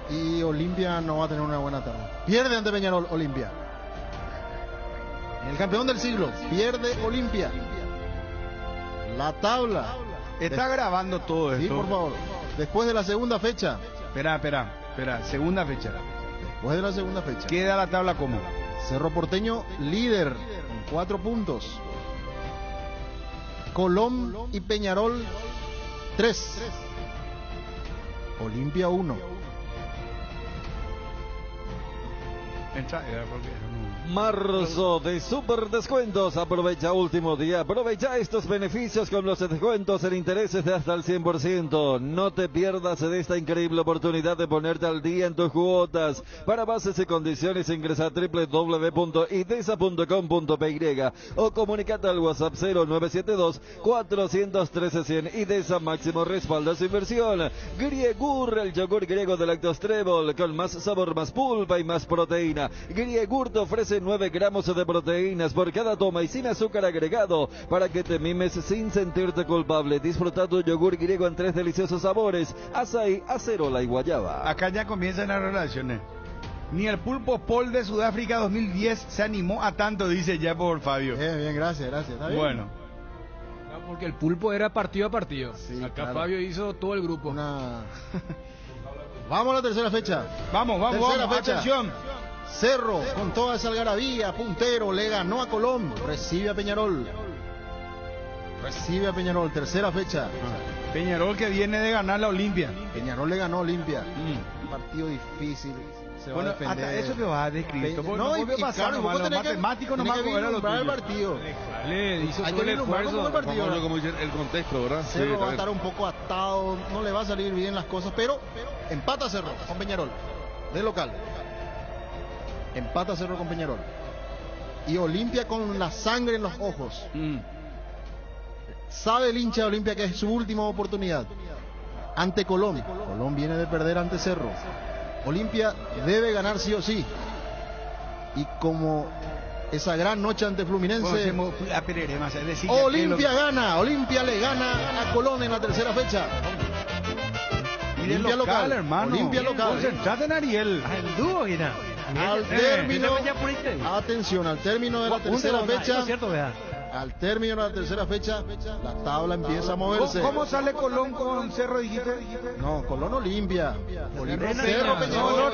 Y Olimpia no va a tener una buena tarde. Pierde ante Peñarol Olimpia. El campeón del siglo. Pierde Olimpia. La tabla. Está grabando todo esto. Sí, por favor. Después de la segunda fecha. Espera. Segunda fecha. Después de la segunda fecha. Queda la tabla como. Cerro Porteño líder con 4 puntos. Colón y Peñarol 3. Olimpia 1. Marzo de super descuentos. Aprovecha último día. Aprovecha estos beneficios con los descuentos en intereses de hasta el 100%. No te pierdas de esta increíble oportunidad de ponerte al día en tus cuotas. Para bases y condiciones ingresa a www.idesa.com.py o comunicate al WhatsApp 0972-413-100. Idesa, máximo respaldo a su inversión. Griegur, el yogur griego de Lactostrébol, con más sabor, más pulpa y más proteína. Griegur te ofrece 9 gramos de proteínas por cada toma y sin azúcar agregado, para que te mimes sin sentirte culpable. Disfruta tu yogur griego en 3 deliciosos sabores: azaí, acerola y guayaba. Acá ya comienzan las relaciones. Ni el Pulpo Pol de Sudáfrica 2010 se animó a tanto, dice ya por Fabio. Bien, gracias. ¿Está bien? Bueno. No, porque el Pulpo era partido a partido. Sí, acá claro. Fabio hizo todo el grupo. Vamos a la tercera fecha. Vamos, Tercera fecha. atención. Cerro, con toda esa algarabía, puntero, le ganó a Colón, recibe a Peñarol. Tercera fecha. Peñarol que viene de ganar la Olimpia. Peñarol le ganó a Olimpia. Un partido difícil. Se va a defender. Hasta eso te vas a describir. No, y claro, vos tenés que vislumbrar el partido. Hizo Hay todo que el vislumbrar esfuerzo. el partido. Como dicen, el contexto, ¿verdad? Cerro va a estar un poco atado, no le va a salir bien las cosas, pero empata Cerro con Peñarol, de local. Empata Cerro con Peñarol. Y Olimpia con la sangre en los ojos. Sabe el hincha de Olimpia que es su última oportunidad ante Colón. Colón viene de perder ante Cerro. Olimpia debe ganar sí o sí. Y como esa gran noche ante Fluminense, Olimpia gana. Olimpia le gana a Colón en la tercera fecha. Olimpia local, hermano. Olimpia local. Concentrate en Ariel. El dúo, Guina. Al término, atención, al término de la tercera fecha, Al término de la tercera fecha, la tabla empieza a moverse. ¿Cómo sale Colón con Cerro, dijiste? No, Colón Olimpia. Cerro Peñarol.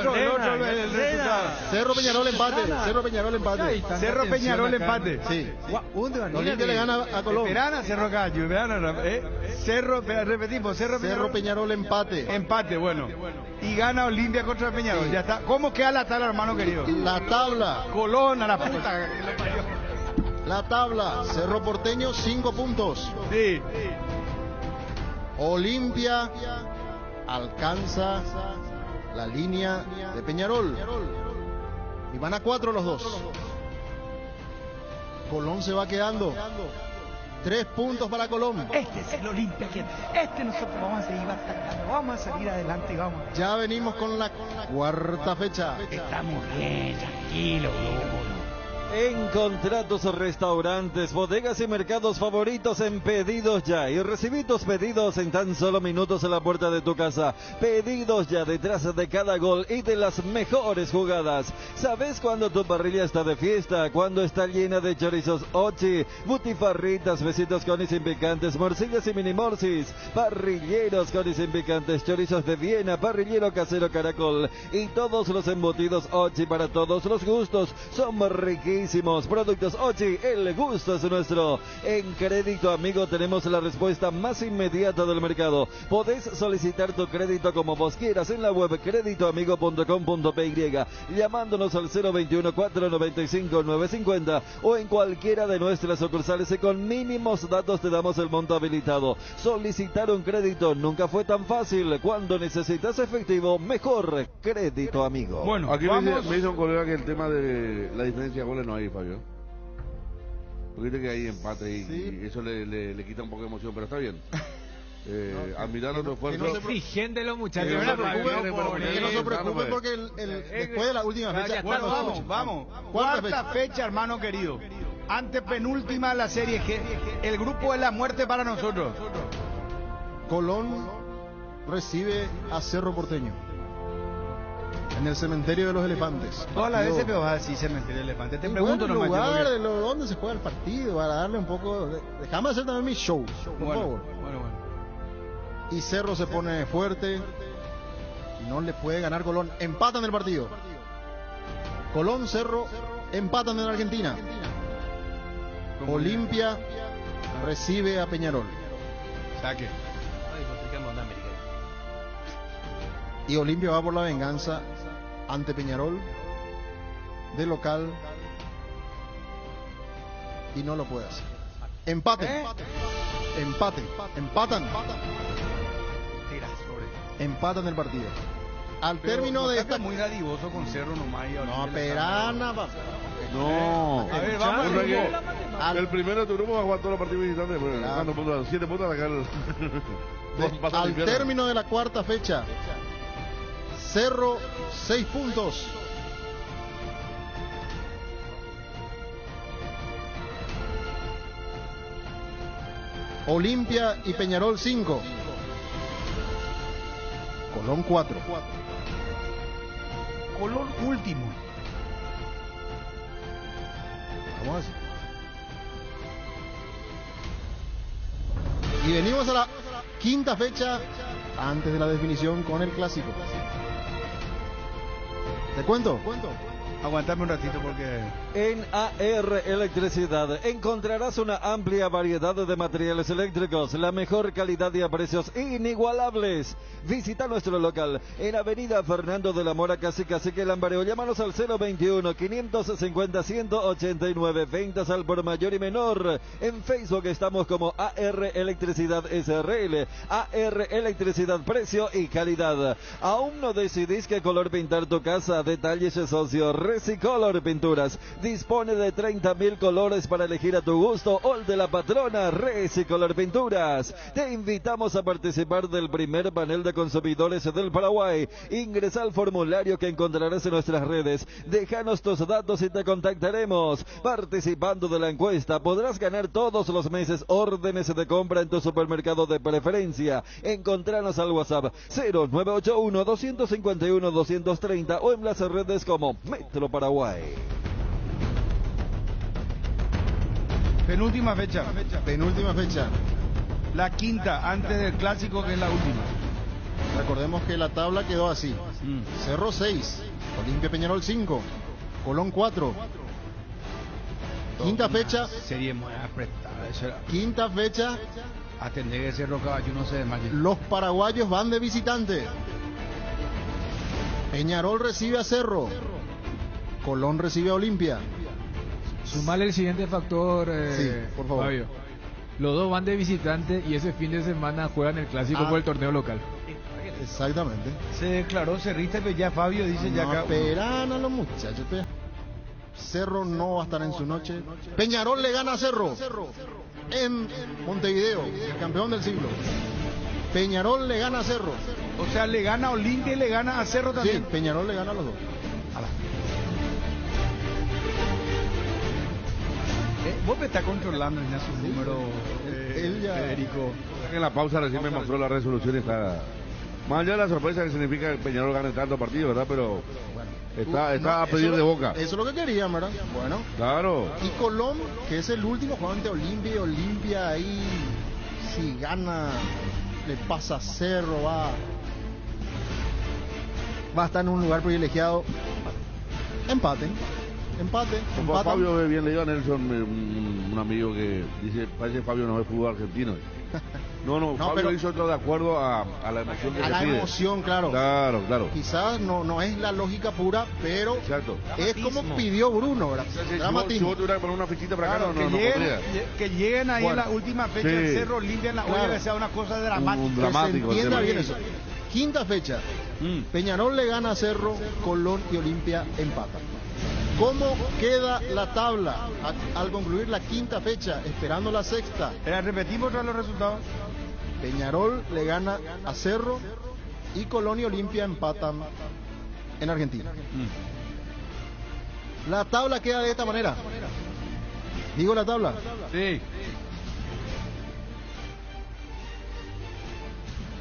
Cerro Peñarol empate. Cerro Peñarol empate. Cerro Peñarol empate. Sí. Olimpia le gana a Colón. Verana, Cerro Gallo. Cerro, repetimos, Cerro Peñarol empate. Empate, bueno. Y gana Olimpia contra Peñarol. Ya está. ¿Cómo queda la tabla, hermano querido? La tabla. Colón a la puta. La tabla. Cerro Porteño, 5 puntos. Sí. Olimpia alcanza la línea de Peñarol. Y van a 4 los dos. Colón se va quedando. 3 puntos para Colón. Este es el Olimpia. Nosotros vamos a seguir batallando. Vamos a salir adelante. Vamos. Ya venimos con la cuarta fecha. Estamos bien, tranquilo. En contratos, restaurantes, bodegas y mercados favoritos en Pedidos Ya. Y recibí tus pedidos en tan solo minutos en la puerta de tu casa. Pedidos Ya, detrás de cada gol y de las mejores jugadas. ¿Sabes cuándo tu parrilla está de fiesta? Cuando está llena de chorizos Ochi, butifarritas, besitos con y sin picantes, morcillas y mini morcis, parrilleros con y sin picantes, chorizos de Viena, parrillero casero Caracol y todos los embutidos Ochi para todos los gustos. Son riquísimos. Productos Ochi, el gusto es nuestro. En Crédito Amigo tenemos la respuesta más inmediata del mercado. Podés solicitar tu crédito como vos quieras en la web creditoamigo.com.py, llamándonos al 021-495-950 o en cualquiera de nuestras sucursales y con mínimos datos te damos el monto habilitado. Solicitar un crédito nunca fue tan fácil. Cuando necesitas efectivo, mejor Crédito Amigo. Bueno, aquí me dice un colega que el tema de la diferencia de goles no hay, Fabio. Porque dice que hay empate y eso le quita un poco de emoción, pero está bien. Admirar nuestro esfuerzo. Que no se exigente los muchachos. Que no se preocupen porque después de la última fecha. Vamos. Cuarta fecha, hermano querido. Antepenúltima la serie G. El grupo de la muerte para nosotros. Colón recibe a Cerro Porteño en el cementerio de los elefantes. Todas las veces que vas a decir cementerio de elefantes. Te pregunto nomás. Lugar de dónde se juega el partido, para darle un poco. Déjame hacer también mi show, por favor. Bueno. Y Cerro se pone fuerte. No le puede ganar Colón. Empatan el partido. Colón, Cerro, empatan en Argentina. Olimpia recibe a Peñarol. Saque. Y Olimpia va por la venganza ante Peñarol de local y no lo puede hacer. Empatan el partido. Al término de esta, muy dadivoso con Cerro nomás. No, Perana. No. A ver, vamos. El primero de tu grupo va a jugar todos los partidos visitantes. 7 puntos acá. Al término de la cuarta fecha, Cerro 6 puntos. Olimpia y Peñarol 5. Colón 4. Colón último. ¿Cómo es? Y venimos a la quinta fecha antes de la definición con el clásico. ¿Te cuento? Aguantame un ratito porque... En AR Electricidad encontrarás una amplia variedad de materiales eléctricos, la mejor calidad y a precios inigualables. Visita nuestro local en Avenida Fernando de la Mora, casi que Lambareo. Llámanos al 021-550-189. Ventas al por mayor y menor. En Facebook estamos como AR Electricidad SRL. AR Electricidad, precio y calidad. ¿Aún no decidís qué color pintar tu casa? Detalles socio. Resicolor Pinturas dispone de 30.000 colores para elegir a tu gusto. O el de la patrona Resicolor Pinturas. Te invitamos a participar del primer panel de consumidores del Paraguay. Ingresa al formulario que encontrarás en nuestras redes. Déjanos tus datos y te contactaremos. Participando de la encuesta podrás ganar todos los meses órdenes de compra en tu supermercado de preferencia. Encontranos al WhatsApp 0981-251-230 o en las redes como Metro Paraguay. Penúltima fecha. Penúltima fecha. La quinta, antes del clásico, que es la última. Recordemos que la tabla quedó así. Cerro 6, Olimpia Peñarol 5, Colón 4. Quinta fecha. Sería muy apretada. Quinta fecha. Atender que Cerro Caballo no se desmaye. Los paraguayos van de visitante. Peñarol recibe a Cerro. Colón recibe a Olimpia. Sumale el siguiente factor, sí, por favor. Fabio. Los dos van de visitante y ese fin de semana juegan el clásico por el torneo local. Exactamente. Se declaró cerrista, pero ya Fabio dice ya acá. Esperan a los muchachos. Cerro no va a estar en su noche. Peñarol le gana a Cerro en Montevideo, el campeón del siglo. Peñarol le gana a Cerro. O sea, le gana a Olimpia y le gana a Cerro también. Sí, Peñarol le gana a los dos. Vos me estás controlando en su número, Federico. En la pausa recién me mostró la resolución y está... Más allá de la sorpresa que significa que Peñarol gane tanto partido, ¿verdad? Pero está a pedir de boca. Eso es lo que querían, ¿verdad? Bueno. Claro. Y Colón, que es el último juego ante Olimpia, y Olimpia ahí, si gana, le pasa a Cerro, va a estar en un lugar privilegiado. Empate. Fabio ve bien, le digo a Nelson, un amigo que dice, parece que Fabio no ve fútbol argentino. No, Fabio pero hizo todo de acuerdo a la emoción que a la pide. emoción, claro. Claro. Quizás no es la lógica pura, pero exacto. Es como pidió Bruno, ¿verdad? Si vos tuvieras que poner una fichita para acá, que lleguen ahí en la última fecha del Cerro, limpian la olla, que sea una cosa dramática. Que se entienda bien eso. Quinta fecha. Peñarol le gana a Cerro, Colón y Olimpia empatan. ¿Cómo queda la tabla al concluir la quinta fecha, esperando la sexta? Repetimos otra los resultados. Peñarol le gana a Cerro y Colón y Olimpia empatan en Argentina. La tabla queda de esta manera. ¿Digo la tabla? Sí.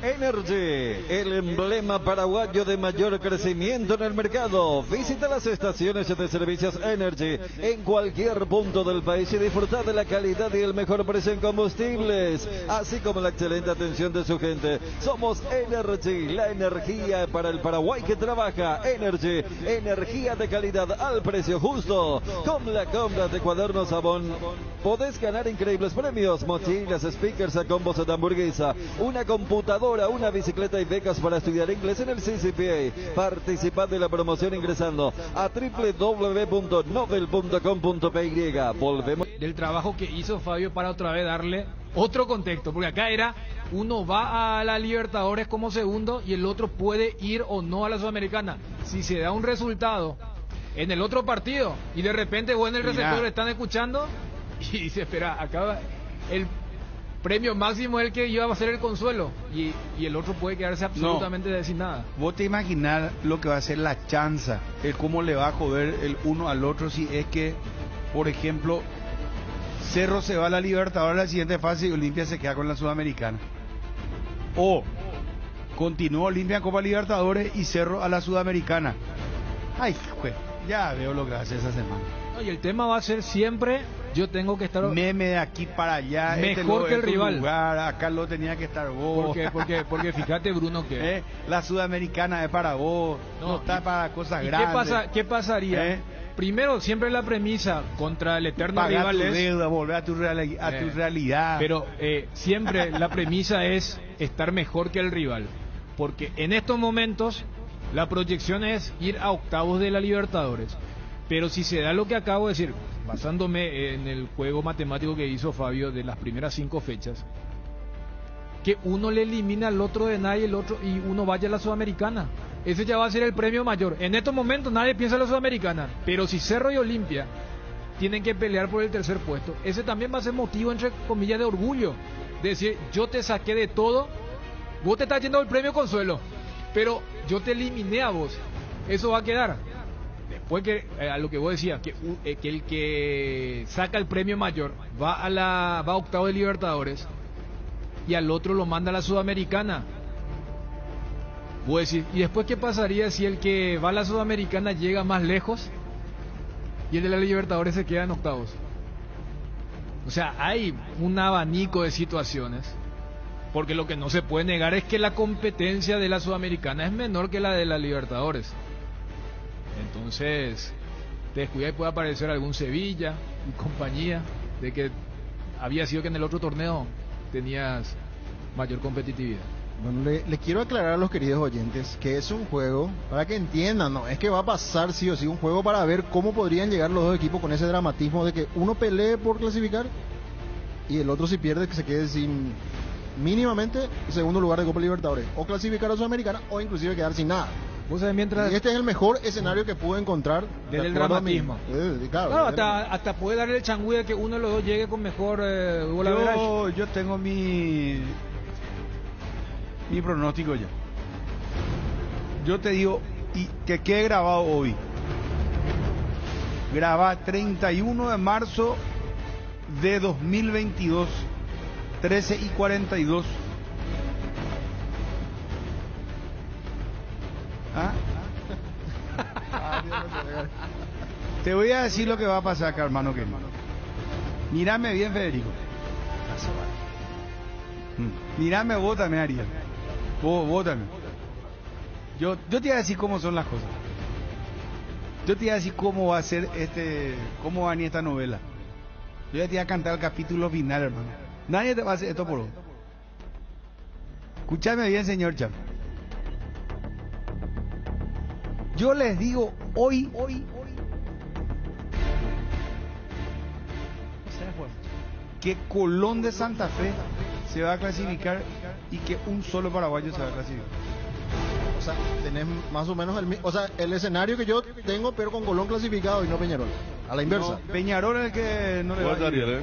Energy, el emblema paraguayo de mayor crecimiento en el mercado. Visita las estaciones de servicios Energy en cualquier punto del país y disfruta de la calidad y el mejor precio en combustibles, así como la excelente atención de su gente. Somos Energy, la energía para el Paraguay que trabaja. Energy, energía de calidad al precio justo. Con la compra de cuadernos Sabón podés ganar increíbles premios: mochilas, speakers a combos de hamburguesa, una computadora, una bicicleta y becas para estudiar inglés en el CCPA. Participad de la promoción ingresando a www.nobel.com.py. Volvemos del trabajo que hizo Fabio para otra vez darle otro contexto, porque acá era uno va a la Libertadores como segundo y el otro puede ir o no a la Sudamericana. Si se da un resultado en el otro partido y de repente vos en el receptor están escuchando y dice, espera, acá el premio máximo es el que iba a ser el consuelo y el otro puede quedarse absolutamente sin nada. Vos te imaginás lo que va a ser la chanza, el cómo le va a joder el uno al otro si es que, por ejemplo, Cerro se va a la Libertadores a la siguiente fase y Olimpia se queda con la Sudamericana. O continúa Olimpia en Copa Libertadores y Cerro a la Sudamericana. Ay, pues, ya veo lo que va a hacer esa semana. Y el tema va a ser siempre, yo tengo que estar meme de aquí para allá, mejor que el rival. Lugar, acá lo tenía que estar vos. Porque fíjate, Bruno, que la Sudamericana es para vos, no está para cosas grandes. ¿Qué pasaría? Primero, siempre la premisa contra el eterno rival es deuda, volver a tu realidad. Pero siempre la premisa es estar mejor que el rival, porque en estos momentos la proyección es ir a octavos de la Libertadores. Pero si se da lo que acabo de decir, basándome en el juego matemático que hizo Fabio de las primeras 5 fechas, que uno le elimina al otro de nadie, el otro y uno vaya a la Sudamericana. Ese ya va a ser el premio mayor. En estos momentos nadie piensa en la Sudamericana, pero si Cerro y Olimpia tienen que pelear por el tercer puesto, ese también va a ser motivo, entre comillas, de orgullo. De decir, yo te saqué de todo, vos te estás yendo el premio consuelo, pero yo te eliminé a vos. Eso va a quedar. Después que, a lo que vos decías, que el que saca el premio mayor va a octavo de Libertadores y al otro lo manda a la Sudamericana. Vos decís, ¿y después qué pasaría si el que va a la Sudamericana llega más lejos y el de la Libertadores se queda en octavos? O sea, hay un abanico de situaciones, porque lo que no se puede negar es que la competencia de la Sudamericana es menor que la de la Libertadores. Entonces, te descuida y puede aparecer algún Sevilla y compañía, de que había sido que en el otro torneo tenías mayor competitividad. Bueno, le quiero aclarar a los queridos oyentes que es un juego, para que entiendan, no es que va a pasar sí o sí, un juego para ver cómo podrían llegar los dos equipos con ese dramatismo de que uno pelee por clasificar y el otro, si pierde, que se quede sin mínimamente segundo lugar de Copa Libertadores, o clasificar a Sudamericana o inclusive quedar sin nada. Mientras... Y este es el mejor escenario que pude encontrar desde el dramatismo. Claro, hasta puede darle el changüí de que uno de los dos llegue con mejor gol. Yo tengo mi pronóstico ya. Yo te digo, y que quede grabado hoy. Graba 31 de marzo de 2022, 13:42. ¿Ah? Te voy a decir lo que va a pasar acá, hermano querido. Mírame bien, Federico. Mírame vos también, Ariel. Vos también. Yo te voy a decir cómo son las cosas. Yo te voy a decir cómo va a ser cómo va a venir esta novela. Yo ya te voy a cantar el capítulo final, hermano. Nadie te va a hacer esto por vos. Escúchame bien, señor Cham. Yo les digo hoy que Colón de Santa Fe se va a clasificar y que un solo paraguayo se va a clasificar. O sea, tenés más o menos el escenario que yo tengo, pero con Colón clasificado y no Peñarol. A la inversa. No, Peñarol es el que no le va a ir.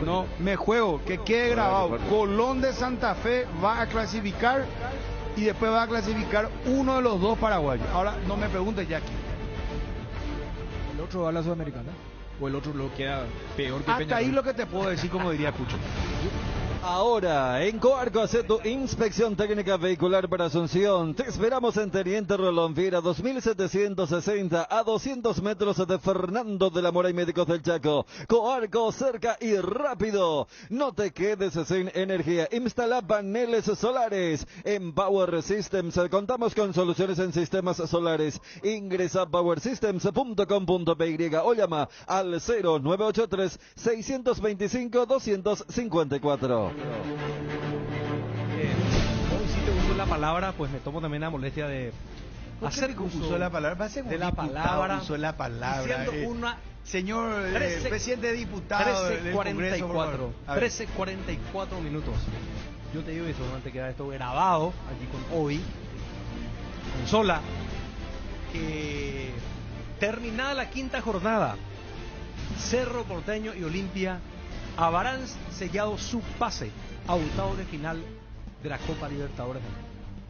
No, me juego, que quede grabado. Colón de Santa Fe va a clasificar y después va a clasificar uno de los dos paraguayos. Ahora, no me preguntes, Jackie. ¿El otro va a la Sudamericana? ¿O el otro lo queda peor que Hasta Peñarol? ahí lo que te puedo decir, como diría Pucho. Ahora, en Coarco, hace tu inspección técnica vehicular para Asunción. Te esperamos en Teniente Rolón Viera, 2760 a 200 metros de Fernando de la Mora y Médicos del Chaco. Coarco, cerca y rápido. No te quedes sin energía. Instala paneles solares. En Power Systems contamos con soluciones en sistemas solares. Ingresa a powersystems.com.py o llama al 0983 625 254. Hoy sí te uso la palabra, pues me tomo también la molestia de hacer uso la palabra, de la palabra, usó la palabra. Una señor presidente diputado 13:44 minutos. Yo te digo que solamente queda esto grabado aquí con hoy, con Sola, terminada la quinta jornada, Cerro Porteño y Olimpia habrán sellado su pase a octavos de final de la Copa Libertadores.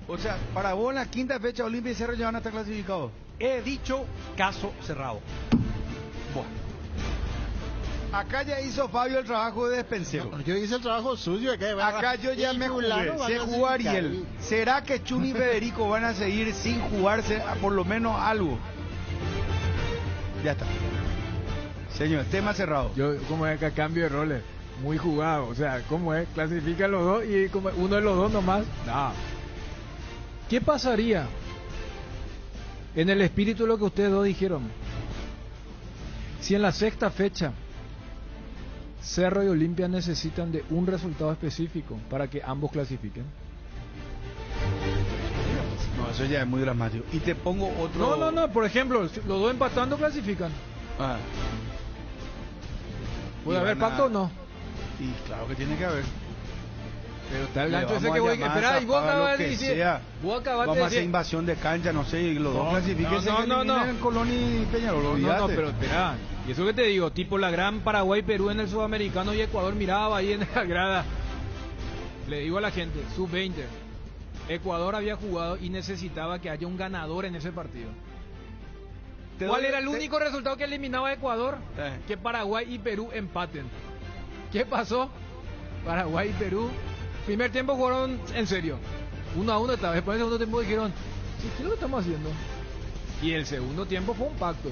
O sea, para vos en la quinta fecha Olimpia y Cerro ya van a estar clasificados. He dicho caso cerrado. Bueno. Acá ya hizo Fabio el trabajo de despensero. Yo hice el trabajo sucio. Acá yo ya me jugué. Se jugó Ariel. ¿Será que Chuni y Federico van a seguir sin jugarse por lo menos algo? Ya está. Señor, tema cerrado. Yo, como es que a cambio de roles, muy jugado. O sea, ¿cómo es? Clasifican los dos y como uno de los dos nomás. No. ¿Qué pasaría en el espíritu de lo que ustedes dos dijeron? Si en la sexta fecha Cerro y Olimpia necesitan de un resultado específico para que ambos clasifiquen. No, eso ya es muy dramático. Y te pongo otro... No, por ejemplo, los dos empatando clasifican. Ah. ¿Puede haber pacto o no? Y claro que tiene que haber. Pero está el gancho ese que voy a esperar y vos acabas de decir. Vamos a hacer invasión de cancha, no sé, y los dos clasifiquen. No. En Colón y Peñarol, no, pero espera. Y eso que te digo, tipo la gran Paraguay, Perú en el Sudamericano y Ecuador miraba ahí en la grada. Le digo a la gente, sub-20. Ecuador había jugado y necesitaba que haya un ganador en ese partido. ¿Cuál era el único resultado que eliminaba a Ecuador? Que Paraguay y Perú empaten. ¿Qué pasó? Paraguay y Perú, primer tiempo jugaron en serio, 1-1 esta vez. Después del segundo tiempo dijeron, ¿qué es lo que estamos haciendo? Y el segundo tiempo fue un pacto.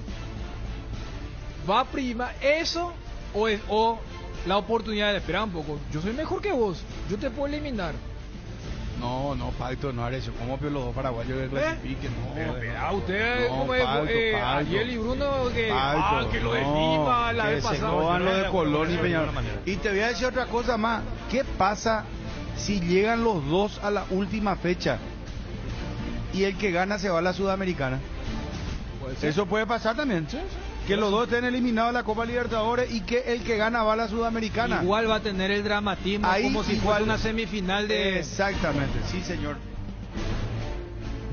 Va prima, eso o la oportunidad de esperar un poco. Yo soy mejor que vos, yo te puedo eliminar. No, Pacto, no haré eso. ¿Cómo los dos paraguayos que clasifiquen? No, espera, usted, no, como Ariel y Bruno, que lo decima la vez pasada. Lo de Colón y Peñarol. Y te voy a decir otra cosa más. ¿Qué pasa si llegan los dos a la última fecha y el que gana se va a la Sudamericana? Eso puede pasar también. ¿Sí? Que los dos estén eliminados de la Copa Libertadores y que el que gana va a la Sudamericana. Igual va a tener el dramatismo ahí, como si fuera una semifinal de... Exactamente, sí señor.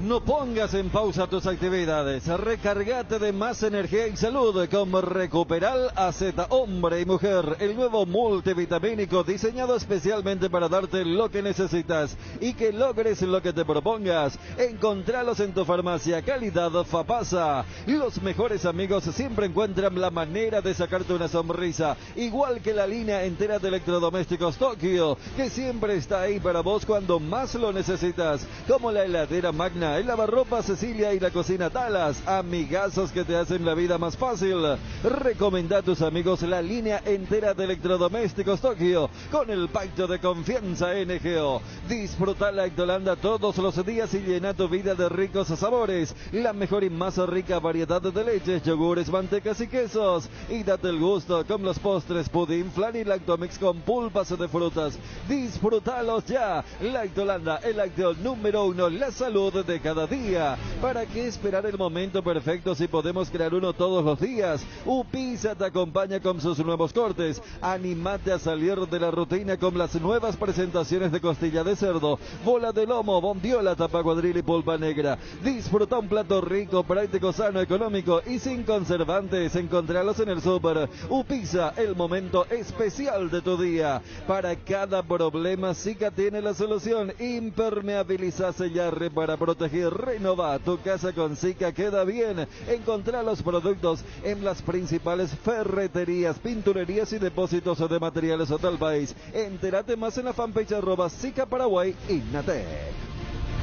No pongas en pausa tus actividades, recargate de más energía y salud con Recuperal AZ Hombre y Mujer, el nuevo multivitamínico diseñado especialmente para darte lo que necesitas y que logres lo que te propongas. Encontralos en tu farmacia, calidad Fapasa. Los mejores amigos siempre encuentran la manera de sacarte una sonrisa, igual que la línea entera de electrodomésticos Tokio, que siempre está ahí para vos cuando más lo necesitas, como la heladera Magna, el lavarropa Cecilia y la cocina Talas, amigazos que te hacen la vida más fácil. Recomenda a tus amigos la línea entera de electrodomésticos Tokio con el pacto de confianza NGO. Disfruta la Lactolanda todos los días y llena tu vida de ricos sabores, la mejor y más rica variedad de leches, yogures, mantecas y quesos, y date el gusto con los postres, pudín, flan y lactomix con pulpas de frutas. Disfrútalos ya. Lactolanda, el lácteo número 1, la salud de cada día. ¿Para qué esperar el momento perfecto si podemos crear uno todos los días? Upisa te acompaña con sus nuevos cortes. Anímate a salir de la rutina con las nuevas presentaciones de costilla de cerdo, bola de lomo, bondiola, tapa cuadril y pulpa negra. Disfruta un plato rico, práctico, sano, económico y sin conservantes. Encontralos en el súper. Upisa, el momento especial de tu día. Para cada problema, Zika tiene la solución. Impermeabiliza, sellar, repara, proteger, renova. Tu casa con Zika queda bien. Encontrá los productos en las principales ferreterías, pinturerías y depósitos de materiales del país. Entérate más en la fanpage @Zika Paraguay Innatec.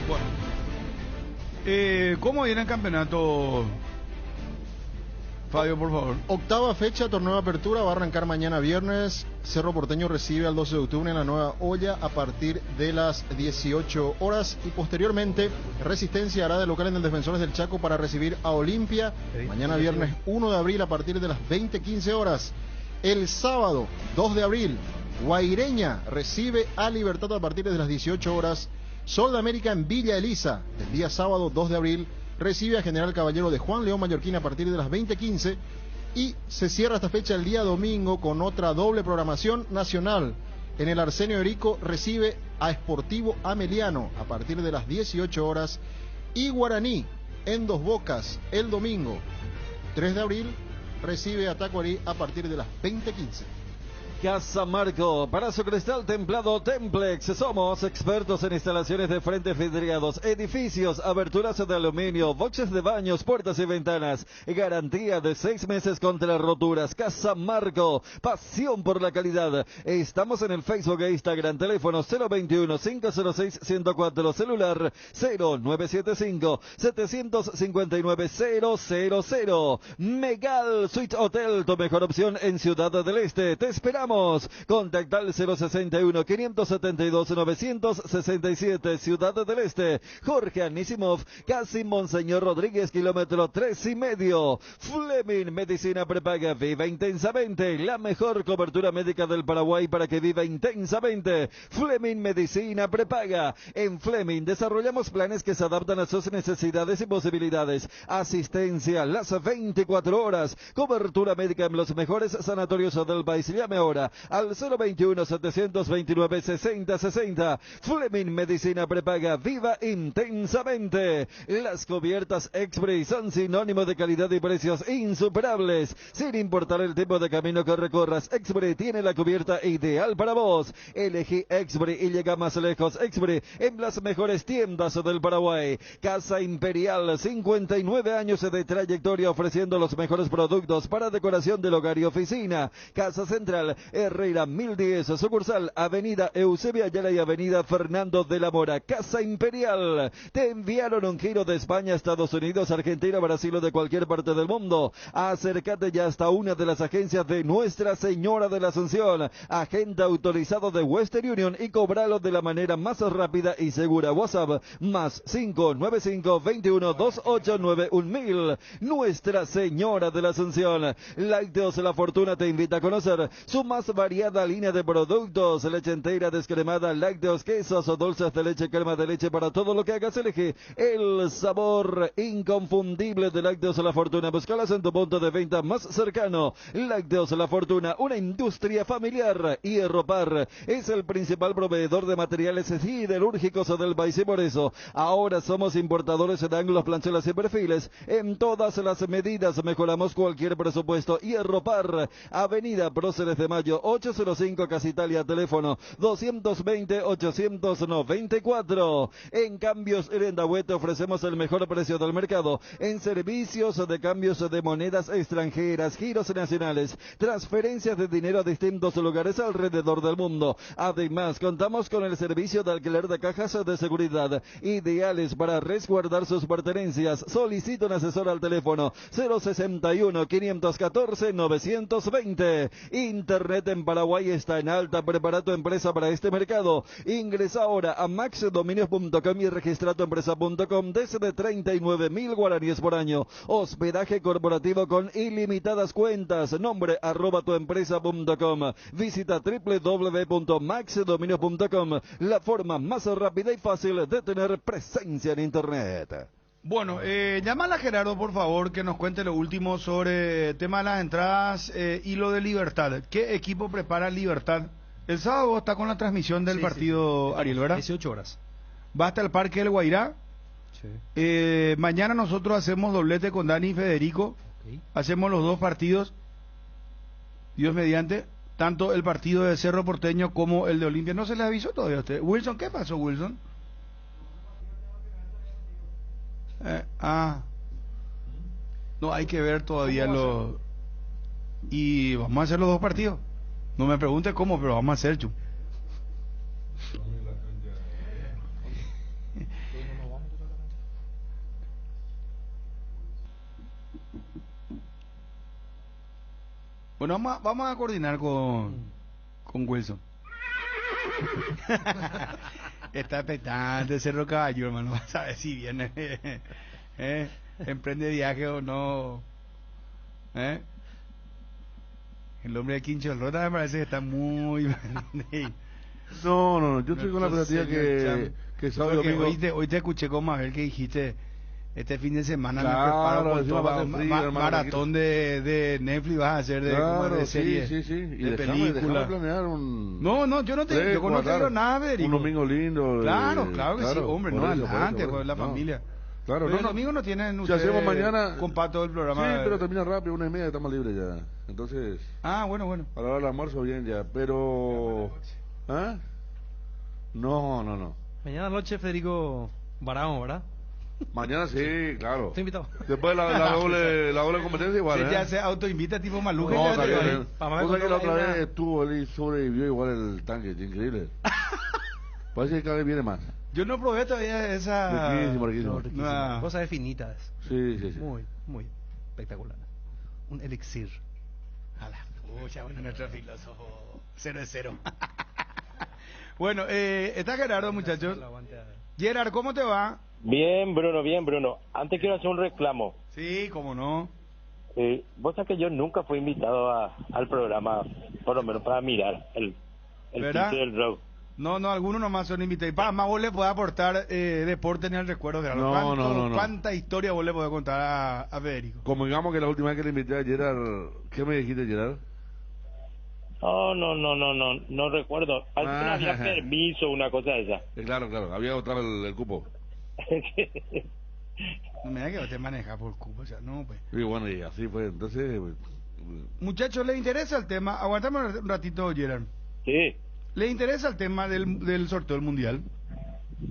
Bueno, ¿cómo viene el campeonato, Fabio, por favor? Octava fecha, torneo de apertura, va a arrancar mañana viernes. Cerro Porteño recibe al 12 de octubre en la Nueva Olla a partir de las 18 horas y posteriormente Resistencia hará de local en el Defensores del Chaco para recibir a Olimpia mañana viernes 1 de abril a partir de las 20:15 horas. El sábado 2 de abril, Guaireña recibe a Libertad a partir de las 18 horas. Sol de América en Villa Elisa, el día sábado 2 de abril, recibe a General Caballero de Juan León Mallorquín a partir de las 20:15 y se cierra esta fecha el día domingo con otra doble programación nacional. En el Arsenio Erico recibe a Sportivo Ameliano a partir de las 18 horas y Guaraní en Dos Bocas el domingo 3 de abril recibe a Tacuarí a partir de las 20:15. Casa Marco, para su cristal templado Templex. Somos expertos en instalaciones de frentes vidriados, edificios, aberturas de aluminio, boxes de baños, puertas y ventanas. Garantía de 6 meses contra roturas. Casa Marco, pasión por la calidad. Estamos en el Facebook e Instagram. Teléfono 021-506-104. Celular 0975-759-000. Megal Suite Hotel, tu mejor opción en Ciudad del Este. Te esperamos. Contacta al 061-572-967, Ciudad del Este. Jorge Anisimov, casi Monseñor Rodríguez, kilómetro 3,5. Fleming Medicina Prepaga, viva intensamente. La mejor cobertura médica del Paraguay para que viva intensamente. Fleming Medicina Prepaga. En Fleming desarrollamos planes que se adaptan a sus necesidades y posibilidades. Asistencia las 24 horas. Cobertura médica en los mejores sanatorios del país. Llame ahora al 021-729-6060. Fleming Medicina Prepaga, viva intensamente. Las cubiertas Expri son sinónimo de calidad y precios insuperables. Sin importar el tipo de camino que recorras, Expri tiene la cubierta ideal para vos. Elegí Expri y llega más lejos. Expri en las mejores tiendas del Paraguay. Casa Imperial, 59 años de trayectoria ofreciendo los mejores productos para decoración del hogar y oficina. Casa Central, Herrera 1010, sucursal Avenida Eusebio Ayala y Avenida Fernando de la Mora. Casa Imperial. Te enviaron un giro de España, Estados Unidos, Argentina, Brasil o de cualquier parte del mundo. Acércate ya hasta una de las agencias de Nuestra Señora de la Asunción, agente autorizado de Western Union, y cobralo de la manera más rápida y segura. WhatsApp más 595-212891.000. Nuestra Señora de la Asunción. Lácteos La Fortuna te invita a conocer su más variada línea de productos: leche entera, descremada, lácteos, quesos o dulces de leche, crema de leche. Para todo lo que hagas, elige el sabor inconfundible de Lácteos La Fortuna. Búscalas en tu punto de venta más cercano. Lácteos La Fortuna, una industria familiar. Hierro Par es el principal proveedor de materiales siderúrgicos del país, y por eso ahora somos importadores de ángulos, planchelas y perfiles en todas las medidas. Mejoramos cualquier presupuesto. Hierro Par, Avenida Próceres de Mayo 805, Casa Italia, teléfono 220-894. En Cambios Irendahué te ofrecemos el mejor precio del mercado en servicios de cambios de monedas extranjeras, giros nacionales, transferencias de dinero a distintos lugares alrededor del mundo. Además, contamos con el servicio de alquiler de cajas de seguridad, ideales para resguardar sus pertenencias. Solicita un asesor al teléfono 061-514-920. Internet en Paraguay está en alta. Prepara tu empresa para este mercado. Ingresa ahora a maxdominios.com y registra tu empresa.com desde 39.000 guaraníes por año. Hospedaje corporativo con ilimitadas cuentas. Nombre @tuempresa.com. Visita www.maxdominios.com, la forma más rápida y fácil de tener presencia en Internet. Bueno, llámala a Gerardo, por favor, que nos cuente lo último sobre el tema de las entradas y lo de Libertad. ¿Qué equipo prepara Libertad? El sábado está con la transmisión del partido, sí, Ariel, ¿verdad? 18 horas. Va hasta el Parque del Guairá. Sí. Mañana nosotros hacemos doblete con Dani y Federico. Okay. Hacemos los dos partidos, Dios mediante, tanto el partido de Cerro Porteño como el de Olimpia. ¿No se les avisó todavía a usted? Wilson, ¿qué pasó, Wilson? No, hay que ver todavía lo... Y vamos a hacer los dos partidos. No me pregunte cómo, pero vamos a hacer, chu. Bueno, vamos a coordinar con Wilson. Está expectante Cerro Caballo, hermano. Vas a ver si viene. Emprende viaje o no. El hombre de Quincho del Rota me parece que está muy... No, yo estoy con la expectativa que sábado y domingo... Hoy te escuché con Mabel que dijiste, este fin de semana me preparo por maratón de Netflix vas a hacer de serie, sí. Y de película. Planear un... No, yo no te digo nada, Federico. Un domingo lindo. Claro que sí, hombre, no, adelante, con la familia. Claro, pero el domingo no tienen ustedes, si hacemos mañana compacto el programa. Sí, pero termina rápido, 1:30 estamos libres ya. Entonces. Bueno. A la hora del almuerzo bien ya, pero. No. Mañana noche Federico Barão, ¿verdad? Mañana sí, claro. Estoy invitado. Después la doble competencia igual. Ya se autoinvita tipo Maluca. No, está bien. Cosa que la otra vez estuvo él y sobrevivió igual el tanque, increíble. Parece que cada vez viene más. Yo no probé todavía esa... Riquísimo. Cosas definitas. Sí. Muy espectacular. Un elixir. A la pucha, bueno, nuestro filósofo 0 de 0. Bueno, está Gerardo, muchachos. Gerard, ¿cómo te va? Bien, Bruno. Antes quiero hacer un reclamo. Sí, cómo no. Vos sabés que yo nunca fui invitado al programa, por lo menos para mirar el sitio del rock. No, algunos nomás son invitados. Y para más vos le podés aportar deporte en el recuerdo de algo. No. ¿Cuánta historia vos le podés contar a Federico? Como digamos que la última vez que le invité a Gerard, ¿qué me dijiste, Gerard? No recuerdo. Había permiso, una cosa de esa. Claro, había agotado el cupo. No me da que usted maneja por cupo, o sea, no, pues. Y bueno, y así fue, entonces... Muchachos, ¿le interesa el tema? Aguantame un ratito, Gerard. Sí. ¿Le interesa el tema del sorteo del Mundial?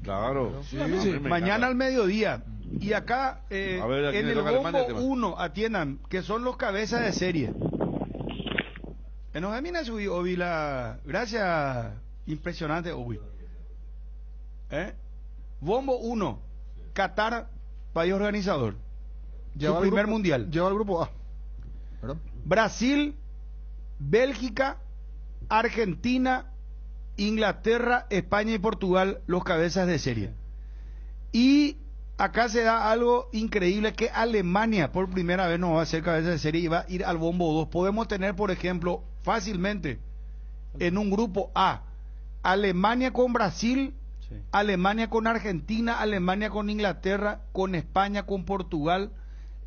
Claro. Sí. Mañana al mediodía. Y acá, en el bombo 1, atiendan, que son los cabezas de serie. Enojamina subí, Obi, gracias, impresionante, Obi. Bombo 1, Qatar, país organizador. Su primer mundial. Lleva al grupo A. ¿Perdón? Brasil, Bélgica, Argentina, Inglaterra, España y Portugal, los cabezas de serie. Y acá se da algo increíble, que Alemania por primera vez no va a ser cabeza de serie y va a ir al bombo 2. Podemos tener, por ejemplo, fácilmente en un grupo A, Alemania con Brasil, sí, Alemania con Argentina, Alemania con Inglaterra, con España, con Portugal.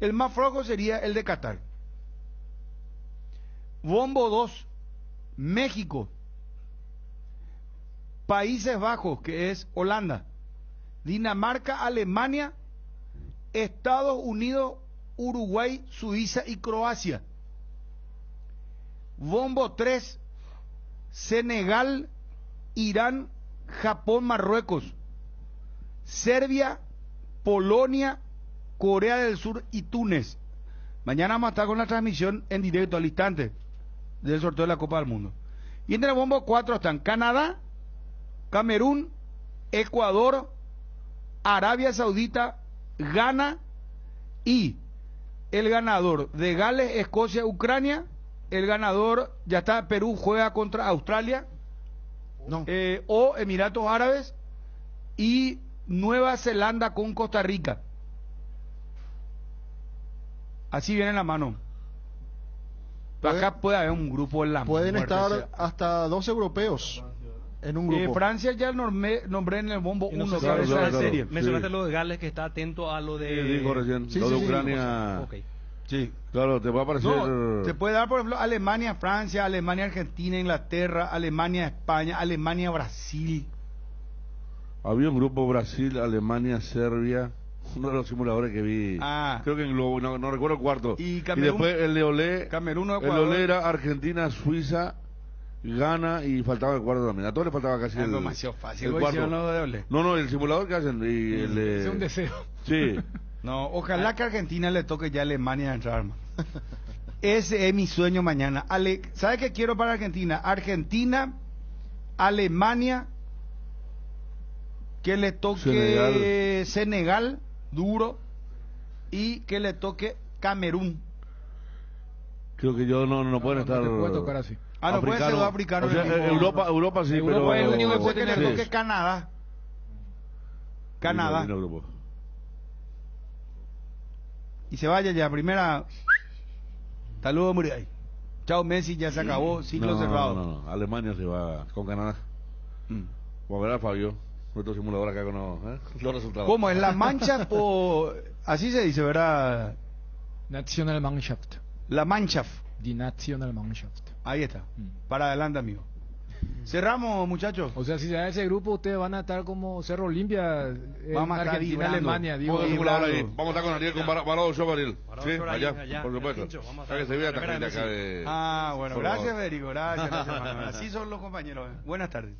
El más flojo sería el de Qatar. Bombo 2, México, Países Bajos, que es Holanda, Dinamarca, Alemania, Estados Unidos, Uruguay, Suiza y Croacia. Bombo 3, Senegal, Irán, Japón, Marruecos, Serbia, Polonia, Corea del Sur y Túnez. Mañana vamos a estar con la transmisión en directo al instante del sorteo de la Copa del Mundo. Y en el bombo 4 están Canadá, Camerún, Ecuador, Arabia Saudita, Ghana y el ganador de Gales, Escocia, Ucrania. El ganador, ya está, Perú juega contra Australia, o Emiratos Árabes, y Nueva Zelanda con Costa Rica. Así viene la mano. Acá puede haber un grupo en la pueden muerte, estar hasta 2 europeos en un grupo. Francia ya nombré en el bombo 1, cabeza de serie. Mencionaste lo de Gales, que está atento a lo de... Digo recién, lo de Ucrania... Okay. Sí, claro, te va a aparecer... te puede dar, por ejemplo, Alemania, Francia, Alemania, Argentina, Inglaterra, Alemania, España, Alemania, Brasil. Había un grupo Brasil, Alemania, Serbia, uno de los simuladores que vi, creo que en Globo, no recuerdo el cuarto. Y después el de Olé, Camerún, el Olé era Argentina, Suiza, Ghana y faltaba el cuarto también. A todos les faltaba casi el demasiado fácil. El cuarto. No, el simulador que hacen. Es un deseo. Sí. No, ojalá que a Argentina le toque ya a Alemania entrar, man. Ese es mi sueño mañana. ¿Sabe qué quiero para Argentina? Argentina, Alemania, que le toque Senegal, duro, y que le toque Camerún. Creo que yo no pueden estar. No puede tocar así. No puede ser africano. O sea, Europa sí, Europa pero es el único que puede tener, toque Canadá. Y se vaya ya, primera. Saludos, Muriay. Chao, Messi, ya se acabó, ciclo cerrado. No, Alemania se va con Canadá. Como verá Fabio, nuestro simulador acá con los resultados. ¿Cómo? ¿En la Mannschaft o así se dice, verdad? Nationalmannschaft. La Mannschaft. Die Nationalmannschaft. Ahí está. Para adelante, amigo. Cerramos, muchachos. O sea, si se da ese grupo, ustedes van a estar como Cerro Olimpia en Argentina, Alemania. Vamos a estar con Ariel, con Barado Show, Ariel. Sí, allá, por supuesto. Para que se vea esta gente acá de... bueno, gracias, Federico. Gracias, hermano. Así son los compañeros. Buenas tardes.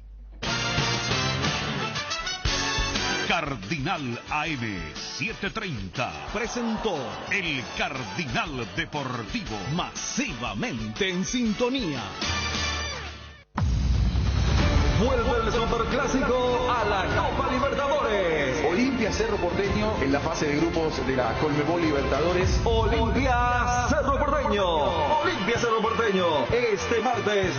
Cardinal AM 730 presentó el Cardinal Deportivo, masivamente en sintonía. Vuelve el Superclásico a la Copa Libertadores. Olimpia Cerro Porteño en la fase de grupos de la Colmebol Libertadores. Olimpia Cerro Porteño. Olimpia Cerro Porteño. Este martes